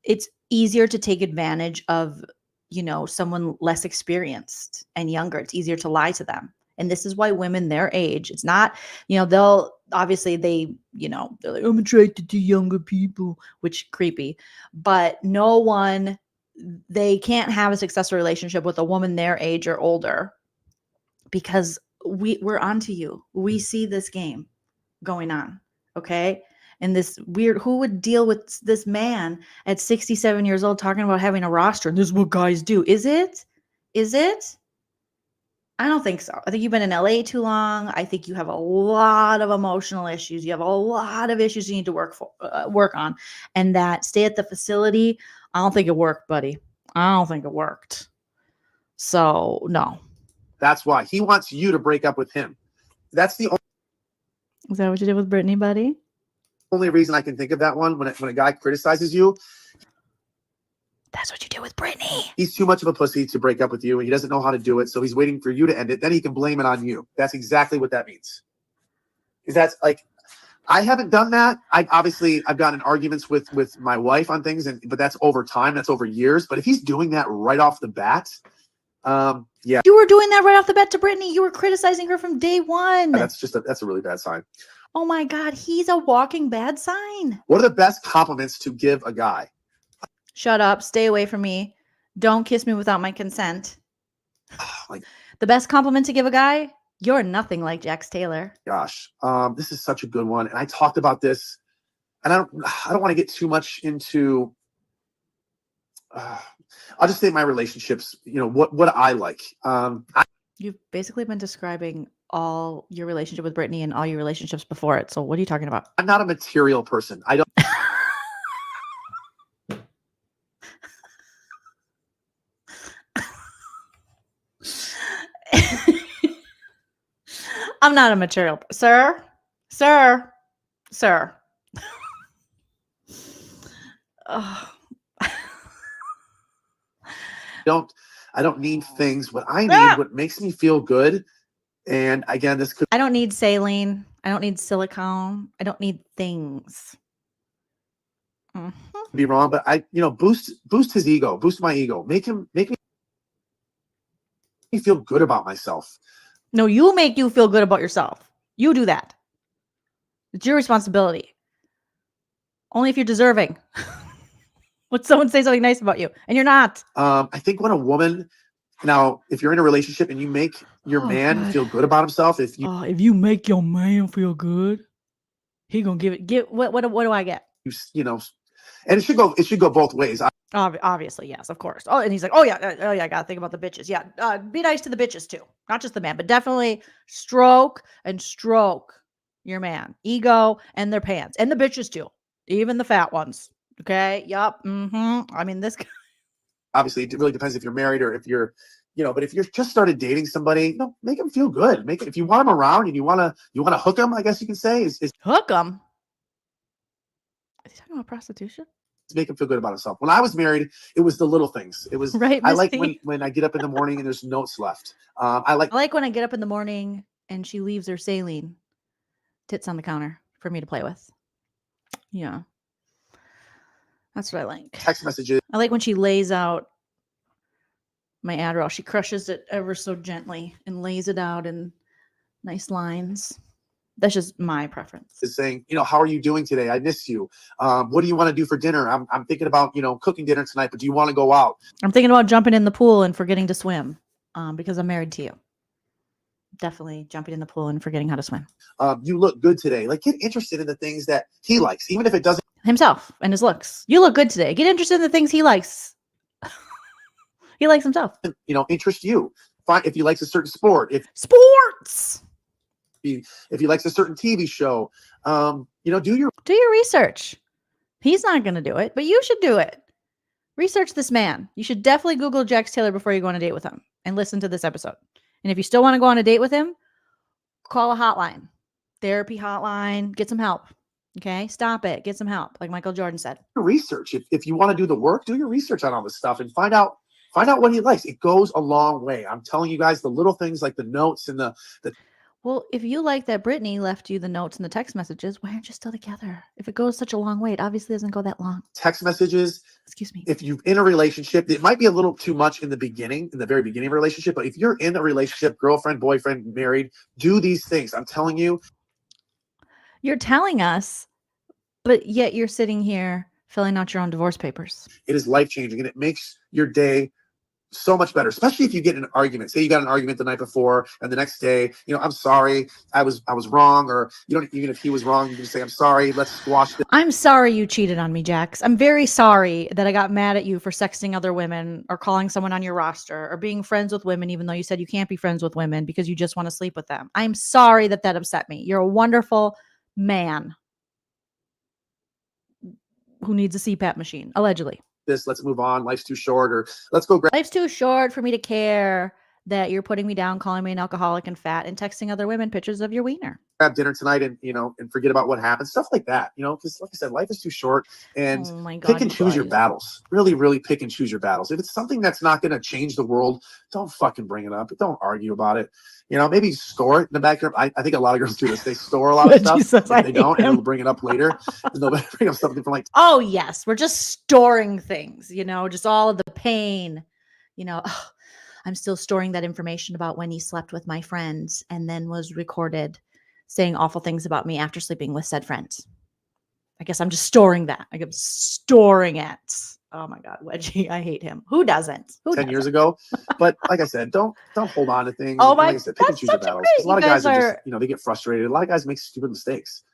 It's easier to take advantage of, someone less experienced and younger. It's easier to lie to them. And this is why women their age, it's not, they'll obviously they're like, I'm attracted to younger people, which creepy, but they can't have a successful relationship with a woman their age or older because we're onto you. We see this game going on. Okay. And this weird, who would deal with this man at 67 years old talking about having a roster? And this is what guys do. Is it? I don't think so. I think you've been in LA too long. I think you have a lot of emotional issues. You have a lot of issues you need to work on. And that stay at the facility, I don't think it worked, buddy. I don't think it worked. So, no. That's why he wants you to break up with him. That's the only. Is that what you did with Brittany, buddy? Only reason I can think of that one when a guy criticizes you. That's what you did with Brittany. He's too much of a pussy to break up with you, and he doesn't know how to do it, so he's waiting for you to end it. Then he can blame it on you. That's exactly what that means. Is that's like, I haven't done that. I've gotten in arguments with my wife on things, but that's over time. That's over years. But if he's doing that right off the bat, yeah. You were doing that right off the bat to Brittany. You were criticizing her from day one. That's a really bad sign. Oh my God, he's a walking bad sign. What are the best compliments to give a guy? Shut up. Stay away from me. Don't kiss me without my consent. The best compliment to give a guy? You're nothing like Jax Taylor. Gosh, this is such a good one. And I talked about this, and I don't want to get too much into, I'll just say my relationships, what I like. You've basically been describing all your relationship with Brittany and all your relationships before it. So what are you talking about? I'm not a material person. I don't. I'm not a material sir. Oh. I don't need things. What I need, what makes me feel good. And again, I don't need saline. I don't need silicone. I don't need things. Mm-hmm. Be wrong, but I, boost his ego, boost my ego, make me feel good about myself. No, you make you feel good about yourself. You do that. It's your responsibility. Only if you're deserving. Would someone say something nice about you and you're not? I think when a woman, now, if you're in a relationship and you make your man feel good about himself, if you make your man feel good, he gonna what do I get? you know, and it should go both ways. Obviously, yes, of course. Oh, and he's like, oh yeah, I gotta think about the bitches. Yeah, be nice to the bitches too, not just the man, but definitely stroke your man ego and their pants and the bitches too, even the fat ones. Okay, yup. I mean, this. Obviously, it really depends if you're married or if you're, but if you're just started dating somebody, make them feel good. If you want them around and you want to hook them, I guess you can say is hook them. Is he talking about prostitution? Make him feel good about himself. When I was married, it was the little things. It was right. I like when I get up in the morning and there's notes left. I like when I get up in the morning and she leaves her saline tits on the counter for me to play with. Yeah, that's what I like. Text messages. I like when she lays out my Adderall. She crushes it ever so gently and lays it out in nice lines. That's just my preference. Is saying, how are you doing today? I miss you. What do you want to do for dinner? I'm thinking about, cooking dinner tonight, but do you want to go out? I'm thinking about jumping in the pool and forgetting to swim because I'm married to you. Definitely jumping in the pool and forgetting how to swim. You look good today. Like, get interested in the things that he likes, even if it doesn't. Himself and his looks. You look good today. Get interested in the things he likes. He likes himself. Interest you. Fine if he likes a certain sport. Sports. If he likes a certain TV show, do your research. He's not going to do it, but you should do it. Research this man. You should definitely Google Jax Taylor before you go on a date with him and listen to this episode. And if you still want to go on a date with him, call a hotline, therapy hotline, get some help. Okay, stop it. Get some help, like Michael Jordan said. Research. If you want to do the work, do your research on all this stuff and find out what he likes. It goes a long way. I'm telling you guys, the little things like the notes and the. Well, if you like that Brittany left you the notes and the text messages, why aren't you still together? If it goes such a long way, it obviously doesn't go that long. Text messages. Excuse me. If you're in a relationship, it might be a little too much in the very beginning of a relationship. But if you're in a relationship, girlfriend, boyfriend, married, do these things. I'm telling you. You're telling us, but yet you're sitting here filling out your own divorce papers. It is life-changing, and it makes your day so much better, especially if you get in an argument. Say you got an argument the night before and the next day, I'm sorry, I was wrong, or even if he was wrong, you can say, I'm sorry, let's squash this. I'm sorry you cheated on me, Jax. I'm very sorry that I got mad at you for sexting other women or calling someone on your roster or being friends with women, even though you said you can't be friends with women because you just want to sleep with them. I'm sorry that upset me. You're a wonderful man who needs a CPAP machine, allegedly. Let's move on. Life's too short, or let's go. Life's too short for me to care that you're putting me down, calling me an alcoholic and fat, and texting other women pictures of your wiener. Grab dinner tonight and forget about what happened. Stuff like that, because like I said, life is too short, and pick and choose your battles. Really, really pick and choose your battles. If it's something that's not going to change the world, don't fucking bring it up. Don't argue about it. Maybe store it in the back of your. I think a lot of girls do this. They store a lot of stuff. Jesus, they don't, and they'll bring it up later. And they'll bring up something from oh yes, we're just storing things. Just all of the pain. I'm still storing that information about when he slept with my friends and then was recorded saying awful things about me after sleeping with said friends. I guess I'm just storing that. I'm storing it. Oh my God, Wedgie, I hate him. Who doesn't? 10 years ago. But like I said, don't hold on to things. Oh my, like I said, pick and choose your battles. A lot of guys are just, they get frustrated. A lot of guys make stupid mistakes.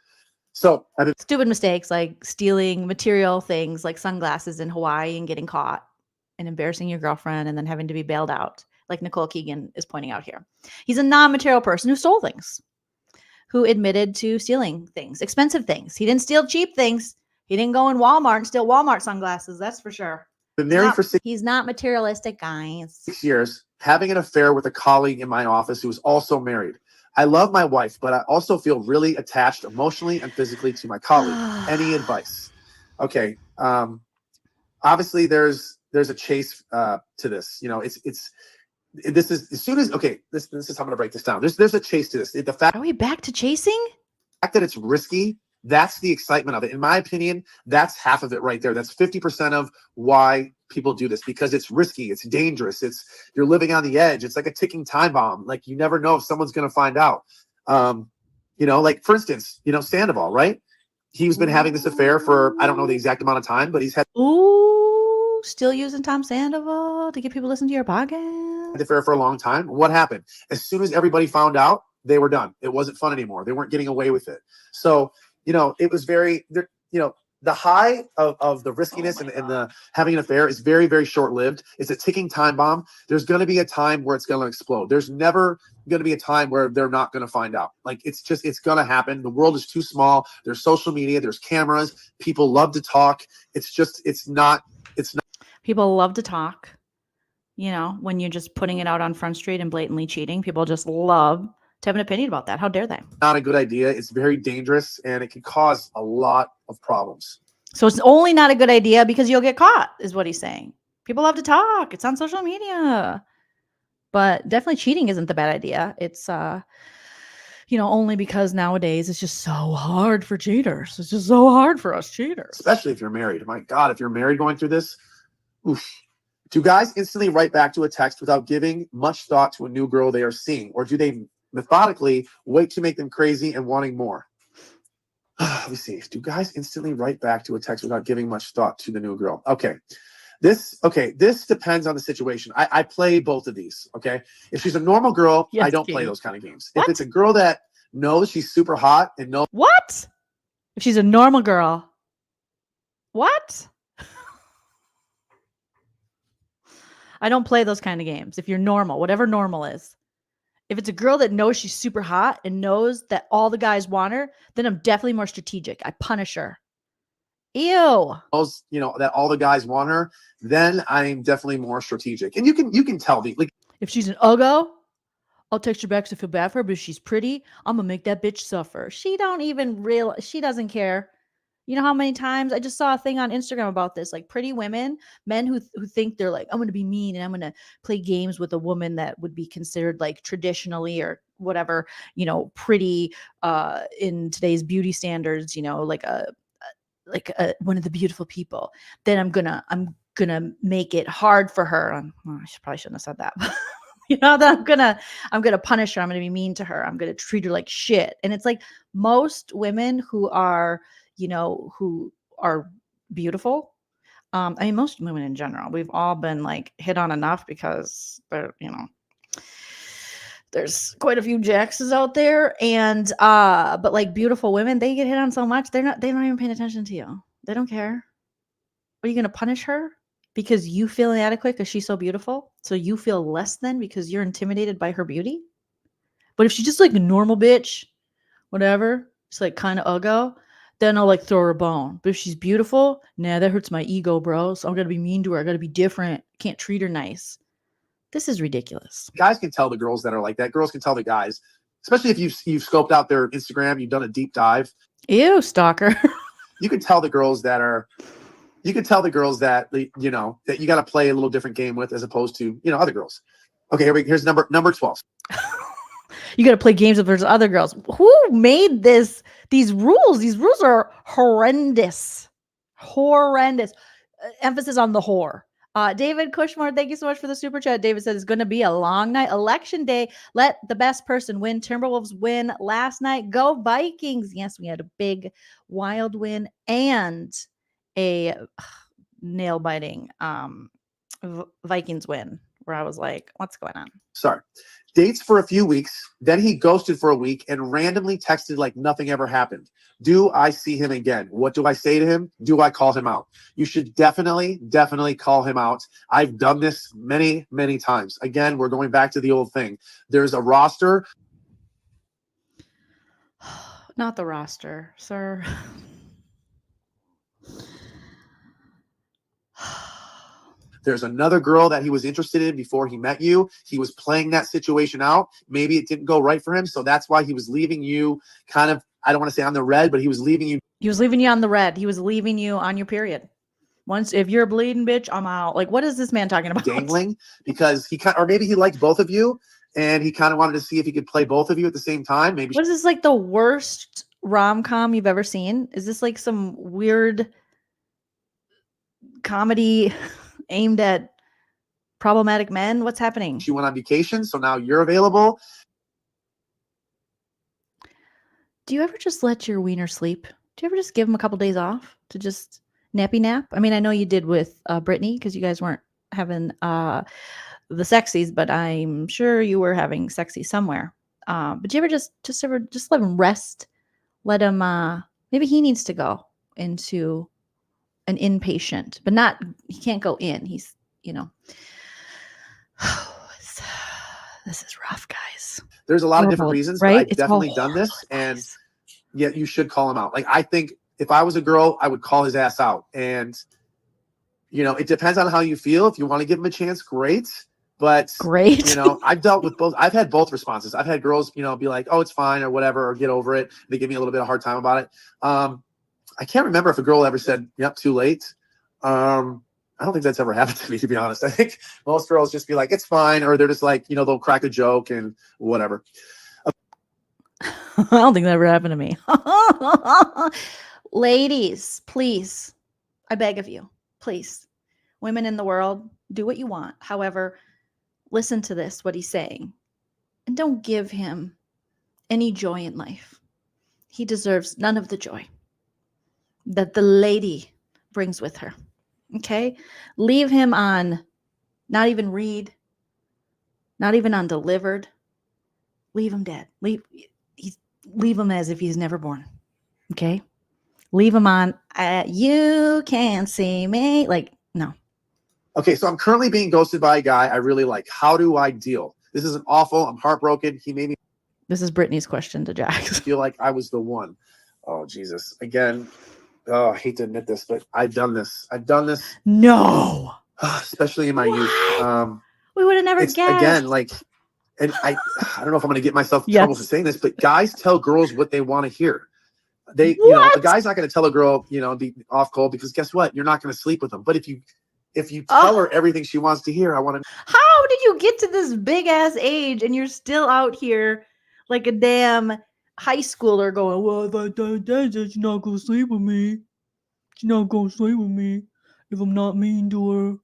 So stupid mistakes like stealing material things like sunglasses in Hawaii and getting caught and embarrassing your girlfriend and then having to be bailed out, like Nicole Keegan is pointing out here. He's a non-material person who stole things, who admitted to stealing things, expensive things. He didn't steal cheap things. He didn't go in Walmart and steal Walmart sunglasses. That's for sure. Been married for 6 He's not materialistic, guys. 6 years, having an affair with a colleague in my office who is also married. I love my wife, but I also feel really attached emotionally and physically to my colleague. Any advice? Okay. Obviously there's a chase to this. This is as soon as this is how I'm gonna break this down. There's a chase to this. The fact Are we back to chasing? The fact that it's risky, that's the excitement of it. In my opinion, that's half of it right there. That's 50% of why people do this, because it's risky, it's dangerous, you're living on the edge. It's like a ticking time bomb. Like, you never know if someone's gonna find out. Like for instance, Sandoval, right? He's been having this affair for, I don't know the exact amount of time, but he's had Ooh, still using Tom Sandoval to get people to listen to your podcast. the affair for a long time. What happened? As soon as everybody found out, they were done. It wasn't fun anymore. They weren't getting away with it. So, it was very, the high of the riskiness and the having an affair is very, very short-lived. It's a ticking time bomb. There's going to be a time where it's going to explode. There's never going to be a time where they're not going to find out. Like, it's going to happen. The world is too small. There's social media. There's cameras. People love to talk. It's not. People love to talk. When you're just putting it out on Front Street and blatantly cheating, people just love to have an opinion about that. How dare they? Not a good idea. It's very dangerous, and it can cause a lot of problems. So it's only not a good idea because you'll get caught, is what he's saying. People love to talk. It's on social media. But definitely cheating isn't the bad idea. It's, only because nowadays it's just so hard for cheaters. It's just so hard for us cheaters. Especially if you're married. My God, if you're married going through this, oof. Do guys instantly write back to a text without giving much thought to a new girl they are seeing? Or do they methodically wait to make them crazy and wanting more? Let me see. Do guys instantly write back to a text without giving much thought to the new girl? Okay. This depends on the situation. I play both of these. Okay. If she's a normal girl, Yes, I don't King. play those kind of games. What? If it's a girl that knows she's super hot and knows What? If she's a normal girl. What? I don't play those kind of games. If you're normal, whatever normal is. If it's a girl that knows she's super hot and knows that all the guys want her, then I'm definitely more strategic. I punish her. Ew. that all the guys want her, then I'm definitely more strategic. And you can tell If she's an uggo, I'll text her back because I feel bad for her, but if she's pretty, I'm gonna make that bitch suffer. She doesn't care. You know how many times I just saw a thing on Instagram about this, like pretty women, men who think they're like, I'm going to be mean and I'm going to play games with a woman that would be considered like traditionally or whatever, pretty in today's beauty standards, like one of the beautiful people. Then I'm gonna make it hard for her. I probably shouldn't have said that. That I'm gonna punish her. I'm gonna be mean to her. I'm gonna treat her like shit. And it's like most women who are who are beautiful. Most women in general, we've all been like hit on enough because they're, there's quite a few Jaxes out there. And, but like beautiful women, they get hit on so much. They're not even paying attention to you. They don't care. Are you going to punish her because you feel inadequate because she's so beautiful? So you feel less than because you're intimidated by her beauty? But if she's just like a normal bitch, whatever, it's like kind of uggo, then I'll like throw her a bone. But if she's beautiful, nah, that hurts my ego, bro. So I'm going to be mean to her. I got to be different. Can't treat her nice. This is ridiculous. Guys can tell the girls that are like that. Girls can tell the guys, especially if you've scoped out their Instagram, you've done a deep dive. Ew, stalker. You can tell the girls that that you got to play a little different game with as opposed to, other girls. Okay, here's number 12. You got to play games with other girls. Who made these rules? These rules are horrendous. Horrendous. Emphasis on the whore. David Cushmore, thank you so much for the super chat. David said it's going to be a long night. Election day. Let the best person win. Timberwolves win last night. Go Vikings. Yes, we had a big wild win and a nail-biting Vikings win where I was like, what's going on? Sorry. Dates for a few weeks, then he ghosted for a week and randomly texted like nothing ever happened. Do I see him again? What do I say to him? Do I call him out? You should definitely call him out. I've done this many, many times. Again, we're going back to the old thing. There's a roster. Not the roster, sir. There's another girl that he was interested in before he met you. He was playing that situation out. Maybe it didn't go right for him. So that's why he was leaving you kind of, I don't want to say on the red, but he was leaving you. He was leaving you on the red. He was leaving you on your period. Once, if you're bleeding, bitch, I'm out. Like, what is this man talking about? Dangling because or maybe he liked both of you and he kind of wanted to see if he could play both of you at the same time. Maybe. What is this, like the worst rom-com you've ever seen? Is this like some weird comedy aimed at problematic men? What's happening? She went on vacation, so now you're available. Do you ever just let your wiener sleep? Do you ever just give him a couple days off to just nappy nap? I mean, I know you did with Brittany because you guys weren't having the sexies, but I'm sure you were having sexy somewhere. But do you ever just let him rest? Let him maybe he needs to go into an inpatient, but not he can't go in. He's, you know. This is rough, guys. There's a lot of different reasons, right? but I've It's definitely all done this, horrible, and guys. yeah, you should call him out. Like, I think if I was a girl, I would call his ass out. And, you know, it depends on how you feel. If you want to give him a chance, great. But, Great. you know, I've dealt with both. I've had both responses. I've had girls, you know, be like, oh, it's fine or whatever, or get over it. They give me a little bit of a hard time about it. I can't remember if a girl ever said, yep, too late. I don't think that's ever happened to me, to be honest. I think most girls just be like, it's fine. Or they're just like, you know, they'll crack a joke and whatever. I don't think that ever happened to me. Ladies, please, I beg of you, please. Women in the world, do what you want. However, listen to this, what he's saying. And don't give him any joy in life. He deserves none of the joy that the lady brings with her. Okay? Leave him on not even read, not even on delivered. Leave him dead. Leave him as if he's never born. Okay? Leave him on you can't see me. Like, no. Okay, so I'm currently being ghosted by a guy I really like. How do I deal? This isn't awful. I'm heartbroken. He made me This is Brittany's question to Jax. feel like I was the one. Oh, Jesus. Again, oh, I hate to admit this, but I've done this. No. Especially in my youth. We would have never It's guessed. again like, and I don't know if I'm going to get myself in trouble for saying this, but guys tell girls what they want to hear. You know, a guy's not going to tell a girl, you know, be off cold, because guess what? You're not going to sleep with them. But if you tell her everything she wants to hear, I want to. How did you get to this big ass age and you're still out here like a damn high schooler going, well, if I die, she's not going to sleep with me. She's not going to sleep with me. If I'm not mean to her,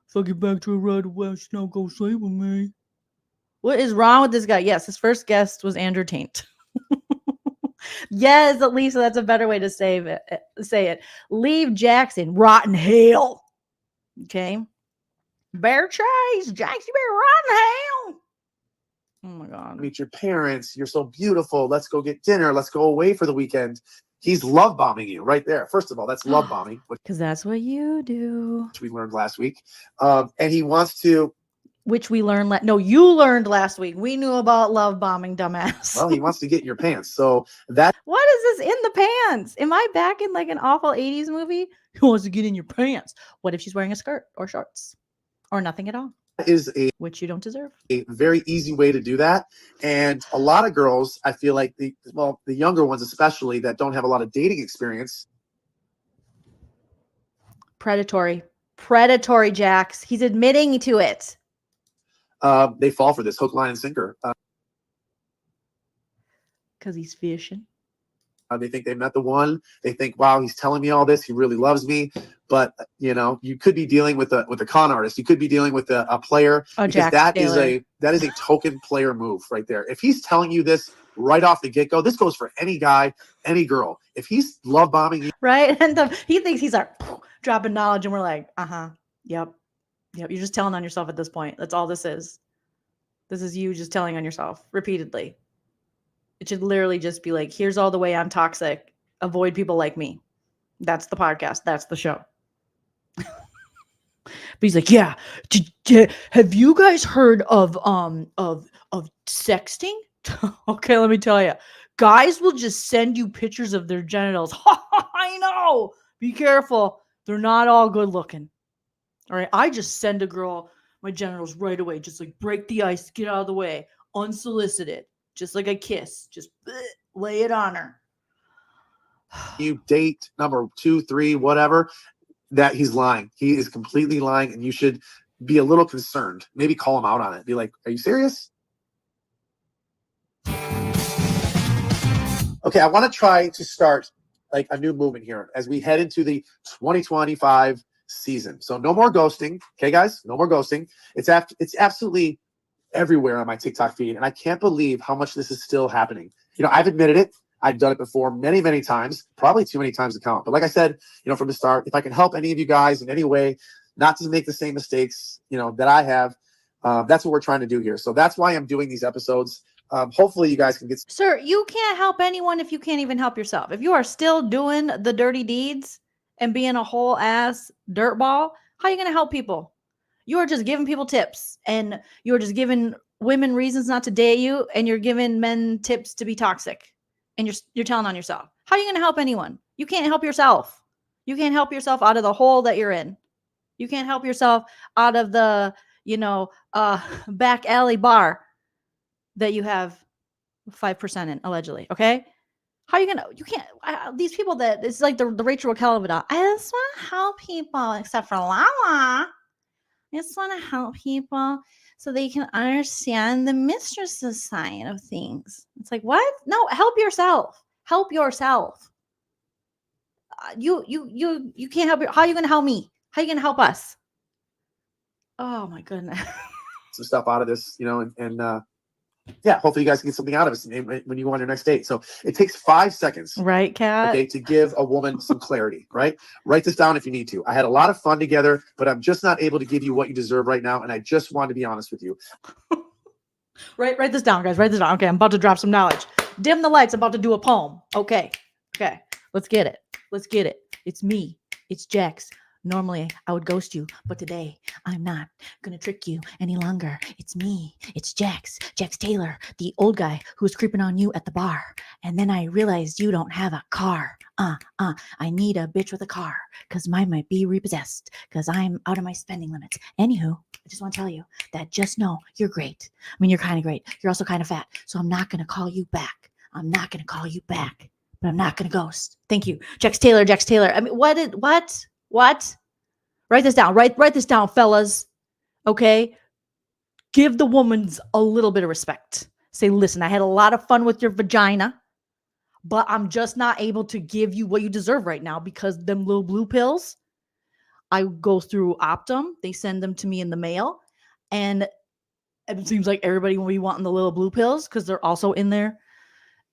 if I get back to her right away, she's not going to sleep with me. What is wrong with this guy? Yes, his first guest was Andrew Taint. Yes, at least that's a better way to say it. Leave Jackson rotten hell. Okay. Bear Chase, Jax, you better rotten hell. Oh my God. Meet your parents. You're so beautiful. Let's go get dinner. Let's go away for the weekend. He's love bombing you right there. First of all, that's love bombing, because that's what you do. Which we learned last week. And he wants to. Which we learned. No, you learned last week. We knew about love bombing, dumbass. Well, he wants to get in your pants. So that. What is this in the pants? Am I back in like an awful 80s movie? He wants to get in your pants. What if she's wearing a skirt or shorts or nothing at all? Is which you don't deserve. A very easy way to do that. And a lot of girls, I feel like the younger ones especially that don't have a lot of dating experience. Predatory, Jax. He's admitting to it. They fall for this hook, line, and sinker. Because he's fishing. They think they met the one. They think, wow, he's telling me all this. He really loves me. But, you know, you could be dealing with a con artist. You could be dealing with a player. Oh, because Jax Taylor. That is a token player move right there. If he's telling you this right off the get-go, this goes for any guy, any girl. If he's love bombing you. Right? And he thinks he's like dropping knowledge. And we're like, yep. You're just telling on yourself at this point. That's all this is. This is you just telling on yourself repeatedly. It should literally just be like, here's all the way I'm toxic. Avoid people like me. That's the podcast. That's the show. But he's like, yeah. Have you guys heard of sexting? Okay, let me tell you. Guys will just send you pictures of their genitals. I know. Be careful. They're not all good looking. All right. I just send a girl my genitals right away. Just like break the ice, get out of the way, unsolicited. Just like a kiss, just lay it on her. You date number 2, 3, whatever, that he's lying. He is completely lying, and you should be a little concerned. Maybe call him out on it. Be like, are you serious? Okay, I want to try to start like a new movement here as we head into the 2025 season. So no more ghosting. Okay, guys? No more ghosting. It's absolutely everywhere on my TikTok feed, and I can't believe how much this is still happening. You know, I've admitted it. I've done it before many, many times, probably too many times to count. But like I said, from the start, if I can help any of you guys in any way not to make the same mistakes, that I have, that's what we're trying to do here. So that's why I'm doing these episodes. Hopefully you guys can get. Sir, you can't help anyone if you can't even help yourself. If you are still doing the dirty deeds and being a whole ass dirtball, how are you going to help people? You are just giving people tips, and you're just giving women reasons not to date you, and you're giving men tips to be toxic, and you're telling on yourself. How are you going to help anyone? You can't help yourself. You can't help yourself out of the hole that you're in. You can't help yourself out of the, back alley bar that you have 5% in, allegedly. Okay. How are you going to, you can't, these people that it's like the Rachel Raquel of it all. I just want to help people except for Lala. I just want to help people so they can understand the mistresses side of things. It's like, what? No, help yourself. Help yourself. You can't help. How are you going to help me? How are you going to help us? Oh my goodness. Some stuff out of this, and yeah, hopefully you guys can get something out of it when you go on your next date. So it takes 5 seconds. Right, Kat? Okay, to give a woman some clarity, right? Write this down if you need to. I had a lot of fun together, but I'm just not able to give you what you deserve right now. And I just want to be honest with you. Write this down, guys. Write this down. Okay, I'm about to drop some knowledge. Dim the lights. I'm about to do a poem. Okay. Let's get it. It's me. It's Jax. Normally, I would ghost you, but today, I'm not going to trick you any longer. It's me. It's Jax Taylor, the old guy who was creeping on you at the bar. And then I realized you don't have a car. I need a bitch with a car because mine might be repossessed because I'm out of my spending limits. Anywho, I just want to tell you that just know you're great. I mean, you're kind of great. You're also kind of fat. So I'm not going to call you back. But I'm not going to ghost. Thank you. Jax Taylor. I mean, what? Write this down. Write this down, fellas. Okay? Give the woman a little bit of respect. Say, listen, I had a lot of fun with your vagina, but I'm just not able to give you what you deserve right now because them little blue pills, I go through Optum. They send them to me in the mail. And it seems like everybody will be wanting the little blue pills because they're also in their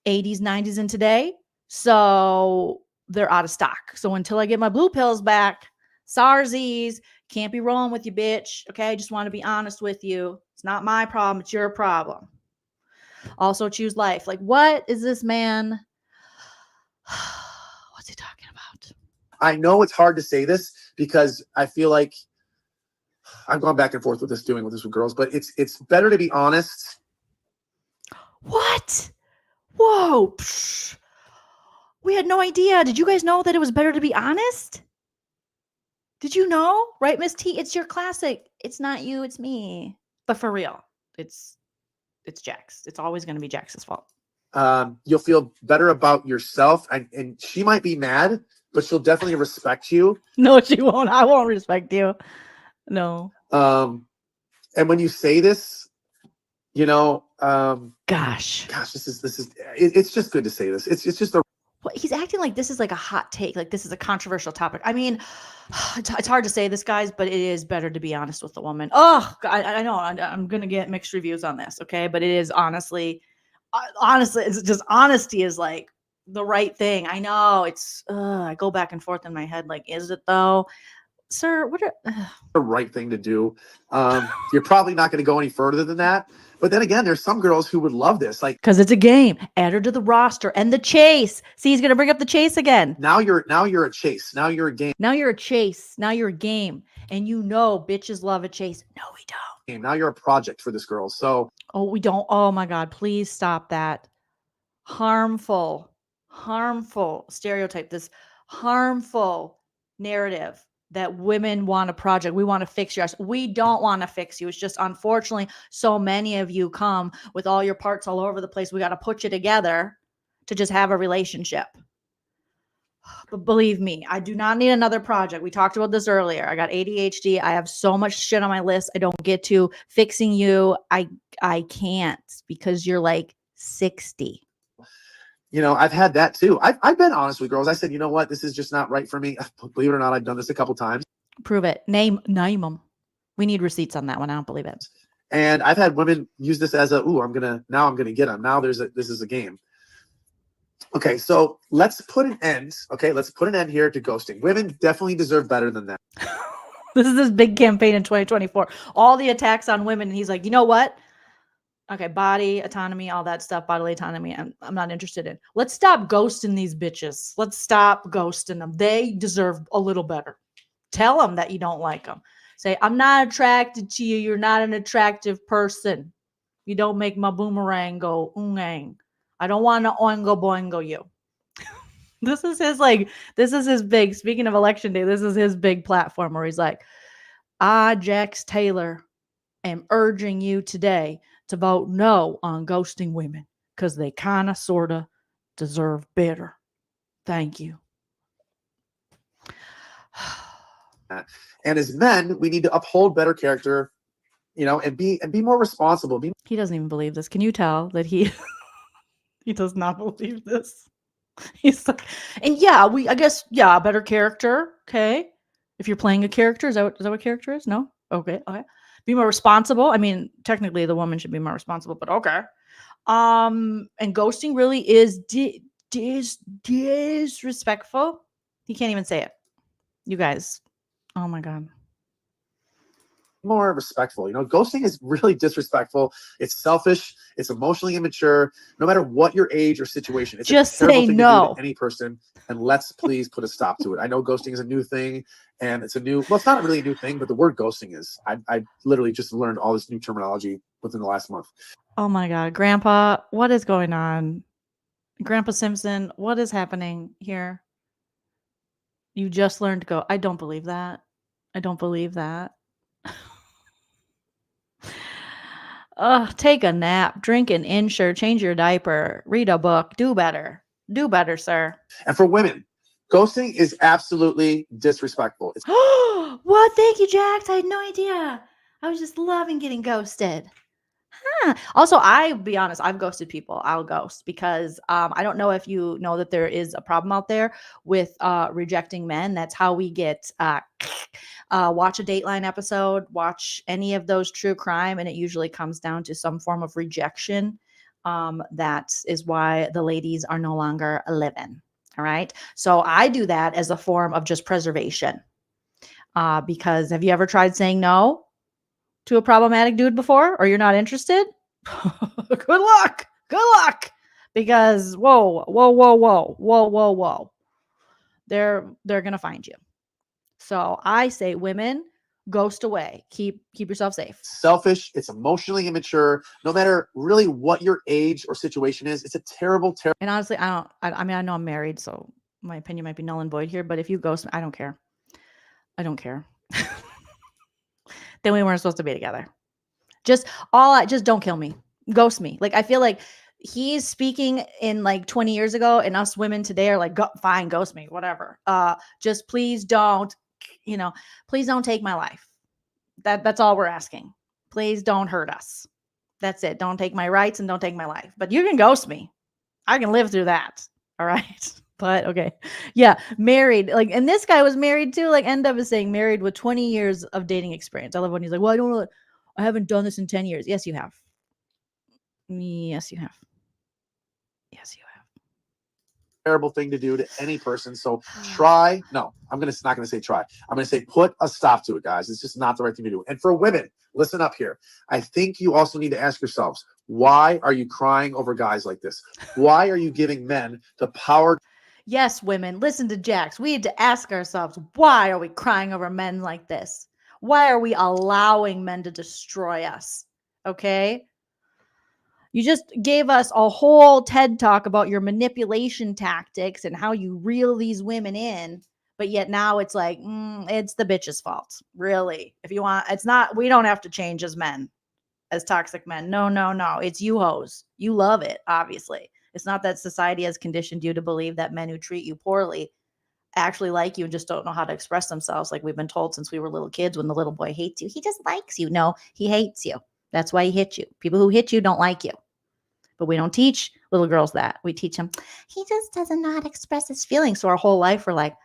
80s, 90s, and today. So they're out of stock. So until I get my blue pills back, SARSies, can't be rolling with you, bitch. Okay, I just want to be honest with you. It's not my problem. It's your problem. Also choose life. Like, what is this man? What's he talking about? I know it's hard to say this because I feel like I've gone back and forth with this with girls, but it's better to be honest. What? Whoa. Psh. We had no idea. Did you guys know that it was better to be honest? Did you know? Right, Miss T? It's your classic. It's not you, it's me. But for real, it's Jax. It's always going to be Jax's fault. You'll feel better about yourself, and she might be mad, but she'll definitely respect you. No, she won't. I won't respect you. No. And when you say this, gosh, this is it's just good to say this. It's just a. He's acting like this is like a hot take, like this is a controversial topic. I mean, it's hard to say this, guys, but it is better to be honest with the woman. Oh, I know I'm gonna get mixed reviews on this, okay? But it is honestly, it's just honesty is like the right thing. I know it's. I go back and forth in my head, like, is it though, sir? What the right thing to do? You're probably not going to go any further than that. But then again, there's some girls who would love this, like because it's a game. Add her to the roster and the chase. See, he's gonna bring up the chase again. Now you're a chase. Now you're a game. Now you're a chase. Now you're a game, and bitches love a chase. No, we don't. Now you're a project for this girl. So we don't. Oh my God, please stop that. Harmful stereotype. This harmful narrative that women want a project. We want to fix yours. We don't want to fix you. It's just unfortunately so many of you come with all your parts all over the place. We got to put you together to just have a relationship. But believe me, I do not need another project. We talked about this earlier. I got ADHD. I have so much shit on my list I don't get to. Fixing you, I can't because you're like 60. I've had that too. I've been honest with girls. I said, you know what? This is just not right for me. Believe it or not, I've done this a couple times. Prove it. Name them. We need receipts on that one. I don't believe it. And I've had women use this as I'm gonna get them. Now this is a game. Okay, so let's put an end. Okay, let's put an end here to ghosting. Women definitely deserve better than that. This is his big campaign in 2024. All the attacks on women. And he's like, you know what? Okay, body autonomy, all that stuff, bodily autonomy, I'm not interested in. Let's stop ghosting these bitches. Let's stop ghosting them. They deserve a little better. Tell them that you don't like them. Say, I'm not attracted to you. You're not an attractive person. You don't make my boomerang go oong. I don't want to oingo boingo you. This is his big, speaking of election day, this is his big platform where he's like, I, Jax Taylor, am urging you today to vote no on ghosting women because they kind of, sort of deserve better. Thank you. And as men, we need to uphold better character, and be more responsible. He doesn't even believe this. Can you tell that he does not believe this? He's like, and I guess, better character. Okay. If you're playing a character, is that what character is? No? Okay. Be more responsible. I mean, technically the woman should be more responsible, but okay. And ghosting really is disrespectful. He can't even say it. You guys. Oh my God. More respectful. Ghosting is really disrespectful. It's selfish. It's emotionally immature. No matter what your age or situation, it's just a terrible say thing no to do to any person. And let's please put a stop to it. I know ghosting is a new thing, and it's it's not really a new thing, but the word ghosting is. I literally just learned all this new terminology within the last month. Oh my God, Grandpa, what is going on? Grandpa Simpson, what is happening here? You just learned to go. I don't believe that. I don't believe that. Take a nap, drink an Ensure, change your diaper, read a book, do better. Do better, sir. And for women, ghosting is absolutely disrespectful. What? Thank you, Jax. I had no idea. I was just loving getting ghosted. Also, I'll be honest, I've ghosted people. I'll ghost because I don't know if you know that there is a problem out there with rejecting men. That's how we get watch a Dateline episode, watch any of those true crime, and it usually comes down to some form of rejection. That is why the ladies are no longer living. All right. So I do that as a form of just preservation. Because have you ever tried saying no to a problematic dude before, or you're not interested? Good luck. Because whoa. They're gonna find you. So I say, women, ghost away. Keep yourself safe. Selfish. It's emotionally immature. No matter really what your age or situation is, it's a terrible. And honestly, I know I'm married, so my opinion might be null and void here. But if you ghost me, I don't care. Then we weren't supposed to be together. Just don't kill me. Ghost me. Like, I feel like he's speaking in like 20 years ago, and us women today are like, fine, ghost me, whatever. Just please don't, please don't take my life. That's all we're asking. Please don't hurt us. That's it. Don't take my rights and don't take my life. But you can ghost me. I can live through that. All right. But okay. Yeah. Married. Like, and this guy was married too. Like, end up is saying married with 20 years of dating experience. I love when he's like, well, I haven't done this in 10 years. Yes, you have. Yes, you have. Terrible thing to do to any person. So I'm not going to say try. I'm going to say put a stop to it, guys. It's just not the right thing to do. And for women, listen up here. I think you also need to ask yourselves, why are you crying over guys like this? Why are you giving men the power? Yes, women, listen to Jax. We need to ask ourselves, why are we crying over men like this? Why are we allowing men to destroy us? Okay? You just gave us a whole TED talk about your manipulation tactics and how you reel these women in, but yet now it's like, it's the bitch's fault. Really? If you want, we don't have to change as men, as toxic men. No. It's you hoes. You love it, obviously. It's not that society has conditioned you to believe that men who treat you poorly actually like you and just don't know how to express themselves, like we've been told since we were little kids. When the little boy hates you, he just likes you. No, he hates you. That's why he hit you. People who hit you don't like you. But we don't teach little girls that. We teach them, he just doesn't know how to express his feelings. So our whole life we're like,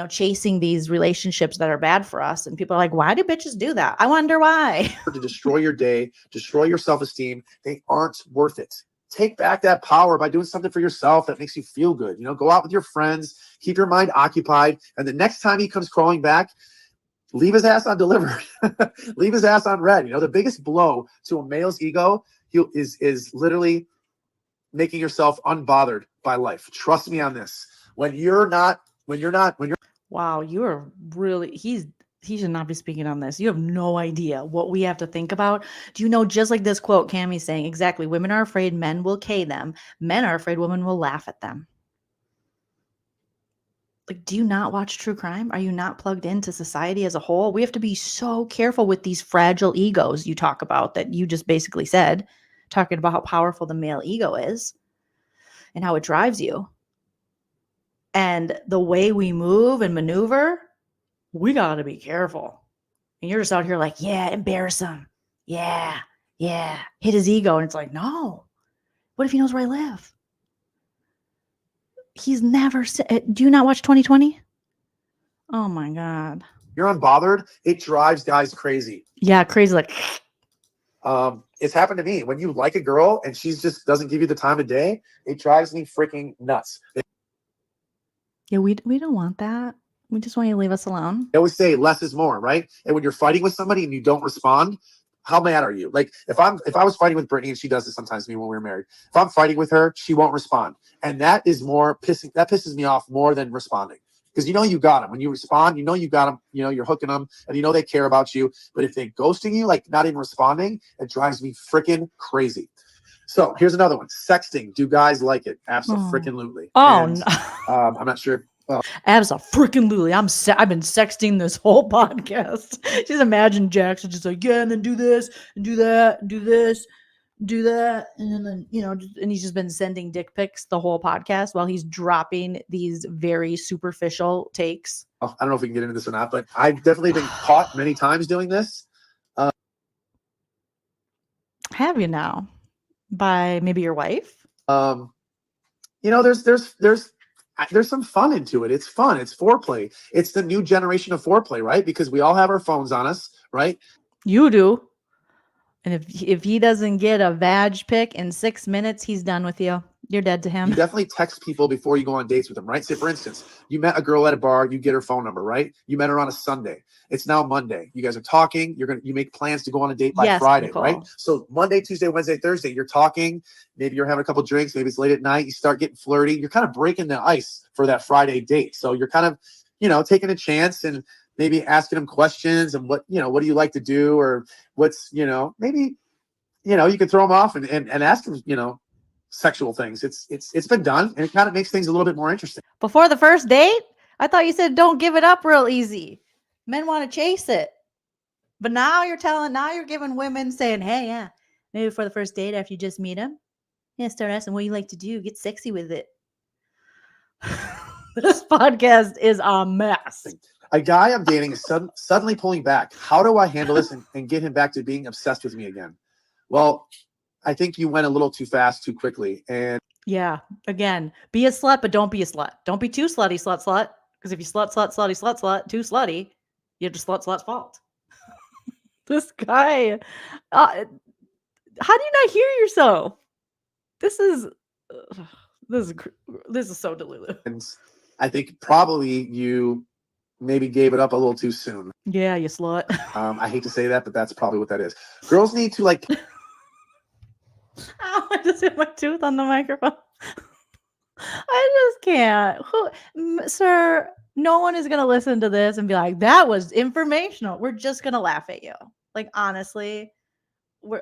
chasing these relationships that are bad for us. And people are like, why do bitches do that? I wonder why. To destroy your day, destroy your self-esteem. They aren't worth it. take back that power by doing something for yourself that makes you feel good. You know, go out with your friends, keep your mind occupied. And the next time he comes crawling back, leave his ass on delivered. Leave his ass on red. You know, the biggest blow to a male's ego is literally making yourself unbothered by life. Trust me on this. When you're Wow, you are really he should not be speaking on this. You have no idea what we have to think about. Do you know, just like this quote Cammie's saying, exactly, women are afraid men will K them. Men are afraid women will laugh at them. Like, do you not watch true crime? Are you not plugged into society as a whole? We have to be so careful with these fragile egos you talk about that you just basically said, talking about how powerful the male ego is and how it drives you. And the way we move and maneuver, we got to be careful. And you're just out here like, yeah, embarrass him. Yeah, hit his ego. And it's like, no. What if he knows where I live? He's never said, do you not watch 2020? Oh my God. you're unbothered, it drives guys crazy. Yeah, crazy. Like, it's happened to me. When you like a girl and she's just doesn't give you the time of day, it drives me freaking nuts. yeah, we don't want that. We just want you to leave us alone. They always say less is more, right? And when you're fighting with somebody and you don't respond, how mad are you? Like if I was fighting with Brittany, and she does this sometimes to me when we were married, if I'm fighting with her, she won't respond. And that pisses me off more than responding. Because you know you got them. When you respond, you know you got them, you know you're hooking them, and you know they care about you. But if they're ghosting you, like not even responding, it drives me freaking crazy. So here's another one. Sexting. Do guys like it? Absolutely. Oh, and, no. I'm not sure. Absolutely. I've been sexting this whole podcast. Just imagine Jax is just like, yeah, and then do this and do that and do this, do that, and then and he's just been sending dick pics the whole podcast while he's dropping these very superficial takes. I don't know if we can get into this or not, but I've definitely been caught many times doing this. Have you now? By maybe your wife? There's some fun into it. It's fun. It's foreplay. It's the new generation of foreplay, right? Because we all have our phones on us, right? You do. And if he doesn't get a vag pic in 6 minutes, he's done with you. You're dead to him. You definitely text people before you go on dates with them, right? Say, for instance, you met a girl at a bar, you get her phone number, right? You met her on a Sunday. It's now Monday. You guys are talking. You make plans to go on a date by Friday, Nicole. right? So Monday, Tuesday, Wednesday, Thursday, you're talking. Maybe you're having a couple drinks. Maybe it's late at night. You start getting flirty. You're kind of breaking the ice for that Friday date. So you're kind of, taking a chance and maybe asking them questions and what do you like to do, or what's, maybe, you can throw them off and ask them, sexual things. It's been done, and it kind of makes things a little bit more interesting. Before the first date? I thought you said don't give it up real easy. Men want to chase it. But now you're giving women saying, hey, yeah, maybe for the first date after you just meet them, yeah, start asking what you like to do, get sexy with it. This podcast is a mess. A guy I'm dating is suddenly pulling back. How do I handle this and get him back to being obsessed with me again? Well, I think you went a little too fast, too quickly. And yeah, again, be a slut, but don't be a slut. Don't be too slutty, slut. Because if you slut, too slutty, you're just slut's fault. This guy, how do you not hear yourself? This is so delulu. And I think probably you maybe gave it up a little too soon. Yeah, you slut. I hate to say that, but that's probably what that is. Girls need to like. Ow, I just hit my tooth on the microphone. I just can't. Sir, no one is going to listen to this and be like, that was informational. We're just going to laugh at you. Like, honestly,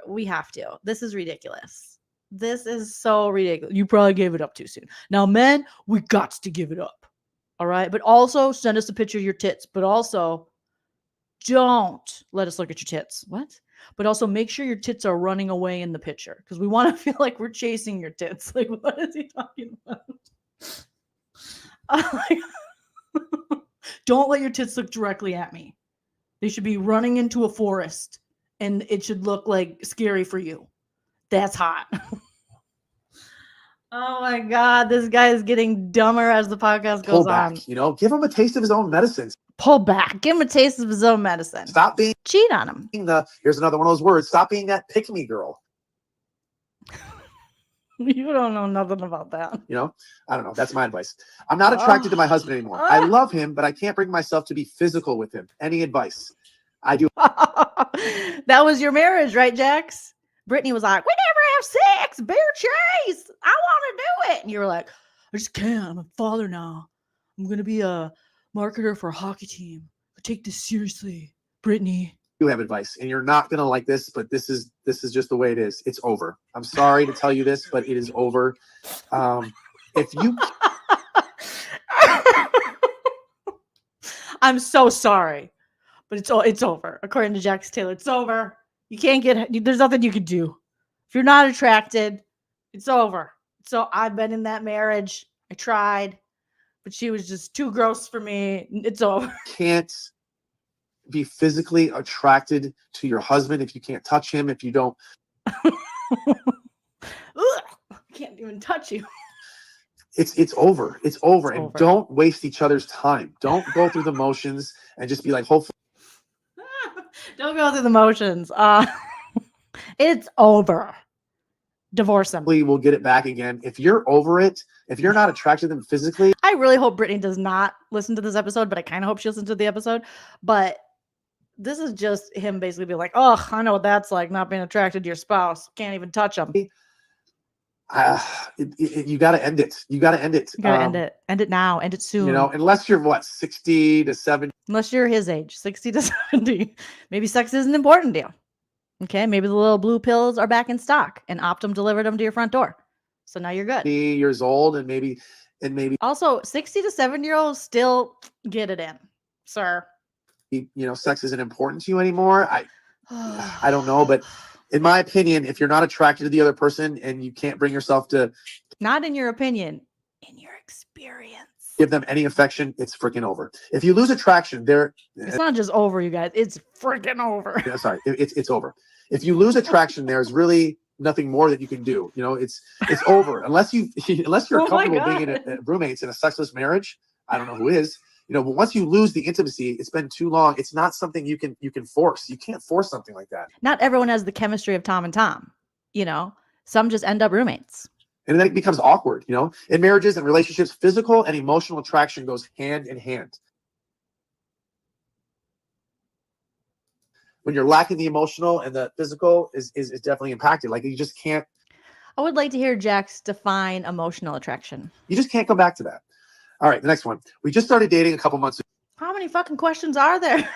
we have to. This is ridiculous. This is so ridiculous. You probably gave it up too soon. Now, men, we got to give it up. All right? But also, send us a picture of your tits. But also, don't let us look at your tits. What? But also make sure your tits are running away in the picture, because we want to feel like we're chasing your tits. Like, what is he talking about? Don't let your tits look directly at me. They should be running into a forest, and it should look like scary for you. That's hot. Oh my God, this guy is getting dumber as the podcast goes on. Give him a taste of his own medicine. Pull back. Give him a taste of his own medicine. Stop being cheat on him. Here's another one of those words. Stop being that pick me girl. You don't know nothing about that. You know, I don't know. That's my advice. I'm not attracted to my husband anymore. I love him, but I can't bring myself to be physical with him. Any advice? I do. That was your marriage, right, Jax? Brittany was like, we never have sex, bear chase. I want to do it. And you were like, I just can't. I'm a father now. I'm going to be a marketer for a hockey team. I take this seriously, Brittany. You have advice, and you're not gonna like this, but this is just the way it is. It's over. I'm sorry to tell you this, but it is over. If you, I'm so sorry, but it's over. According to Jax Taylor, it's over. You can't get. There's nothing you can do. If you're not attracted, it's over. So I've been in that marriage. I tried, but she was just too gross for me. It's over. can't be physically attracted to your husband if you can't touch him, if you don't. Can't even touch you. It's over. It's over. And don't waste each other's time. Don't go through the motions and just be like, hopefully. Don't go through the motions. It's over. Divorce him. We'll get it back again. If you're over it, if you're not attracted to them physically. I really hope Brittany does not listen to this episode, but I kind of hope she listens to the episode. But this is just him basically being like, oh, I know what that's like, not being attracted to your spouse. Can't even touch them. You got to end it. You got to end it. You got to end it. End it now. End it soon. You know, unless you're what, 60 to 70. Unless you're his age, 60 to 70. Maybe sex isn't important to you. Okay, maybe the little blue pills are back in stock and Optum delivered them to your front door. So now you're good. Years old and maybe. Also, 60 to 70-year-olds still get it in, sir. You know, sex isn't important to you anymore. I don't know, but in my opinion, if you're not attracted to the other person and you can't bring yourself to. Not in your opinion, in your experience. Give them any affection, it's freaking over. If you lose attraction, it's not just over, you guys. It's freaking over. Yeah, sorry, it's over. If you lose attraction, there's really nothing more that you can do. You know, it's over unless you're comfortable being in roommates in a sexless marriage. I don't know who is. You know, but once you lose the intimacy, it's been too long. It's not something you can force. You can't force something like that. Not everyone has the chemistry of Tom and Tom. You know, some just end up roommates. And then it becomes awkward, you know? In marriages and relationships, physical and emotional attraction goes hand in hand. When you're lacking the emotional and the physical is definitely impacted. Like you just can't. I would like to hear Jax define emotional attraction. You just can't go back to that. All right, the next one. We just started dating a couple months ago. How many fucking questions are there?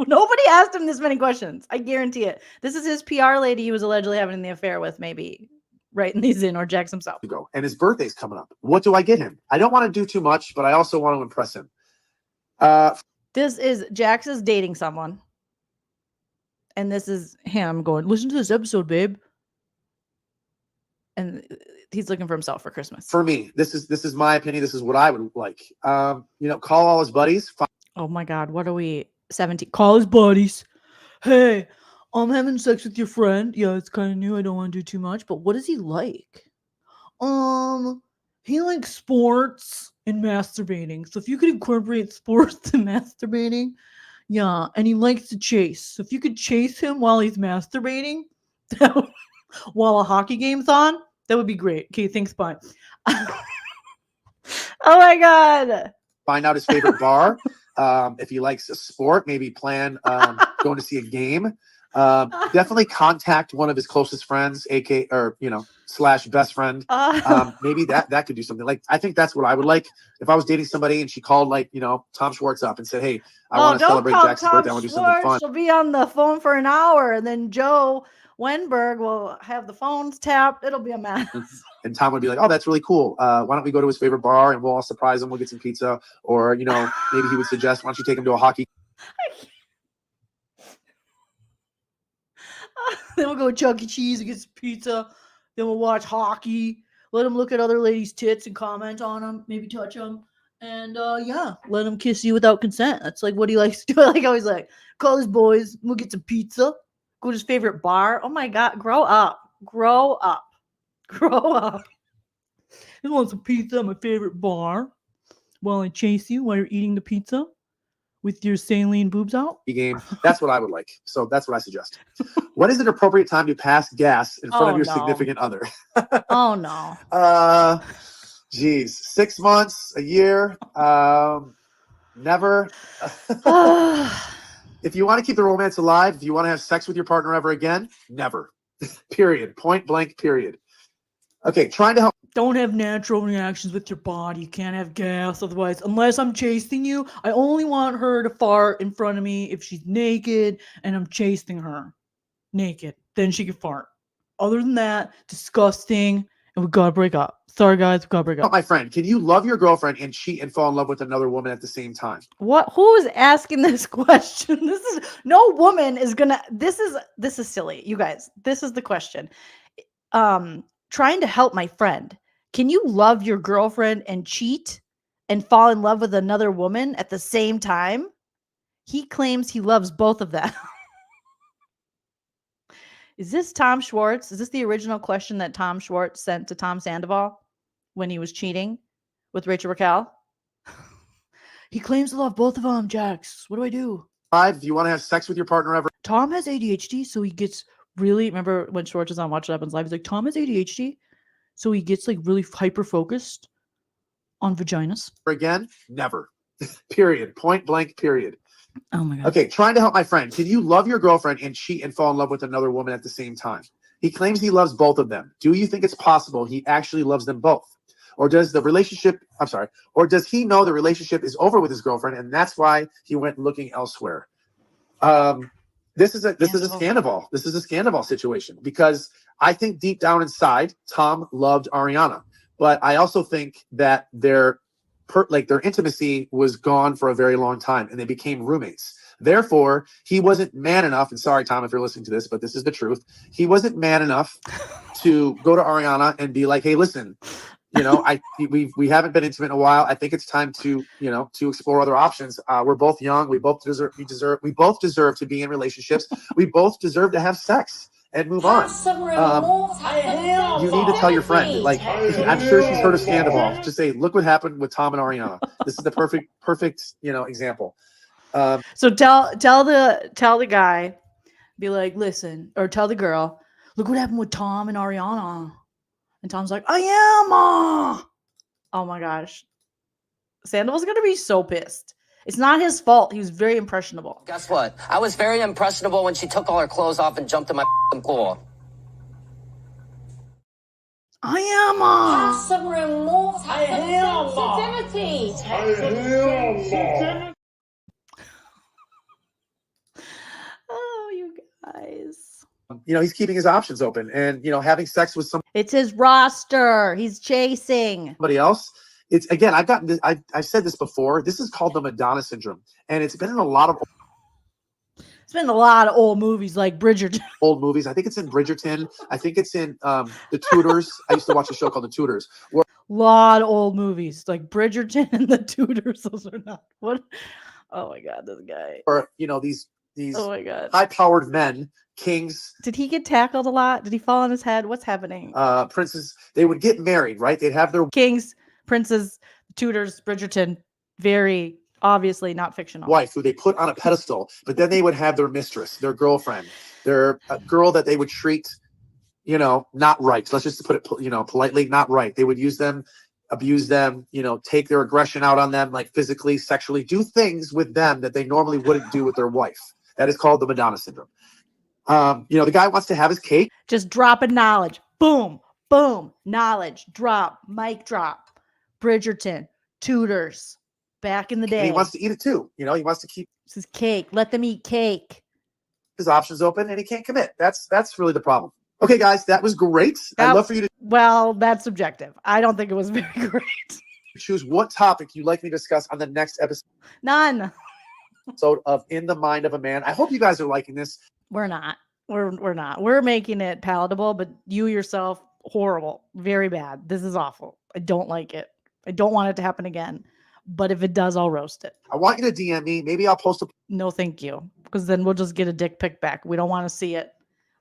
Nobody asked him this many questions. I guarantee it. This is his PR lady he was allegedly having the affair with, maybe writing these in, or Jax himself. And his birthday's coming up. What do I get him? I don't want to do too much, but I also want to impress him. This is Jax is dating someone. And this is him going, listen to this episode, babe. And he's looking for himself for Christmas. For me, this is my opinion. This is what I would like. You know, call all his buddies. Oh my God, what are we? 17. Call his buddies. Hey, I'm having sex with your friend. Yeah, it's kind of new. I don't want to do too much. But what does he like? He likes sports and masturbating. So if you could incorporate sports and masturbating, yeah. And he likes to chase. So if you could chase him while he's masturbating, while a hockey game's on, that would be great. Okay, thanks, bye. Oh my God. Find out his favorite bar. If he likes a sport, maybe plan going to see a game. Definitely contact one of his closest friends, aka or / best friend. Maybe that could do something. Like I think that's what I would like if I was dating somebody and she called Tom Schwartz up and said, "Hey, I want to celebrate Jackson's birthday. I want to do something fun." She'll be on the phone for an hour, and then Joe Wenberg will have the phones tapped. It'll be a mess. And Tom would be like, "Oh, that's really cool. Why don't we go to his favorite bar and we'll all surprise him? We'll get some pizza." Or maybe he would suggest, "Why don't you take him to a hockey?" Then we'll go to Chuck E. Cheese and get some pizza. Then we'll watch hockey. Let him look at other ladies' tits and comment on them. Maybe touch them. And let him kiss you without consent. That's like what he likes to do. Like always, like call his boys. We'll get some pizza. Go to his favorite bar. Oh my God, grow up. Grow up. Grow up. I want some pizza at my favorite bar while I chase you while you're eating the pizza with your saline boobs out. Game. That's what I would like. So that's what I suggest. When is an appropriate time to pass gas in front of your significant other? Oh no. Geez, 6 months, a year, never. If you want to keep the romance alive, if you want to have sex with your partner ever again, never. Period. Point blank. Period. Okay, trying to help. Don't have natural reactions with your body. You can't have gas otherwise. Unless I'm chasing you, I only want her to fart in front of me if she's naked and I'm chasing her naked. Then she can fart. Other than that, disgusting. And we gotta break up. Sorry, guys, we gotta break up. My friend, can you love your girlfriend and cheat and fall in love with another woman at the same time? What? Who is asking this question? This is no woman is gonna. This is silly, you guys. This is the question. Trying to help my friend. Can you love your girlfriend and cheat and fall in love with another woman at the same time? He claims he loves both of them. Is this Tom Schwartz? Is this the original question that Tom Schwartz sent to Tom Sandoval when he was cheating with Rachel Raquel? He claims to love both of them, Jax. What do I do? 5, do you want to have sex with your partner ever? Tom has ADHD, so he gets really, remember when Schwartz was on Watch What Happens Live, he's like, Tom has ADHD, so he gets like really hyper-focused on vaginas. Again, never. Period. Point blank, period. Oh my God. Okay, trying to help my friend. Can you love your girlfriend and cheat and fall in love with another woman at the same time? He claims he loves both of them. Do you think it's possible he actually loves them both? Or does the relationship, or does he know the relationship is over with his girlfriend and that's why he went looking elsewhere? This is a Scandival. This is a Scandival situation because I think deep down inside, Tom loved Ariana, but I also think that their intimacy was gone for a very long time and they became roommates. Therefore, he wasn't man enough, and sorry, Tom, if you're listening to this, but this is the truth. He wasn't man enough to go to Ariana and be like, hey, listen, we haven't been intimate in a while. I think it's time to explore other options. We're both young. We both deserve to be in relationships. We both deserve to have sex and move on. You need to tell your friend. Like, I'm sure she's heard of Scandival. Just say, look what happened with Tom and Ariana. This is the perfect example. So tell the guy, be like, listen, or tell the girl, look what happened with Tom and Ariana. And Tom's like, I am. Oh my gosh. Sandoval's going to be so pissed. It's not his fault. He was very impressionable. Guess what? I was very impressionable when she took all her clothes off and jumped in my pool. I am. Oh, you guys. He's keeping his options open and, having sex with It's his roster. He's chasing somebody else. It's again, I've said this before. This is called the Madonna syndrome. And it's been in a lot of old movies like Bridgerton. Old movies. I think it's in Bridgerton. I think it's in The Tudors. I used to watch a show called The Tudors. A lot of old movies like Bridgerton and The Tudors. Those are not what. Oh my God, this guy. Or these oh my God, high-powered men, kings. Did he get tackled a lot? Did he fall on his head? What's happening? Princes. They would get married, right? They'd have their kings, princes, Tudors, Bridgerton. Very obviously not fictional. Wife who they put on a pedestal, but then they would have their mistress, their girlfriend, their girl that they would treat, not right. Let's just put it, politely, not right. They would use them, abuse them, take their aggression out on them, like physically, sexually, do things with them that they normally wouldn't do with their wife. That is called the Madonna syndrome. The guy wants to have his cake. Just dropping knowledge. Boom, boom, knowledge, drop, mic drop. Bridgerton, Tudors, back in the day. And he wants to eat it too. He wants to keep his cake. Let them eat cake. His options open and he can't commit. That's really the problem. Okay, guys, that was great. I'd love for you to. Well, that's subjective. I don't think it was very great. Choose what topic you'd like me to discuss on the next episode. None. Of In the Mind of a Man. I hope you guys are liking this. We're not. We're not. We're making it palatable, but you yourself, horrible. Very bad. This is awful. I don't like it. I don't want it to happen again. But if it does, I'll roast it. I want you to DM me. Maybe I'll post a... No, thank you. Because then we'll just get a dick pic back. We don't want to see it.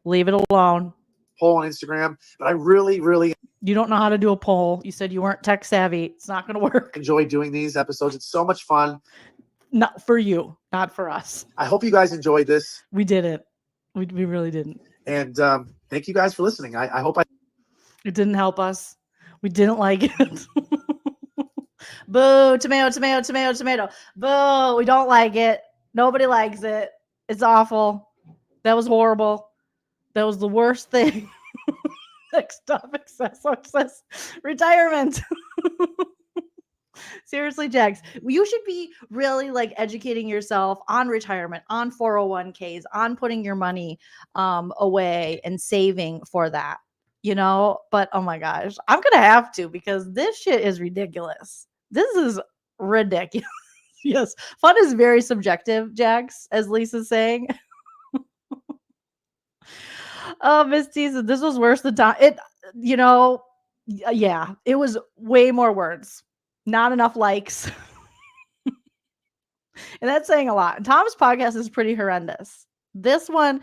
Leave it alone. Poll on Instagram. But I really, really... You don't know how to do a poll. You said you weren't tech savvy. It's not going to work. Enjoy doing these episodes. It's so much fun. Not for you, not for us. I hope you guys enjoyed this. We didn't. We really didn't. And thank you guys for listening. I hope it didn't help us. We didn't like it. Boo, tomato, tomato, tomato, tomato. Boo, we don't like it. Nobody likes it. It's awful. That was horrible. That was the worst thing. Next topic says retirement. Seriously, Jax, you should be really like educating yourself on retirement, on 401ks, on putting your money away and saving for that, you know? But oh my gosh, I'm going to have to because this shit is ridiculous. This is ridiculous. Yes. Fun is very subjective, Jax, as Lisa's saying. Oh, Miss T said this was worse than time. It, you know, yeah, it was way more words. Not enough likes. And that's saying a lot. Tom's podcast is pretty horrendous. This one,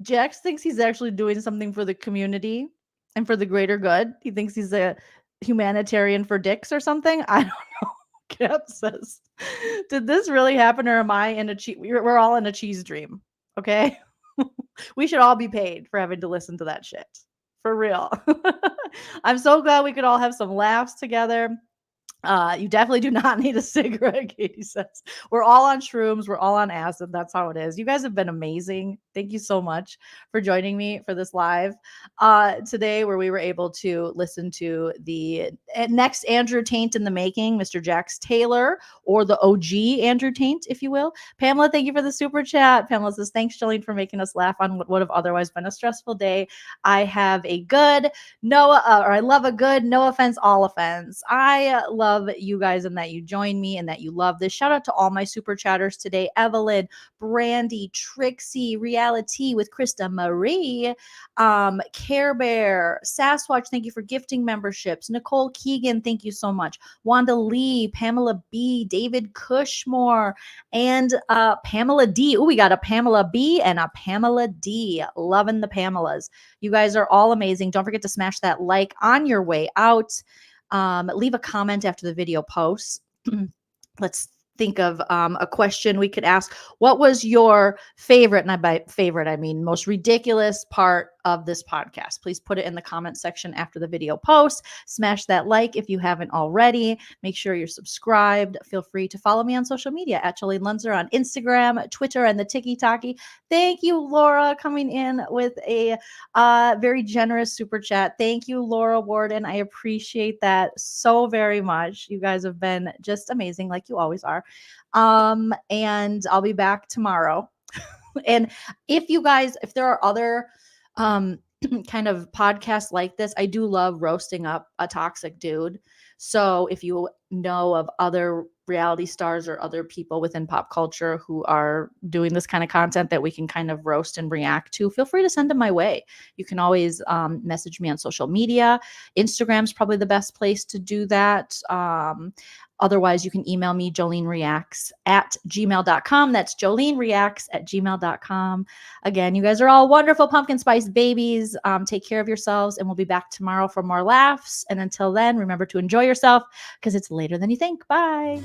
Jax thinks he's actually doing something for the community and for the greater good. He thinks he's a humanitarian for dicks or something. I don't know. Cap says, did this really happen or am I in a cheese? We're all in a cheese dream. Okay. We should all be paid for having to listen to that shit. For real. I'm so glad we could all have some laughs together. You definitely do not need a cigarette, Katie says. We're all on shrooms. We're all on acid. That's how it is. You guys have been amazing. Thank you so much for joining me for this live today where we were able to listen to the next Andrew Taint in the making, Mr. Jax Taylor, or the OG Andrew Taint, if you will. Pamela, thank you for the super chat. Pamela says, thanks, Jolene, for making us laugh on what would have otherwise been a stressful day. I have a good I love a good no offense, all offense. I love you guys and that you join me and that you love this. Shout out to all my super chatters today. Evelyn, Brandy, Trixie, Reality with Krista Marie, Care Bear, Sasquatch, thank you for gifting memberships. Nicole Keegan, thank you so much. Wanda Lee, Pamela B, David Cushmore, and Pamela D. Oh, we got a Pamela B and a Pamela D. Loving the Pamelas. You guys are all amazing. Don't forget to smash that like on your way out. Leave a comment after the video posts. Let's think of a question we could ask. What was your favorite, and by favorite, I mean most ridiculous part of this podcast? Please put it in the comment section after the video post. Smash that like if you haven't already. Make sure you're subscribed. Feel free to follow me on social media at Joleen Lunzer on Instagram, Twitter, and the TikTok. Thank you, Laura, coming in with a very generous super chat. Thank you, Laura Warden. I appreciate that so very much. You guys have been just amazing, like you always are. And I'll be back tomorrow. And if there are other kind of podcasts like this, I do love roasting up a toxic dude. So if you know of other reality stars or other people within pop culture who are doing this kind of content that we can kind of roast and react to, feel free to send them my way. You can always message me on social media. Instagram's probably the best place to do that. Otherwise, you can email me, joleenreacts@gmail.com. That's joleenreacts@gmail.com. Again, you guys are all wonderful pumpkin spice babies. Take care of yourselves, and we'll be back tomorrow for more laughs. And until then, remember to enjoy yourself because it's later than you think. Bye.